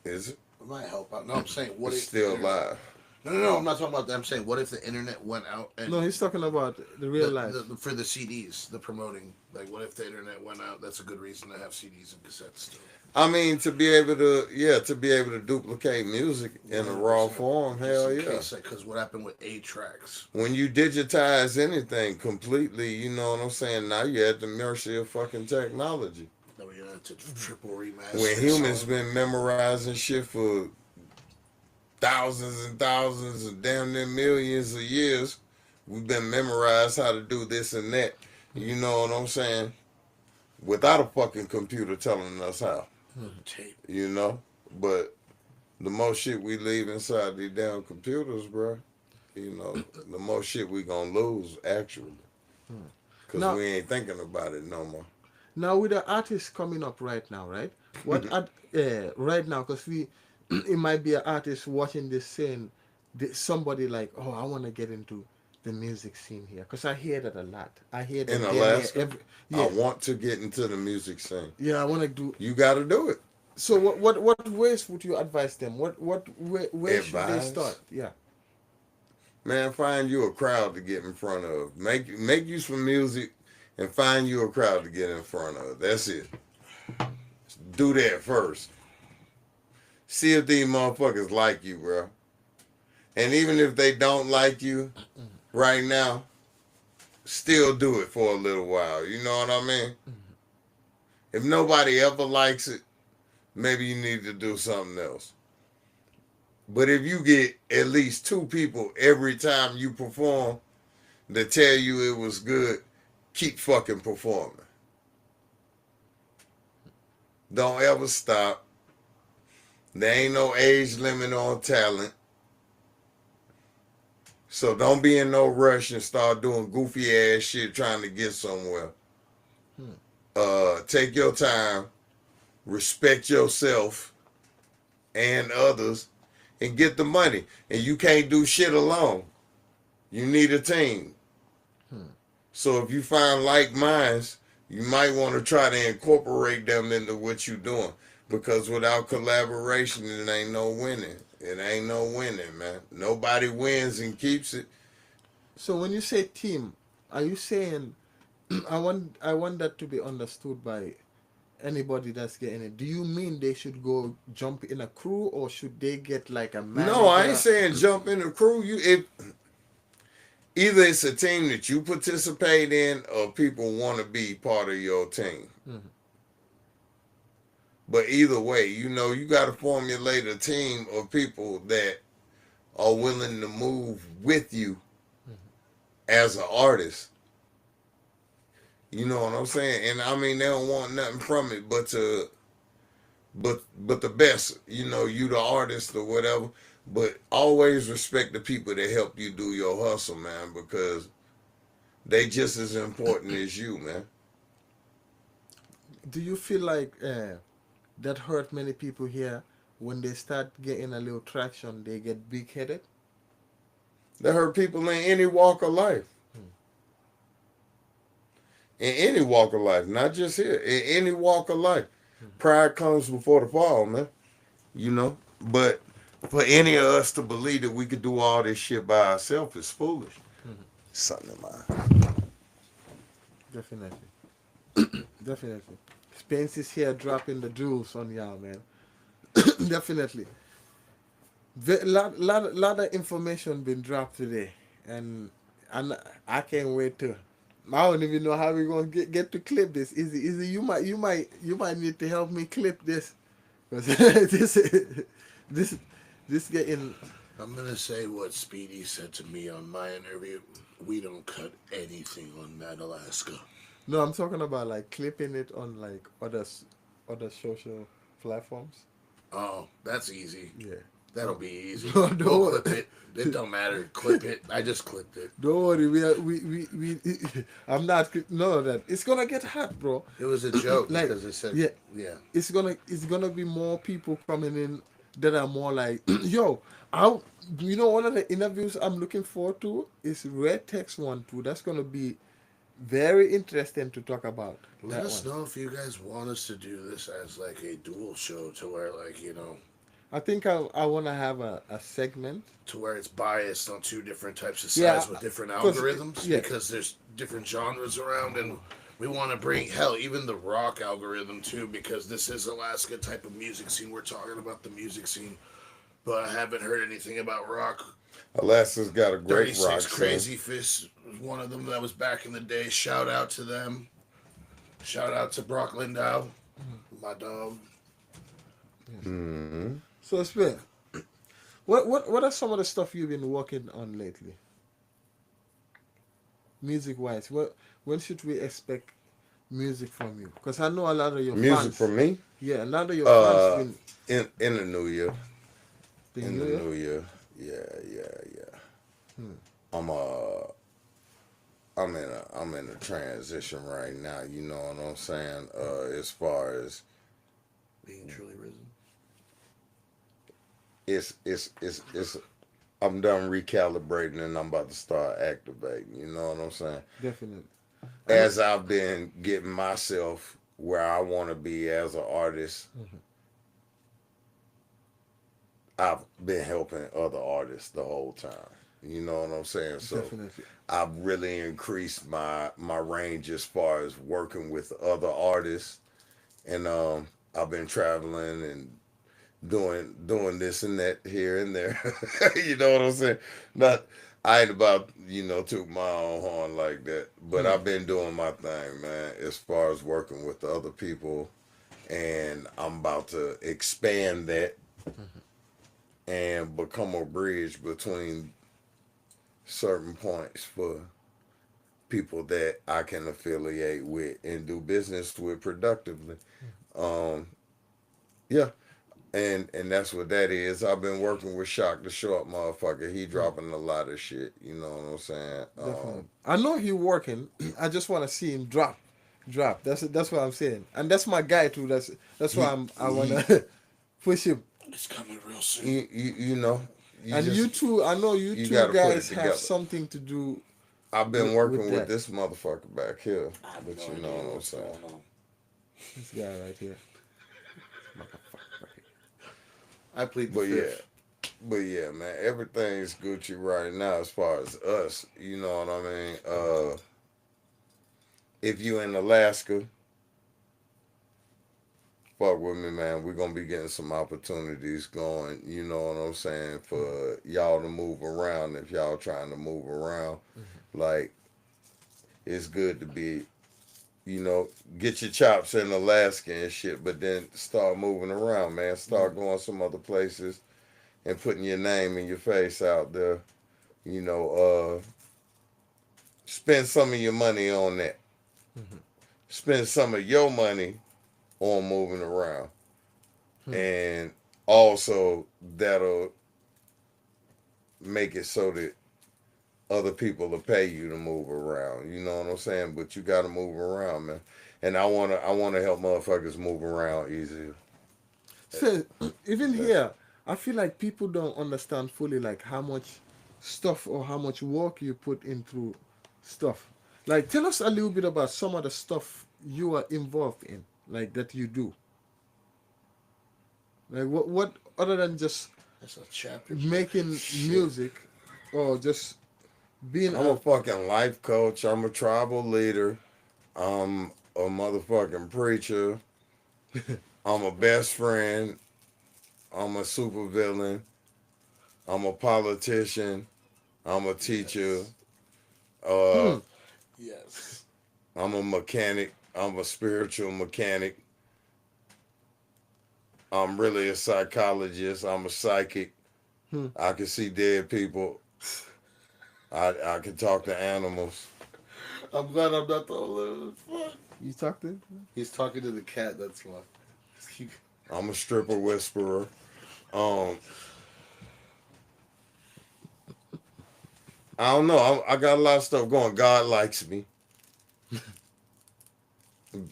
Is it? It might help out. No, I'm saying, what It's if the still internet? live. No. I'm not talking about that. I'm saying, what if the internet went out and No, he's talking about the real life. for the CDs, the promoting? Like, what if the internet went out? That's a good reason to have CDs and cassettes still. I mean, to be able to, yeah, to be able to duplicate music in a raw 100%. form, Just hell in yeah. case, like, because what happened with 8 tracks? When you digitize anything completely, you know what I'm saying? Now you're at the mercy of fucking technology. Then we're gonna have to triple remaster When humans been memorizing shit for thousands and thousands and damn near millions of years, we've been memorized how to do this and that. You know what I'm saying? Without a fucking computer telling us how. tape. You know? But the more shit we leave inside these damn computers, bro, you know, the more shit we gonna lose, actually. Because Now, we ain't thinking about it no more. now with the artists coming up right now, right? What at right now? Because we, it might be an artist watching this saying, somebody like, oh, I want to get into the music scene here. Because I hear that a lot. I hear In that damn near Alaska, every. I Yeah, want to get into the music scene. yeah. I want to do. You gotta do it. So what ways would you advise them? Where should they start? Advise. Yeah. Man, find you a crowd to get in front of. Make you some music and find you a crowd to get in front of. That's it. Do that first. See if these motherfuckers like you, bro. And even if they don't like you right now, still do it for a little while. You know what I mean? If nobody ever likes it, maybe you need to do something else. But if you get at least 2 people every time you perform that tell you it was good, keep fucking performing. Don't ever stop. There ain't no age limit on talent. So don't be in no rush and start doing goofy ass shit trying to get somewhere. Take your time, respect yourself and others, and get the money. And you can't do shit alone. You need a team. So if you find like minds, you might want to try to incorporate them into what you're doing. Because without collaboration, it ain't no winning. It ain't no winning, man. Nobody wins and keeps it. So when you say team, are you saying I want that to be understood by anybody that's getting it. Do you mean they should go jump in a crew or should they get like a No, I ain't manager? saying jump in the crew. Either it's a team that you participate in or people want to be part of your team. Mhm. But either way, you know, you got to formulate a team of people that are willing to move with you as an artist. You know what I'm saying? And I mean, they don't want nothing from it but the best. You know, you the artist or whatever. But always respect the people that help you do your hustle, man, because they just as important as you, man. Do you feel like that hurt many people here when they start getting a little traction, they get big headed. That hurt people in any walk of life. In any walk of life, not just here. In any walk of life. Pride comes before the fall, man. You know? But for any of us to believe that we could do all this shit by ourselves is foolish. Something in my Definitely. Definitely. Spence is here dropping the jewels on y'all, man. Definitely. Lot of information been dropped today, and I can't wait to. I don't even know how we're gonna get to clip this. Easy. You might need to help me clip this, 'cause this this getting. I'm gonna say what Speedy said to me on my interview. We don't cut anything on that Alaska. No, I'm talking about like clipping it on like other social platforms. Oh, that's easy. Yeah. That'll be easy. No, We'll clip it. It don't matter. Clip it. I just clipped it. Don't worry, we I'm not none of that. It's gonna get hot, bro. It was a joke Like, because it said, yeah, yeah. it's gonna be more people coming in that are more like, yo, I, one of the interviews I'm looking forward to is Red Text one too. That's gonna be very interesting to talk about. Let That us one. know if you guys want us to do this as like a dual show to where I think I wanna have a segment. to where it's biased on two different types of Yeah, sides with different 'cause algorithms yeah, because there's different genres around and we want to bring hell even the rock algorithm too because this is Alaska type of music scene. We're talking about the music scene, but I haven't heard anything about rock. Alaska's got a great rock 36 scene. Crazy Fish was one of them that was back in the day. Shout out to them. Shout out to Brock Lindau, my dog. Mm-hmm. so it's been. What are some of the stuff you've been working on lately, music wise? When should we expect music from you? Because I know a lot of your Music fans. from me? Yeah, a lot of your fans Uh, been in the new year. been In the you. new year. Yeah. Hmm. I'm I'm in a transition right now. You know what I'm saying? As far as Being truly risen. it's I'm done recalibrating and I'm about to start activating. You know what I'm saying? Definitely. I know. As I've been getting myself where I want to be as an artist, Mhm. I've been helping other artists the whole time. You know what I'm saying? So Definitely. I've really increased my range as far as working with other artists, and I've been traveling and doing this and that here and there. You know what I'm saying? Not I ain't about toot my own horn like that, but Hmm. I've been doing my thing, man. As far as working with the other people, and I'm about to expand that and become a bridge between certain points for people that I can affiliate with and do business with productively. Um, yeah, and that's what that is. I've been working with Shock the Short motherfucker. He Hmm. dropping a lot of shit. You know what I'm saying? Definitely. I know he working. I just want to see him drop. That's what I'm saying, and that's my guy too. That's why He I wanna he push him. It's coming real soon. you know you And you just two, I know you you two got to put guys it have together. something to do I've been with working with that. this motherfucker back here, I have but no you know idea what I'm what's saying. going on. This guy right here. Motherfucker. I plead the But yeah, fifth. man, everything's Gucci right now as far as us. You know what I mean? If you in Alaska, fuck with me, man. We're gonna be getting some opportunities going. You know what I'm saying? For y'all to move around if y'all trying to move around. Like it's good to be, get your chops in Alaska and shit, but then start moving around, man. Start going some other places and putting your name and your face out there. You know, spend some of your money on that. Spend some of your money on moving around. Hmm. And also that'll make it so that other people will pay you to move around. You know what I'm saying? But you gotta move around, man. And I wanna help motherfuckers move around easier. So even here, I feel like people don't understand fully like how much stuff or how much work you put into stuff. Like tell us a little bit about some of the stuff you are involved in, like that you do. Like what other than just That's a chapter. making Shit. music or just being I'm a a fucking life coach. I'm a tribal leader. I'm a motherfucking preacher. I'm a best friend. I'm a supervillain. I'm a politician. I'm a teacher. Yes. Uh, Yes. I'm a mechanic. I'm a spiritual mechanic. I'm really a psychologist. I'm a psychic. hmm. I can see dead people. I can talk to animals. I'm glad I'm not the only one. You talk to He's talking to the cat. That's why. I'm a stripper whisperer. Um, I don't know. I got a lot of stuff going. God likes me.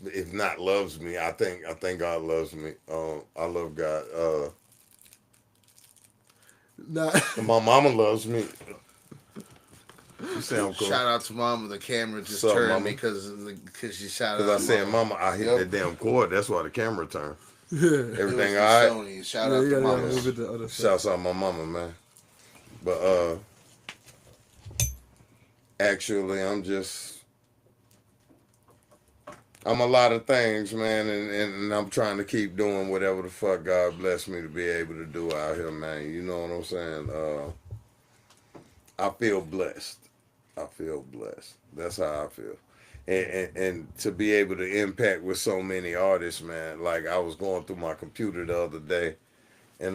If not loves me, I think God loves me. I love God. nah. My mama loves me. She say I'm cool. Shout out to Mama. The camera just Sup, turned mama? me because she shouted Cause I out said, Mama, I hit Yep. that damn cord. That's why the camera turned. yeah. It was Everything the all right? Sony. Shout Yeah, out you to gotta Mama. move it to other stuff. Shouts out my mama, man. But actually, I'm a lot of things, man, and I'm trying to keep doing whatever the fuck God bless me to be able to do out here, man. You know what I'm saying? I feel blessed. I feel blessed. That's how I feel. And to be able to impact with so many artists, man. Like I was going through my computer the other day, and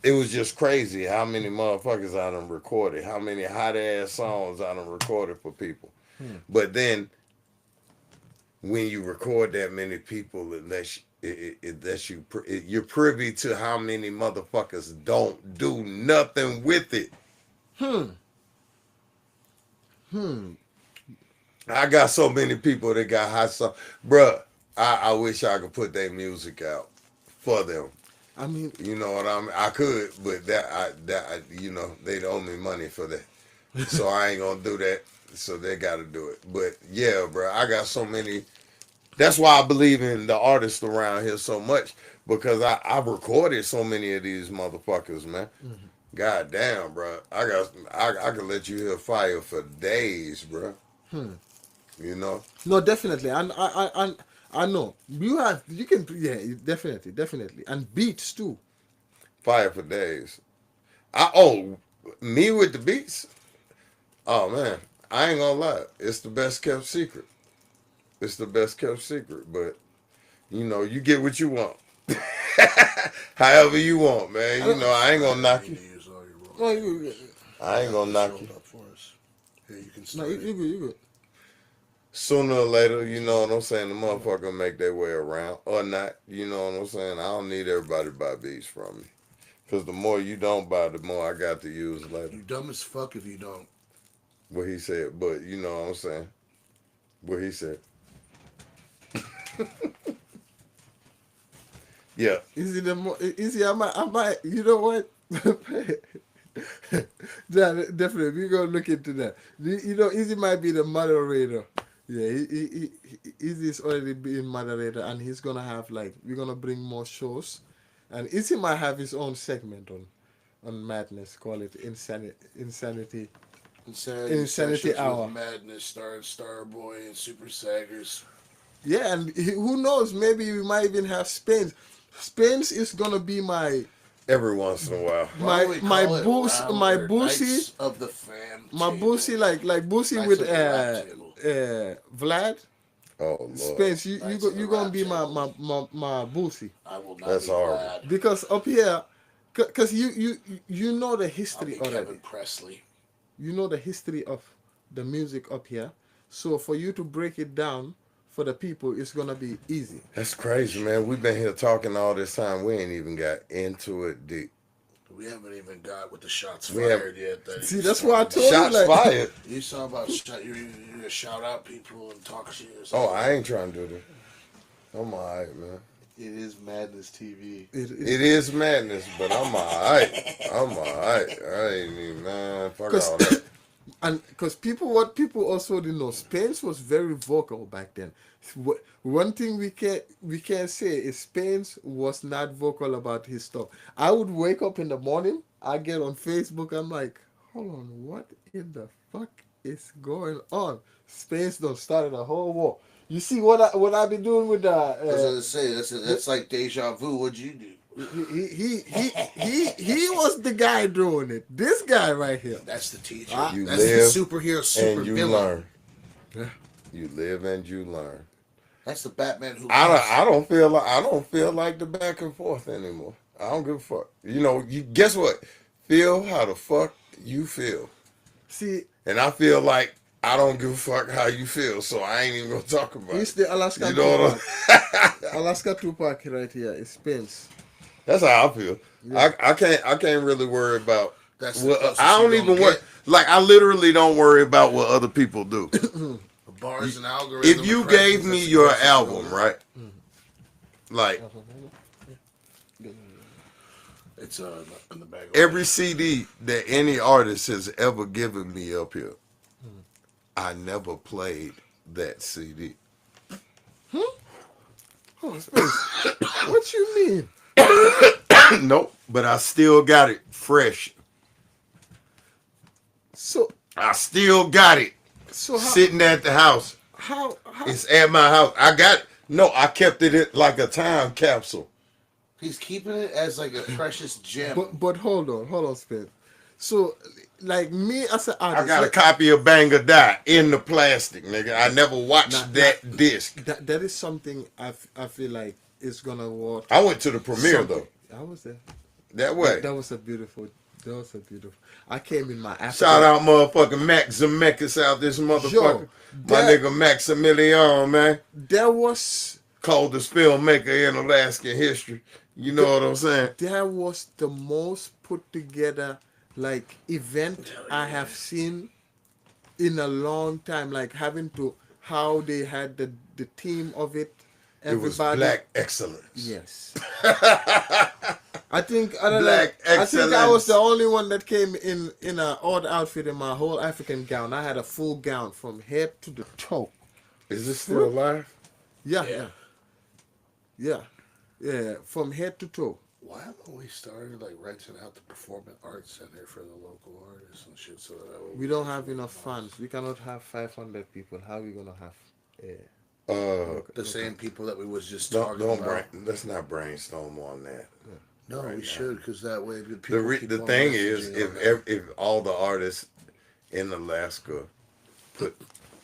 it was just crazy how many motherfuckers I done recorded, how many hot ass songs I done recorded for people. But then when you record that many people, you're privy to how many motherfuckers don't do nothing with it. Hmm. Hmm. I got so many people that got hot songs. Bruh, I wish I could put their music out for them. I mean, You know what I mean? I could, but they owe me money for that. So I ain't gonna do that. So they gotta do it. But yeah, bro, I got so many. That's why I believe in the artists around here so much because I've recorded so many of these motherfuckers, man. mhm. God damn, bro. I could let you hear fire for days, bro. Hmm. You know, No, definitely, and I know you can yeah, definitely, and beats too. fire for days. Me with the beats. Oh man, I ain't gonna lie. It's the best kept secret. It's the best kept secret, but you get what you want. However you want, man. I ain't gonna knock you. Use all your No, roll. I ain't gonna knock you. Up for us. Here, you can no, start it. you good, you good. Sooner or later, you know what I'm saying, the motherfucker make their way around. Or not, you know what I'm saying? I don't need everybody to buy beats from me. Because the more you don't buy, the more I got to use later. You dumb as fuck if you don't. What he said, but you know what I'm saying? What he said. Yeah. Easy the more easy. I might. You know what? Yeah, definitely. We gonna look into that. Easy might be the moderator. Yeah, Easy is already being moderator, and he's gonna have like we're gonna bring more shows, and Easy might have his own segment on Madness. Call it Insanity Insanity Sessions Hour. with Madness, starring Starboy and Super Saggers. Yeah, and who knows? Maybe we might even have Spence. Spence is gonna be Every once in a while. Why don't we call it Boosie, Knights of the Fam my Table? Boosie like Boosie Knights with of the Rap Table. Vlad. Oh, Lord. Spence, Knights of the you gonna Rap be Table. my Boosie I will not That's be horrible. glad. because up here, cause you know the I'll history be already. Kevin Presley. You know the history of the music up here, so for you to break it down for the people, it's gonna be easy. That's crazy, man. We've been here talking all this time. We ain't even got into it deep. We haven't even got with the shots We have- fired yet. That See, you that's saw why I about. told you Shots like fired. You saw about you're gonna shout out people and talk shit. Or Oh, something. I ain't trying to do that. I'm all right, man. It is Madness TV. It is madness, but I'm alright. I ain't even, man, fuck all that. And because what people also didn't know, Spence was very vocal back then. One thing we can say is Spence was not vocal about his stuff. I would wake up in the morning, I get on Facebook, I'm like, hold on, what in the fuck is going on? Spence done started a whole war. You see what I be doing with the I was gonna say that's like deja vu. What'd you do? he was the guy doing it. This guy right here. That's the teacher. You That's live the superhero, super and you villain. learn. Yeah. You live and you learn. That's the Batman who. I don't feel like the back and forth anymore. I don't give a fuck. You know, you guess what? Feel how the fuck you feel. See, And I feel like I don't give a fuck how you feel, so I ain't even gonna talk about it's it. the Alaskan You know what Tupac. Alaska Tupac right here is Spence. That's how I feel. Yeah. I can't really worry about. That's the What, closest I don't you even gonna worry. get. Like I literally don't worry about what other people do. The bars and algorithms. If you gave me your album, right? Like It's in the bag. every CD that any artist has ever given me up here, I never played that CD. Oh, Spence. What you mean? Nope, but I still got it fresh. So I still got it how sitting at the house. how It's at my house. I kept it like a time capsule. He's keeping it as like a precious gem. but hold on, Spence. So like me as an artist, I got a copy of Bang or Die in the plastic, nigga. I never watched that disc. that is something I feel like is gonna work. I went to the premiere something. though. I was there. That way. That was a beautiful. I came in my African. Shout out motherfucking Max Zemeckis out this motherfucker. Yo, My nigga Maximilian, man. There was Coldest filmmaker in Alaskan history. You know what I'm saying? the most put together like event I have seen in a long time. Like having to how they had the theme of it. It was Everybody. black excellence. Yes. I think I don't Black know. I think I was excellence. the only one that came in an odd outfit in my whole African gown. I had a full gown from head to the toe. Is this still alive? Yeah. From head to toe. Why haven't we started like renting out the Performing Arts Center for the local artists and shit? So that We don't have enough funds. We cannot have 500 people. How are we gonna have? the same people that we was just Don't talking about. let's not brainstorm on that. No, right we now. should because that way the The people. keep the on thing is, messaging on that. if all the artists in Alaska put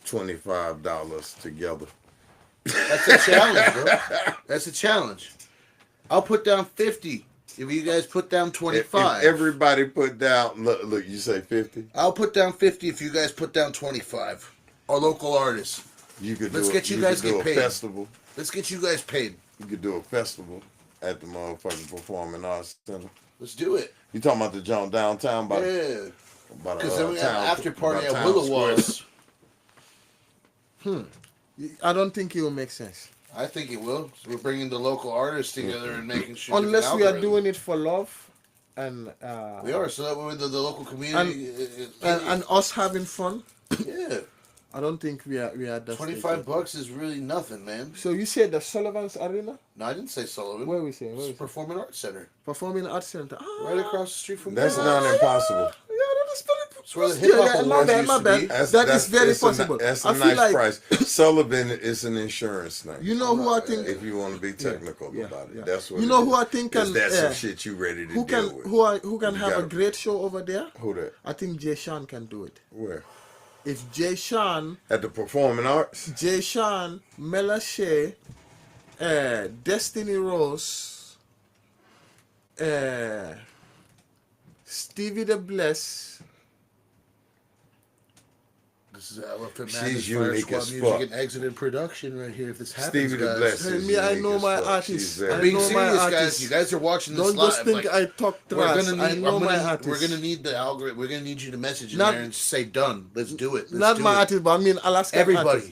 $25 together, That's a challenge, bro. That's a challenge. I'll put down 50 if you guys put down if 25. everybody put down, look, you say 50, I'll put down 50 if you guys put down 25. Our local artists. you could Let's do get you could guys do get a paid. festival. Let's get you guys paid. You could do a festival at the motherfucking Performing Arts Center. Let's do it. You talking about the joint downtown by Yeah. by Because then we have town- an after party by at town Willow square. Walls. I don't think it will make sense I think it will. So we're bringing the local artists together and making sure. unless different we are algorithms. doing it for love and We are, so that way the local community. and us having fun. yeah. I don't think we are at that stage yet. $25 is really nothing, man. So you said the Sullivan's Arena? No, I didn't say Sullivan. Where are we saying? It's the Performing Arts Center. Performing Arts Center. Right across the street from That's Willow not Walls. impossible. Yeah, that is very. It's where the hip-hop my awards bad, used my to bad. be. That is very it's possible. That's I a feel nice like price. Sullivan is an insurance thing. you know who I think. If you want to be technical Yeah, about it, yeah. that's what. You know it who is. I think Is can. that some shit you ready to who deal can with? who can You have a gotta- great show over there? Who that? I think Jay Sean can do it. Where? If Jay Sean, At the Performing Arts? Mela Shea, Destiny Rose, Stevie the Bless. This is Elephant She's Madness Fire unique Squad as music fuck. and exited production right here. If this happens, Stevie the guys. Bless Hey, is me, I unique know as my fuck. artist. She's I very- Being know my serious, guys, artist. you guys are watching this Don't live. just think like, I talk we're trash. gonna I need. know my artist. We're gonna need the algorithm. We're gonna need you to message in Not- there and say done. Let's do it. Let's Not do my it. artist, but I mean Alaskan Everybody, artist.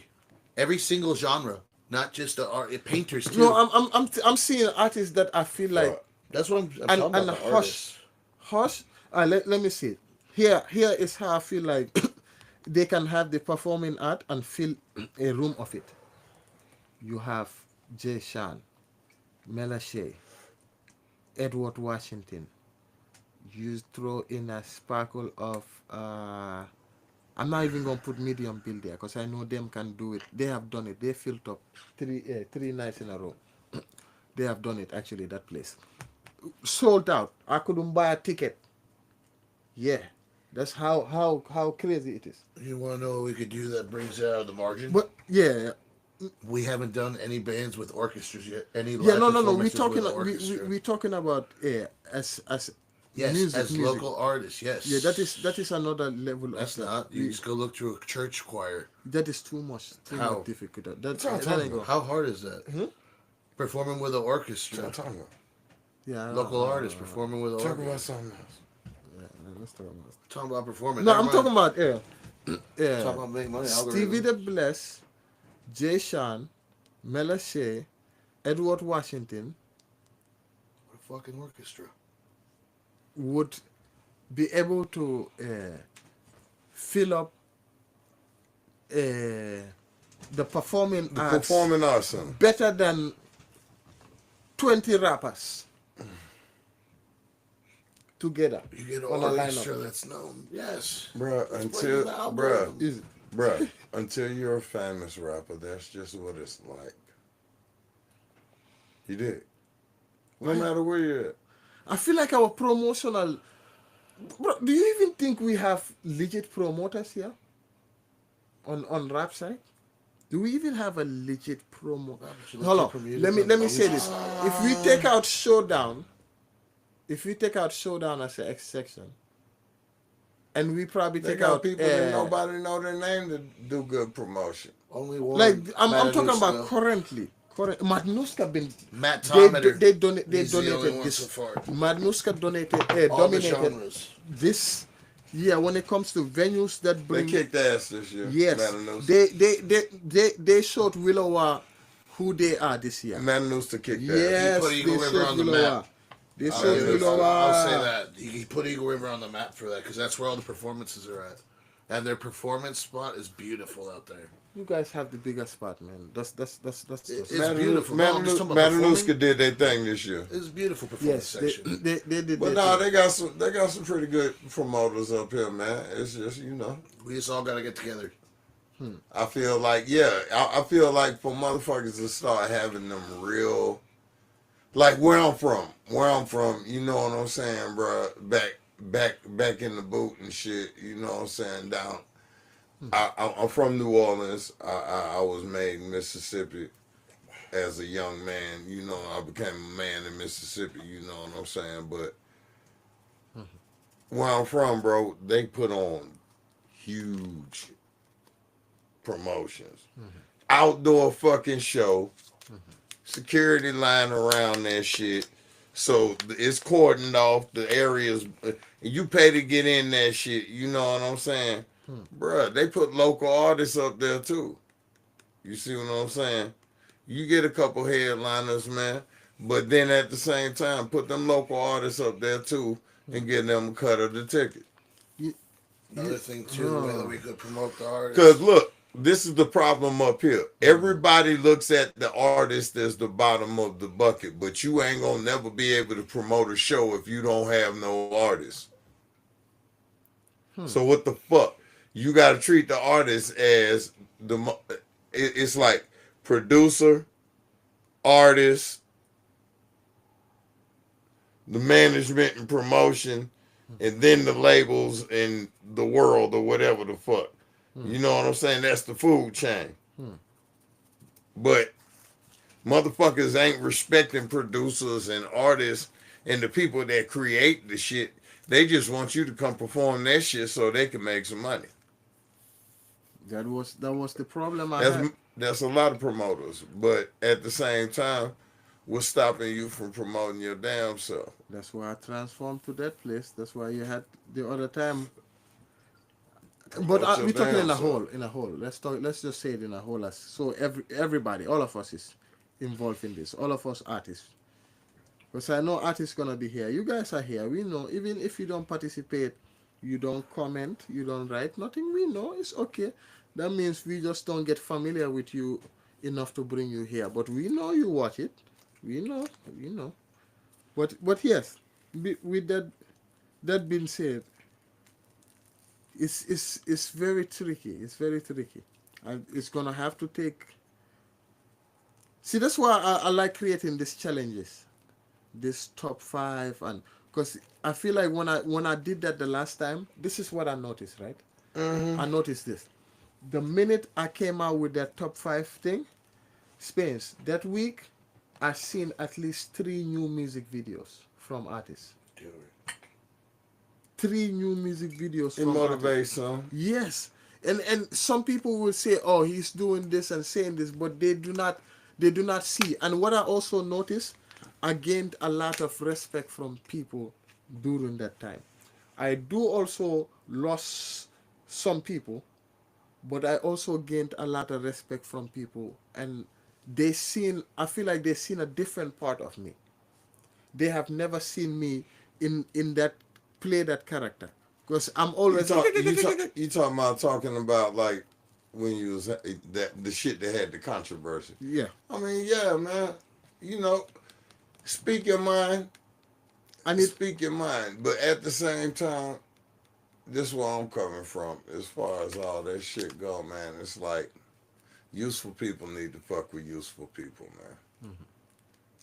every single genre. not just the art, painters too. No, I'm seeing artists that I feel like Fuck. That's what I'm and talking and about. The artists. hush. Let me see. Here is how I feel like they can have the performing art and fill a room of it. You have Jay Shan, Mela Shea, Edward Washington. You throw in a sparkle of I'm not even gonna put medium bill there because I know them can do it. They have done it. They filled up three nights in a row. They have done it actually. That place sold out. I couldn't buy a ticket. Yeah, that's how crazy it is. You want to know what we could do that brings it out of the margin? But yeah, We haven't done any bands with orchestras yet. Any yeah, live no. We performances talking with orchestra. we talking about as Yes, music, as music. local artists. Yes. Yeah, that is another level. That's of that. not. You just go look through a church choir. That is too much How? much difficult. That's what I'm That talking ain't go. How hard is that? Hmm? Performing with an What orchestra. I'm talking about. Yeah, Local artists performing with an Talk about orchestra. something else. Yeah, let's talk about. Talking about performing. No, Never I'm mind. talking about yeah. Talking about making money. Stevie Algorithm. the Bless, Jay Sean, Mela Shea, Edward Washington What a fucking orchestra. would be able to fill up the performing The arts performing arts center. better than 20 rappers together You get an on a orchestra lineup. that's known. Yes. Bruh, It's until playing the bruh, algorithm. Is bruh, until you're a famous rapper, that's just what it's like. You dig? No matter where you're at. I feel like our promotional. Bro, do you even think we have legit promoters here on rap side? Do we even have a legit promo? Hold on. Let me say this. If we take out Showdown, as an X section, and we probably They take got out people that nobody know their name to do good promotion. Only one. like I'm talking about Matanuska. currently. Madnuska been Matt they Tometer. they He's the only donated one this. so far. Madnuska donated All the dominated genres. this. Yeah, when it comes to venues that They bring kicked ass this year. yes, Matanuska. they showed Willowa who they are this year. Matanuska kicked Yes, He put Eagle they River showed on the Willowa. map. They I'll, showed give it- Willowa. I'll say that. He put Eagle River on the map for that because that's where all the performances are at. And their performance spot is beautiful out there. You guys have the bigger spot, man. That's It's just, beautiful. No, I'm just talking about Matanuska performing. did their thing this year. It's a beautiful performance yes, section. they did. But their no, thing. they got some pretty good promoters up here, man. It's just, We just all got to get together. I feel like, I feel like for motherfuckers to start having them real, like where I'm from, you know what I'm saying, bro? Back in the boot and shit, you know what I'm saying, down. I'm from New Orleans. I was made in Mississippi as a young man. You know, I became a man in Mississippi. You know what I'm saying? But where I'm from, bro, they put on huge promotions, outdoor fucking show, security line around that shit. So it's cordoned off the areas. You pay to get in that shit. You know what I'm saying? Bruh, they put local artists up there too. You see what I'm saying? You get a couple headliners, man. But then at the same time, put them local artists up there too and get them a cut of the ticket. Another thing, too, the way that we could promote the artists. Because look, this is the problem up here. Everybody looks at the artist as the bottom of the bucket, but you ain't gonna never be able to promote a show if you don't have no artists. So what the fuck? You got to treat the artist as it's like producer, artist, the management and promotion, and then the labels and the world or whatever the fuck. You know what I'm saying? That's the food chain. But motherfuckers ain't respecting producers and artists and the people that create the shit. They just want you to come perform that shit so they can make some money. That was the problem I had. That's a lot of promoters, but at the same time, what's stopping you from promoting your damn self? That's why I transformed to that place. That's why you had the other time. But Promote your we're talking damn in a self. whole, in a whole. Let's just say it in a whole. So everybody, all of us is involved in this. All of us artists. Because I know artists gonna be here. You guys are here. We know. Even if you don't participate, you don't comment, you don't write nothing. We know it's okay. That means we just don't get familiar with you enough to bring you here. But we know you watch it. We know. We know. But yes, with that being said, it's very tricky. It's very tricky, and it's gonna have to take. See, that's why I like creating these challenges, this top five, and because I feel like when I did that the last time, this is what I noticed, right? I noticed this. The minute I came out with that top five thing, Spence, that week, I seen at least three new music videos from artists. Dude. Three new music videos It from artists. motivates some. Yes, and some people will say, "Oh, he's doing this and saying this," but they do not see. And what I also noticed, I gained a lot of respect from people during that time. I do also lost some people, but I also gained a lot of respect from people, and they seen. I feel like they seen a different part of me. They have never seen me in that play that character, because I'm always You talking about talking about like when you was that the shit that had the controversy. yeah. I mean, yeah, man. You know, speak your mind. And it Speak your mind, but at the same time, this is where I'm coming from. As far as all that shit go, man, it's like useful people need to fuck with useful people, man.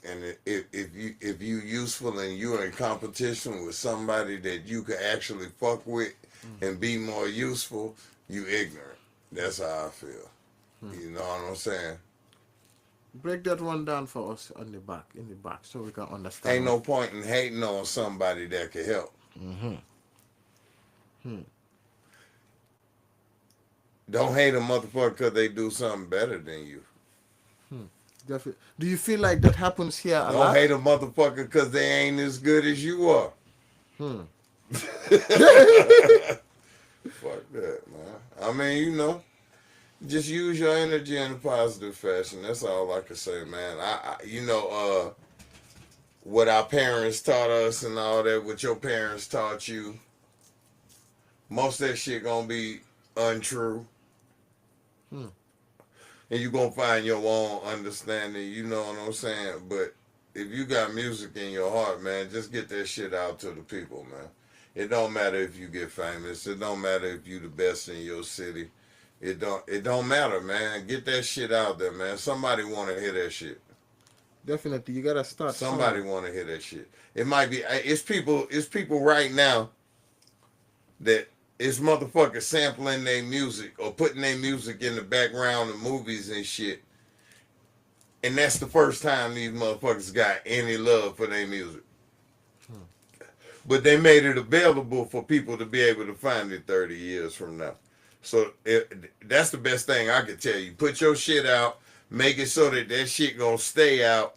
And if you useful and you're in competition with somebody that you can actually fuck with and be more useful, you ignorant. That's how I feel. You know what I'm saying? break that one down for us on the back, in the back, so we can understand. Ain't no point in hating on somebody that can help. Don't hate a motherfucker because they do something better than you. Definitely. Do you feel like that happens here a Don't lot? hate a motherfucker because they ain't as good as you are. Fuck that, man. I mean, you know, just use your energy in a positive fashion. That's all I can say, man. What our parents taught us and all that, what your parents taught you, most of that shit gonna be untrue. And you gonna find your own understanding, you know what I'm saying? But if you got music in your heart, man, just get that shit out to the people, man. It don't matter if you get famous. It don't matter if you the best in your city. It don't matter, man. Get that shit out there, man. Somebody wanna hear that shit. Definitely, you gotta start. Somebody wanna hear that shit. It might be it's people right now that is motherfuckers sampling their music or putting their music in the background of movies and shit. And that's the first time these motherfuckers got any love for their music. But they made it available for people to be able to find it 30 years from now. So that's the best thing I could tell you. Put your shit out. Make it so that that shit gonna stay out.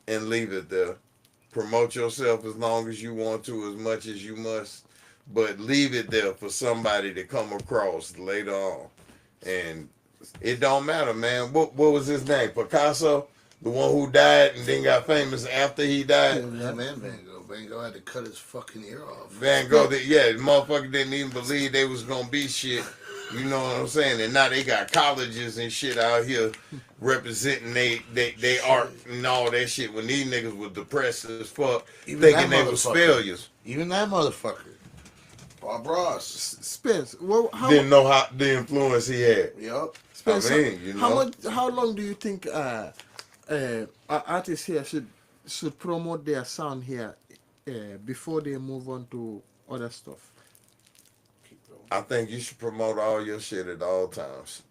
And leave it there. Promote yourself as long as you want to, as much as you must. But leave it there for somebody to come across later on. And it don't matter, man. What was his name? Picasso? The one who died and then got famous after he died? Yeah, man, Van Gogh. Van Gogh had to cut his fucking ear off. Van Gogh, the motherfucker didn't even believe they was gonna be shit. You know what I'm saying? And now they got colleges and shit out here representing they art and all that shit when these niggas was depressed as fuck, Even thinking that they was motherfucker. failures. Even that motherfucker. Bob Ross. Spence, well, Didn't know how the influence he had. Yup. Spence, I mean, you know. how long do you think artists here should promote their sound here before they move on to other stuff? I think you should promote all your shit at all times.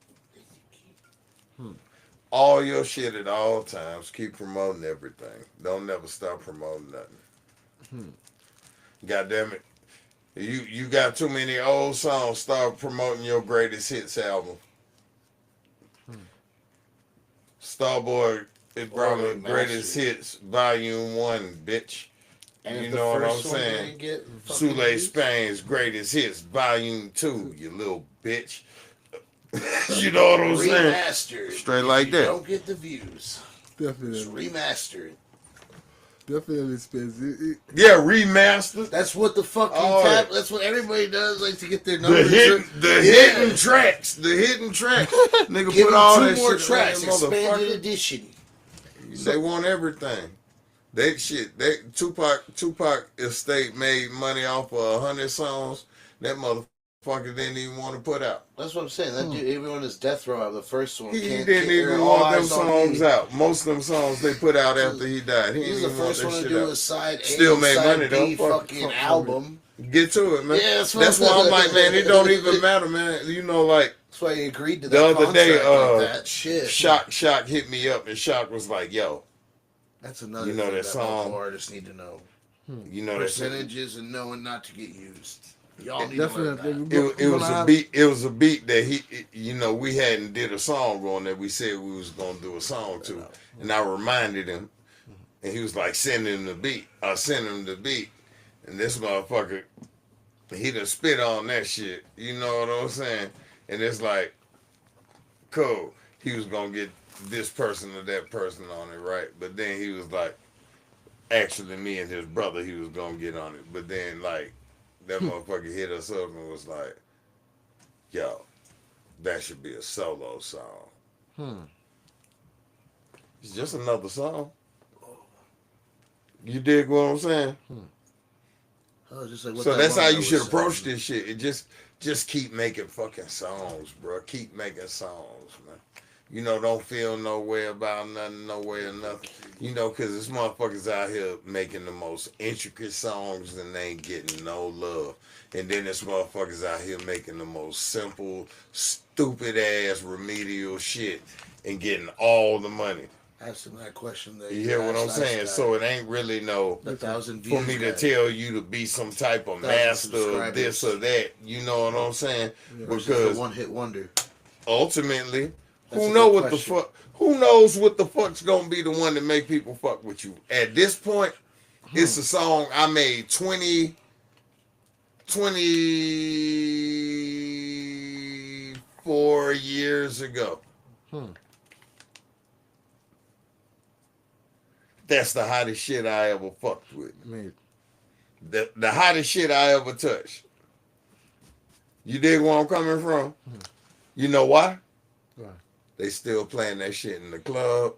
All your shit at all times. Keep promoting everything. Don't never stop promoting nothing. God damn it. You got too many old songs. Start promoting your greatest hits album. Starboy, it brought me Organ greatest Mastery. hits, volume 1, bitch. And You if the know what I'm first one saying? didn't get fucking Sule views, Spain's Greatest Hits, Volume 2, you little bitch. You know what I'm saying? Remastered. Straight If like you that. don't get the views. It's Definitely. remastered. Definitely Spence. Yeah, remastered. that's what the fucking Oh, tap. yeah. That's what everybody does, like to get their The numbers. hidden tracks. The hidden tracks. Nigga Give put them all 2 that more shit tracks, in that expanded motherfucker. edition. They want everything. Tupac estate made money off of 100 songs that motherfucker didn't even want to put out. That's what I'm saying. That dude, even on his death row, the first one, He can't, didn't can't, even All want them Eyes on songs Me. out. Most of them songs they put out after he died. He He's didn't the even want first that one to shit do out. a side A, Still made side money, B though. fucking album. Get to it, man. Yeah, that's That's what- why I'm like, man, it don't even matter, man. You know, like That's why he agreed to that the other contract day, like that. Shit. Shock hit me up, and Shock was like, "Yo, That's another you know thing that that song? local artists need to know. you know that Percentages and knowing not to get used. Y'all need to learn Definitely. that. it was a beat. It was a beat that we hadn't did a song on that we said we was gonna do a song to, and I reminded him, and he was like, "Send him the beat." I sent him the beat, and this motherfucker, he done spit on that shit. You know what I'm saying? And it's like, cool. He was gonna get this person or that person on it, right? But then he was like, actually, me and his brother, he was gonna get on it. But then, like, that motherfucker hit us up and was like, "Yo, that should be a solo song." It's just another song. You dig what I'm saying? Oh, just like what So that that's one how guy you was should saying. approach this shit. It just keep making fucking songs, bro. Keep making songs, man. You know, don't feel no way about nothing, no way or nothing. You know, because this motherfuckers out here making the most intricate songs and they ain't getting no love. And then this motherfuckers out here making the most simple, stupid ass remedial shit and getting all the money. Asking that question that You hear what I'm asked saying? last So guy, it ain't really no the 1,000 for views me to guy. tell you to be some type of 1,000 master of this or subscribers. that. You know what I'm saying? Versus Because the one-hit wonder. ultimately, That's a who know good what question. the fuck? Who knows what the fuck's gonna be the one to make people fuck with you? At this point, it's a song I made 24 years ago. That's the hottest shit I ever fucked with. Mate. The hottest shit I ever touched. You dig where I'm coming from? You know why? Right. They still playing that shit in the club.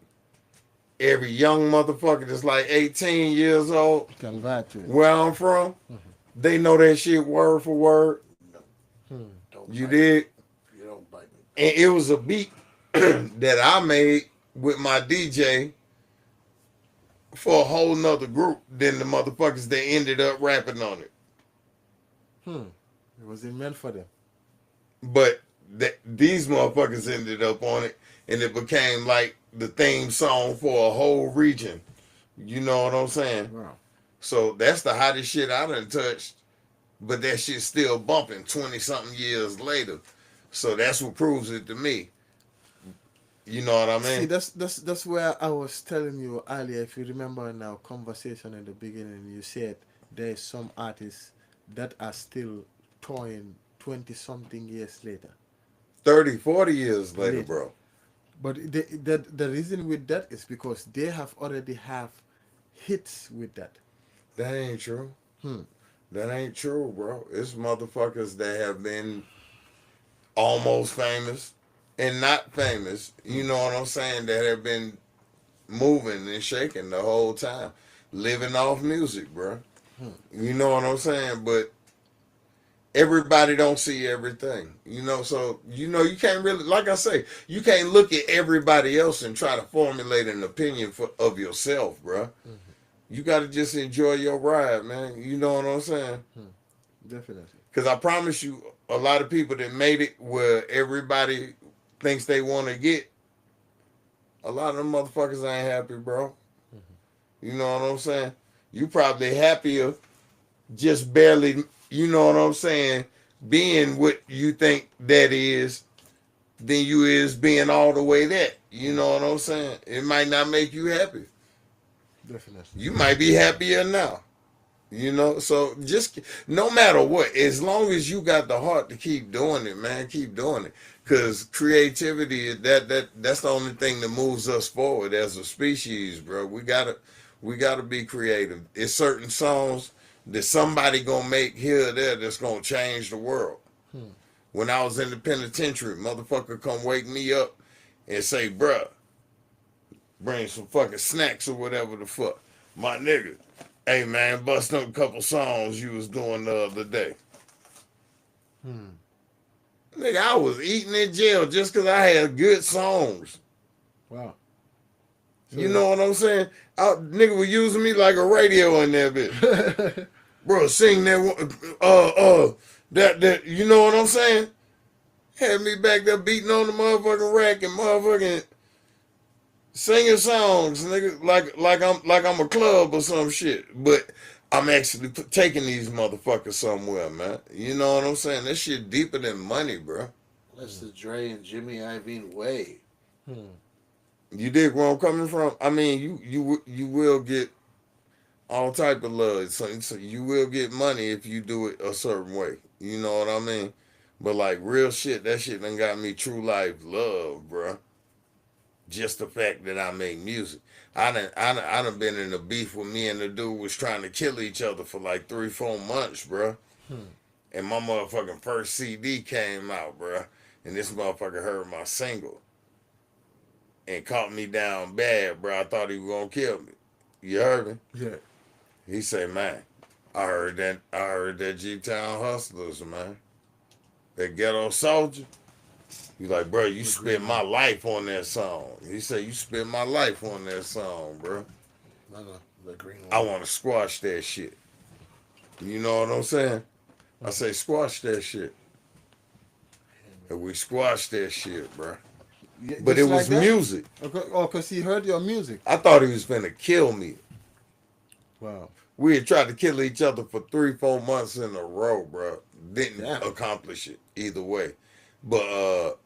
Every young motherfucker that's like 18 years old, Can vibe to it. where I'm from, they know that shit word for word. Don't You bite dig? me. You don't bite me. And it was a beat that I made with my DJ for a whole nother group than the motherfuckers that ended up rapping on it. It wasn't meant for them. But these motherfuckers ended up on it, and it became like the theme song for a whole region. You know what I'm saying? Wow. So that's the hottest shit I done touched. But that shit's still bumping 20-something years later. So that's what proves it to me. You know what I mean? See, that's where I was telling you earlier. If you remember in our conversation in the beginning, you said there's some artists that are still touring 20-something years later. 30, 40 years later, bro. But the reason with that is because they have already have hits with that. That ain't true. That ain't true, bro. It's motherfuckers that have been almost famous and not famous. You know what I'm saying? That have been moving and shaking the whole time, living off music, bro. You know what I'm saying? But everybody don't see everything, you know. So you can't really, like I say, you can't look at everybody else and try to formulate an opinion of yourself, bro. You got to just enjoy your ride, man. You know what I'm saying? Definitely. Because I promise you, a lot of people that made it where everybody thinks they want to get, a lot of them motherfuckers ain't happy, bro. You know what I'm saying? You probably happier just barely, you know what I'm saying, being what you think that is than you is being all the way that. You know what I'm saying? It might not make you happy. Definitely. You might be happier now. You know, so just no matter what, as long as you got the heart to keep doing it, man, keep doing it. Cause creativity, that's the only thing that moves us forward as a species, bro. We gotta be creative. It's certain songs that somebody gonna make here or there that's gonna change the world. When I was in the penitentiary, motherfucker come wake me up and say, bruh, bring some fucking snacks or whatever the fuck. My nigga, hey man, bust up a couple songs you was doing the other day. Nigga, I was eating in jail just because I had good songs. Wow. You know what I'm saying? Nigga was using me like a radio in that bitch. Bro, sing that that you know what I'm saying? Had me back there beating on the motherfucking rack and motherfucking singing songs, nigga, like I'm a club or some shit. But I'm actually taking these motherfuckers somewhere, man. You know what I'm saying? That shit deeper than money, bro. That's the Dre and Jimmy Iovine way. You dig where I'm coming from? I mean, you will get all type of love. So you will get money if you do it a certain way. You know what I mean? But like real shit, that shit done got me true life love, bro. Just the fact that I make music. I done been in a beef with me and the dude was trying to kill each other for like 3-4 months, bro. And my motherfucking first CD came out, bro. And this motherfucker heard my single and caught me down bad, bro. I thought he was gonna kill me. You heard me? Yeah. He say, man, I heard that G-Town Hustlers, man. That Ghetto Soldier. He like, bro, you spent my life on that song. He said, you spent my life on that song, bro. No, the green one. I want to squash that shit. You know what I'm saying? I say, squash that shit. And we squashed that shit, bro. Yeah, But just it was like that? music. Oh, because he heard your music. I thought he was finna kill me. Wow. We had tried to kill each other for 3-4 months in a row, bro. Didn't Damn. accomplish it either way. But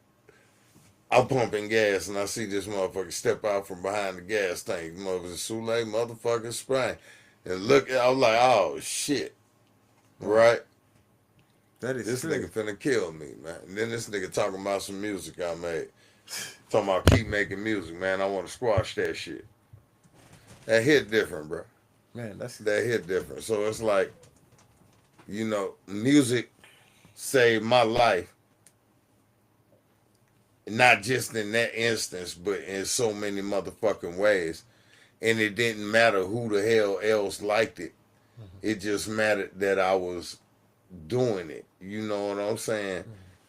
I'm pumping gas and I see this motherfucker step out from behind the gas tank. Motherfucker, Sule, motherfucker sprang. And look, I was like, oh shit. Right? That is This crazy. nigga finna kill me, man. And then this nigga talking about some music I made. Talking about keep making music, man. I want to squash that shit. That hit different, bro. Man, that's That hit different. So it's like, you know, music saved my life. Not just in that instance, but in so many motherfucking ways. And it didn't matter who the hell else liked it. It just mattered that I was doing it. You know what I'm saying?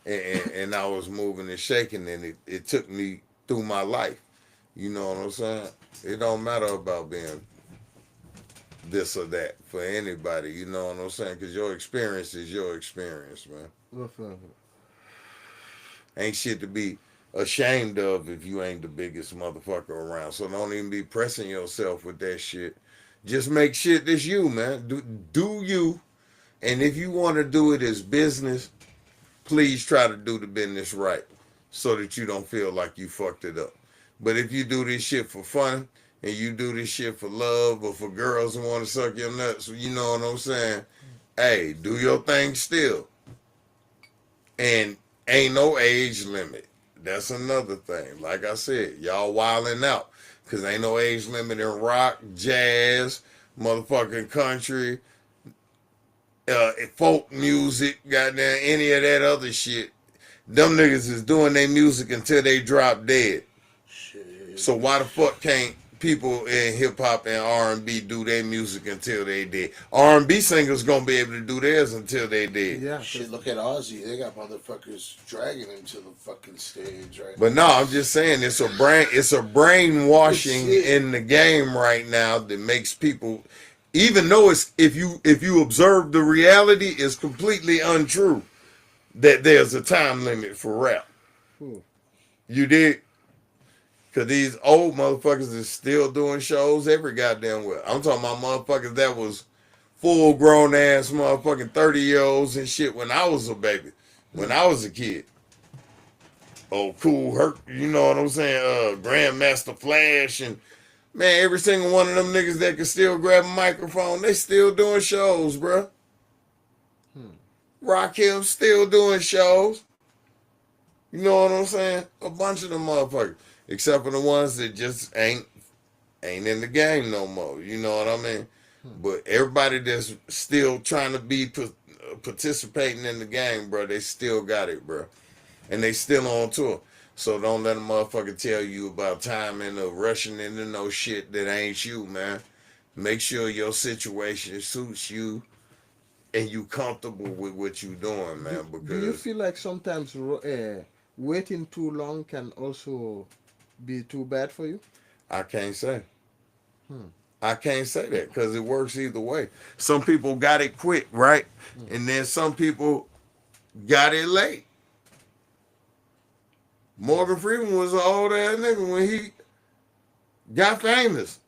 And I was moving and shaking, and it took me through my life. You know what I'm saying? It don't matter about being this or that for anybody. You know what I'm saying? Because your experience is your experience, man. Ain't shit to be ashamed of if you ain't the biggest motherfucker around. So don't even be pressing yourself with that shit. Just make shit that's you, man. Do you. And if you want to do it as business, please try to do the business right so that you don't feel like you fucked it up. But if you do this shit for fun and you do this shit for love or for girls who want to suck your nuts, you know what I'm saying? Hey, do your thing still. And ain't no age limit. That's another thing. Like I said, y'all wilding out. Because ain't no age limit in rock, jazz, motherfucking country, folk music, goddamn, any of that other shit. Them niggas is doing their music until they drop dead. Shit. So why the fuck can't people in hip hop and R&B do their music until they dead? R&B singers gonna be able to do theirs until they dead. yeah. Shit, look at Ozzy. They got motherfuckers dragging him to the fucking stage right But no, I'm just saying it's a brainwashing in the game right now that makes people, even though it's if you observe the reality, it's completely untrue that there's a time limit for rap. You did? Cause these old motherfuckers is still doing shows every goddamn way. I'm talking about motherfuckers that was full grown ass motherfucking 30-year-olds and shit when I was a baby, when I was a kid. Oh, Cool Herc, you know what I'm saying? Grandmaster Flash and Man, every single one of them niggas that can still grab a microphone, they still doing shows, bruh. Rakim still doing shows. You know what I'm saying? A bunch of them motherfuckers. Except for the ones that just ain't in the game no more. You know what I mean? But everybody that's still trying to be participating in the game, bro, they still got it, bro. And they still on tour. So don't let a motherfucker tell you about timing or rushing into no shit that ain't you, man. Make sure your situation suits you and you comfortable with what you doing, man. Do you Because feel like sometimes waiting too long can also be too bad for you? I can't say. I can't say that because it works either way. Some people got it quick, right? And then some people got it late. Morgan Freeman was an old ass nigga when he got famous.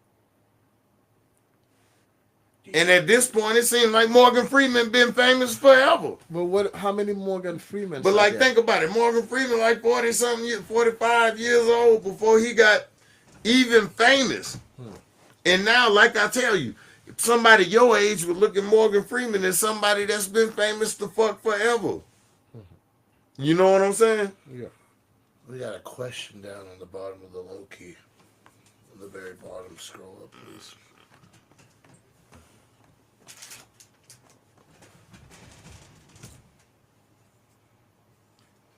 And at this point, it seems like Morgan Freeman been famous forever. But what? How many Morgan Freemans But are like, there? think about it. Morgan Freeman, like 40 something years, 45 years old before he got even famous. And now, like I tell you, somebody your age would look at Morgan Freeman as somebody that's been famous to fuck forever. You know what I'm saying? Yeah. We got a question down on the bottom of the low key. On the very bottom, scroll up, please.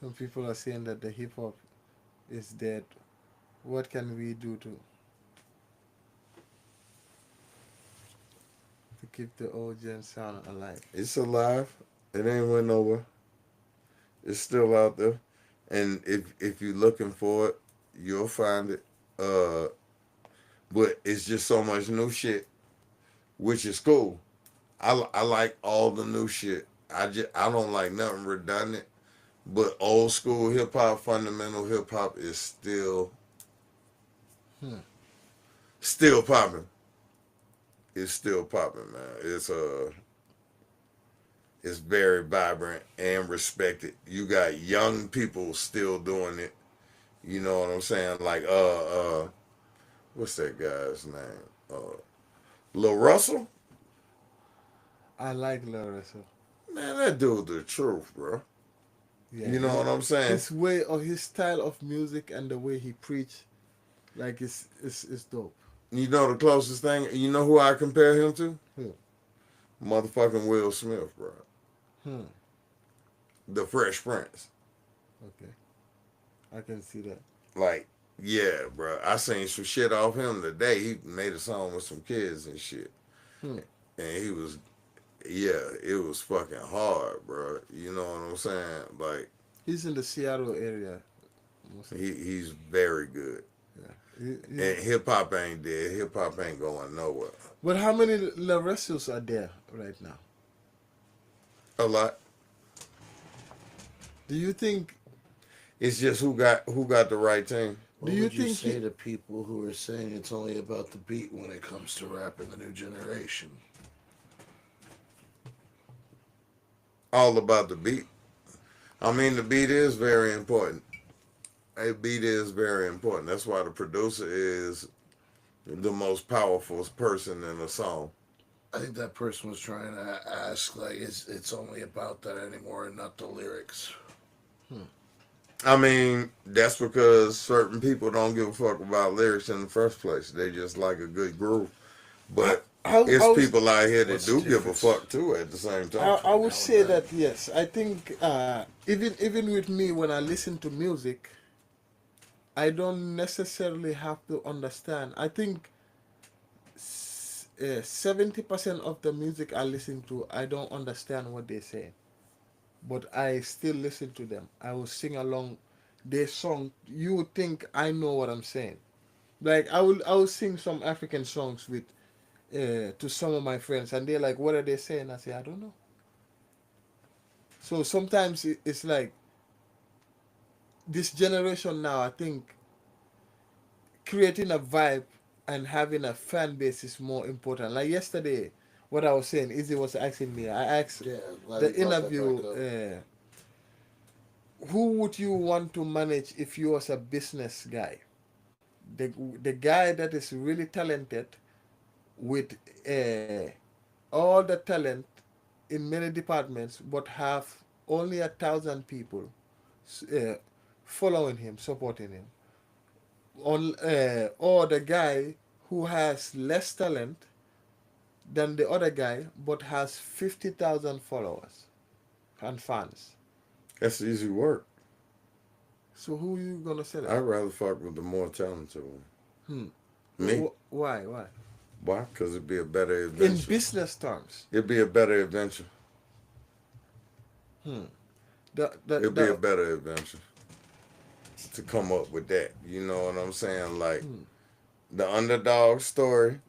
Some people are saying that the hip hop is dead. What can we do to keep the old gen sound alive? It's alive. It ain't went nowhere. It's still out there. And if you're looking for it, you'll find it. But it's just so much new shit, which is cool. I like all the new shit. I don't like nothing redundant. But old school hip hop, fundamental hip hop is still popping. It's still popping, man. It's very vibrant and respected. You got young people still doing it. You know what I'm saying? Like what's that guy's name? Lil Russell? I like Larissa. Man, that dude the truth, bro. Yeah. You know what I'm saying? His way or his style of music and the way he preach, like it's dope. You know the closest thing, you know who I compare him to? Who? Motherfucking Will Smith, bro. Hmm. The Fresh Prince. Okay. I can see that. Like, yeah, bro. I seen some shit off him today. He made a song with some kids and shit. Hmm. And he was, yeah, it was fucking hard, bro. You know what I'm saying? Like, He's in the Seattle area. he's very good. Yeah. And hip hop ain't dead. Hip hop ain't going nowhere. But how many Laressos are there right now? A lot. Do you think? It's just who got the right team. What Do you would you think say to people who are saying it's only about the beat when it comes to rap in the new generation? All about the beat. I mean, the beat is very important. A beat is very important. That's why the producer is the most powerful person in a song. I think that person was trying to ask, like, it's only about that anymore and not the lyrics. I mean, that's because certain people don't give a fuck about lyrics in the first place. They just like a good groove. But it's people out here that what's do the give a difference? fuck too at the same time. I would say that yes. I think even with me when I listen to music, I don't necessarily have to understand. I think 70% of the music I listen to, I don't understand what they're saying, but I still listen to them. I will sing along their song. You would think I know what I'm saying. Like I will sing some African songs with to some of my friends, and they're like, "What are they saying?" I say, "I don't know." So sometimes it's like this generation now. I think creating a vibe and having a fan base is more important. Like yesterday, what I was saying, Izzy was asking me. I asked Yeah, glad the you brought that interview, back up. who would you want to manage if you was a business guy? the the guy that is really talented with all the talent in many departments, but have only 1,000 people uh, following him, supporting him, on or the guy who has less talent than the other guy, but has 50,000 followers and fans. That's easy work. So who you gonna I'd select? rather fuck with the more talented one. Hmm. Me? Why? Why? Why? Because it'd be a better In adventure. business terms. It'd be a better adventure. Hmm. The the It'd be a the. better adventure to come up with that. You know what I'm saying? Like Hmm. the underdog story.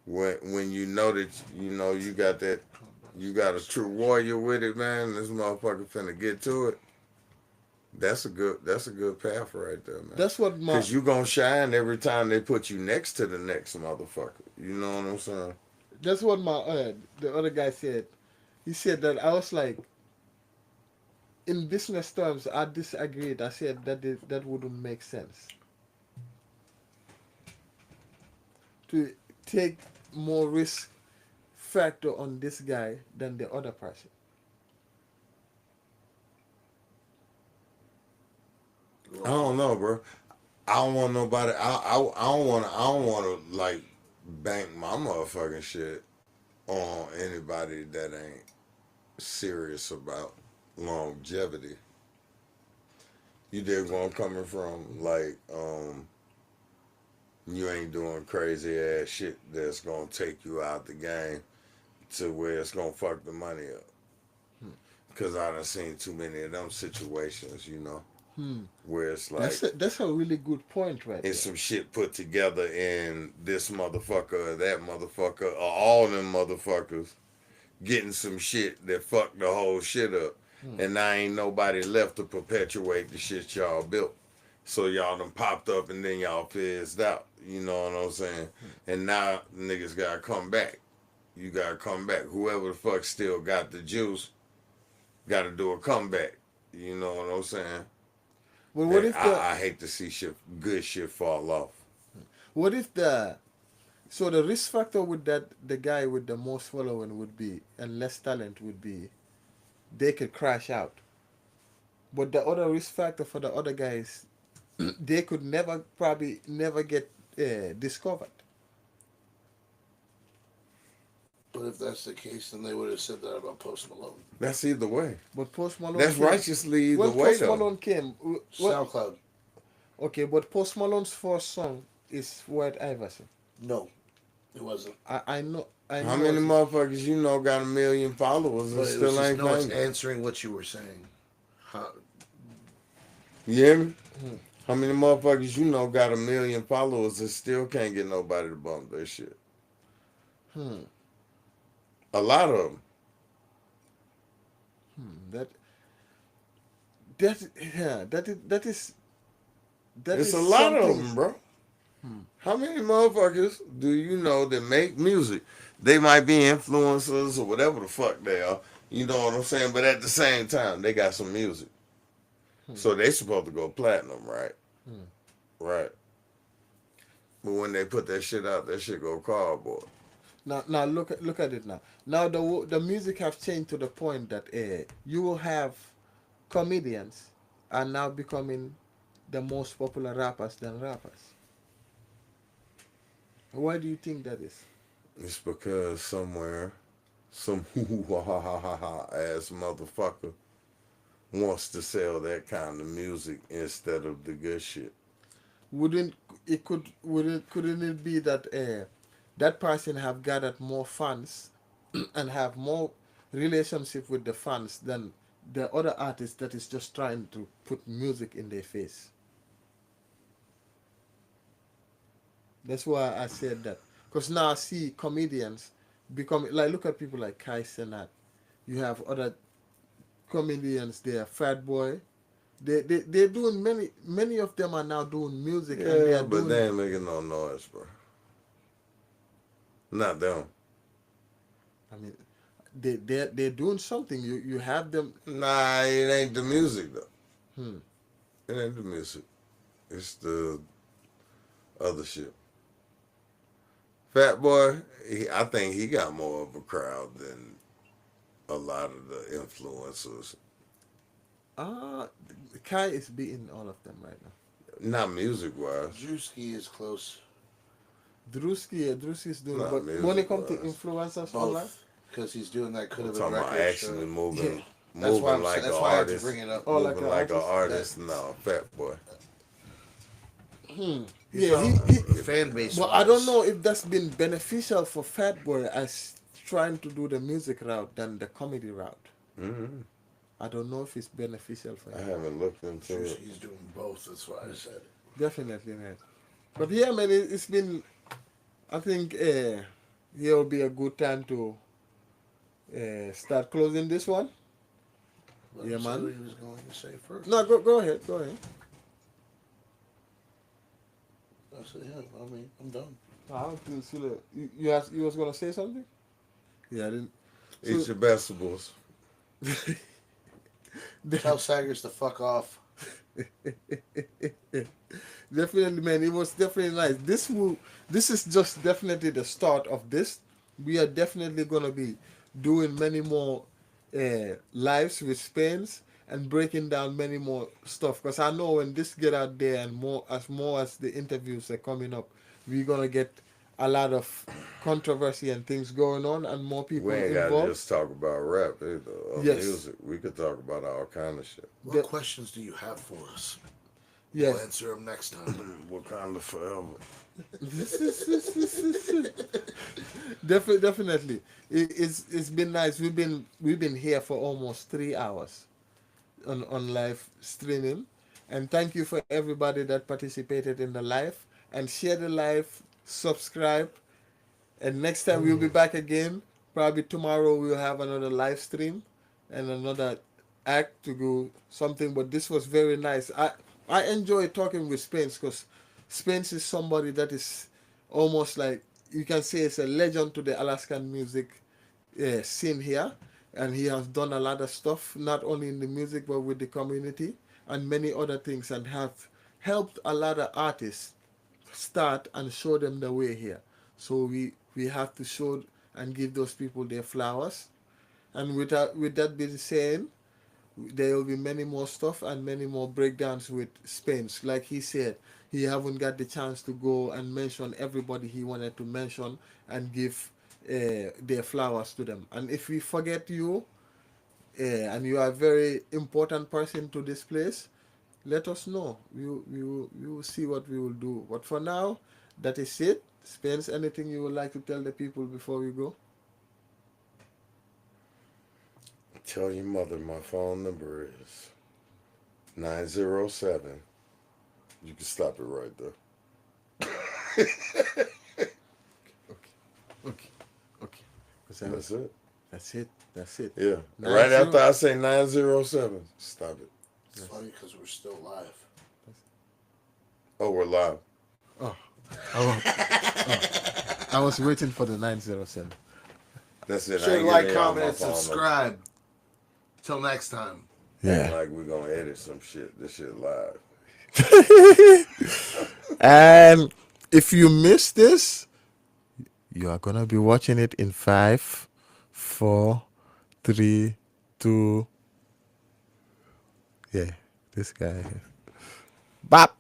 When you know that you got that, you got a true warrior with it, man. This motherfucker finna get to it. That's a good path right there, man. That's what my. Cause you gonna shine every time they put you next to the next motherfucker. You know what I'm saying? That's what my the other guy said. He said that I was like, in business terms, I disagreed. I said that wouldn't make sense to take more risk factor on this guy than the other person. I don't know, bro. I don't want nobody. I don't want. I don't want to like bank my motherfucking shit on anybody that ain't serious about longevity. You dig where I'm coming from? Like, you ain't doing crazy ass shit that's gonna take you out the game to where it's gonna fuck the money up. Cause I done seen too many of them situations, Hmm. where it's like That's a really good point right it's there. some shit put together and this motherfucker or that motherfucker or all them motherfuckers getting some shit that fucked the whole shit up. Hmm. And now ain't nobody left to perpetuate the shit y'all built. So y'all done popped up and then y'all fizzed out. You know what I'm saying? And now niggas gotta come back. You gotta come back. Whoever the fuck still got the juice gotta do a comeback. You know what I'm saying? But what And if the I hate to see good shit fall off. what if the so the risk factor with that the guy with the most following would be and less talent would be they could crash out. But the other risk factor for the other guys, they could never probably never get discovered. But if that's the case, then they would have said that about Post Malone. That's either way. But Post Malone That's came righteously either when way Post though. Malone came. What? SoundCloud, Okay, but Post Malone's first song is White Iverson. no, it wasn't. I How know many it's motherfuckers got a million followers and But it was still just ain't no. It's famous? answering what you were saying. How, You hear me? hmm, How many motherfuckers got a million followers and still can't get nobody to bump their shit? hmm, A lot of them. that that yeah that It's is a lot of something. them, bro. How many motherfuckers do you know that make music? They might be influencers or whatever the fuck they are. You know what I'm saying? But at the same time, they got some music. Hmm, So they supposed to go platinum, right? hmm. Right. But when they put that shit out, that shit go cardboard. Now look at it now. Now the music have changed to the point that you will have comedians are now becoming the most popular rappers than rappers. Why do you think that is? It's because somewhere, some hoo ha ha ha ha ha ass motherfucker wants to sell that kind of music instead of the good shit. Wouldn't it couldn't it be that that person have gathered more fans and have more relationship with the fans than the other artist that is just trying to put music in their face? That's why I said that. Because now I see comedians become like look at people like Kai Senat. You have other comedians there, Fat Boy. They're doing many of them are now doing music and they Yeah, are but doing they ain't making no noise, bro. Not them. I mean they're doing something. You have them. Nah, it ain't the music though. Hmm. It ain't the music. It's the other shit. Fat Boy, I think he got more of a crowd than a lot of the influencers. Ah, Kai is beating all of them right now. Not music wise. Drewski is close. Drewski is doing, Not but when it music comes to wise. influencers online, Both. Because he's doing that could I'm have been talking about record actually show. moving, yeah, That's why moving like an that's why I had to artist, bring it up. Oh, like moving an like an artist? artist. No, Fat Boy. He's yeah, on he fan base. But I don't know if that's been beneficial for Fat Boy as trying to do the music route than the comedy route. Hmm I don't know if it's beneficial for I him. haven't looked into it. He's doing both. That's why I said it. Definitely not. But yeah, man, it's been. I think here will be a good time to start closing this one. Let Yeah, him say man. what he was going to say first. No, go ahead, go ahead. I said, yeah, I mean, I'm done. I don't think Sule, you was gonna say something? Yeah, I didn't. Eat your vegetables. Tell Saggers to fuck off. Definitely, man. It was definitely nice. This is just definitely the start of this. We are definitely gonna be doing many more lives with Spains and breaking down many more stuff. Cause I know when this get out there and more as the interviews are coming up, we're gonna get a lot of controversy and things going on and more people We ain't gotta involved. just talk about rap either or Yes. music. We could talk about all kind of shit. What The- questions do you have for us? Yes. We'll answer them next time. Wakanda forever. Definitely. It's been nice. We've been here for almost 3 hours on live streaming, and thank you for everybody that participated in the live and share the live, subscribe, and next time we'll be back again. Probably tomorrow we'll have another live stream and another act to go something. But this was very nice. I enjoy talking with Spence because Spence is somebody that is almost like you can say it's a legend to the Alaskan music scene here, and he has done a lot of stuff not only in the music but with the community and many other things, and have helped a lot of artists start and show them the way here. So we have to show and give those people their flowers. And with that being said, there will be many more stuff and many more breakdowns with Spence. Like he said, he haven't got the chance to go and mention everybody he wanted to mention and give their flowers to them. And if we forget you, and you are a very important person to this place, let us know. We will see what we will do. But for now, that is it. Spence, anything you would like to tell the people before we go? Tell your mother my phone number is 907. You can stop it right there. Okay. That's it. That's it. Yeah. Nine Right zero. after I say 907, stop it. It's funny because we're still live. Oh, we're live. Oh, I was waiting for the 907. That's it. I Share, ain't like, giving y'all comment, my and phone number. subscribe. Till next time. Ain't like we're gonna edit some shit. This shit live. And if you miss this, you are gonna be watching it in 5, 4, 3, 2. Yeah, this guy. Bop.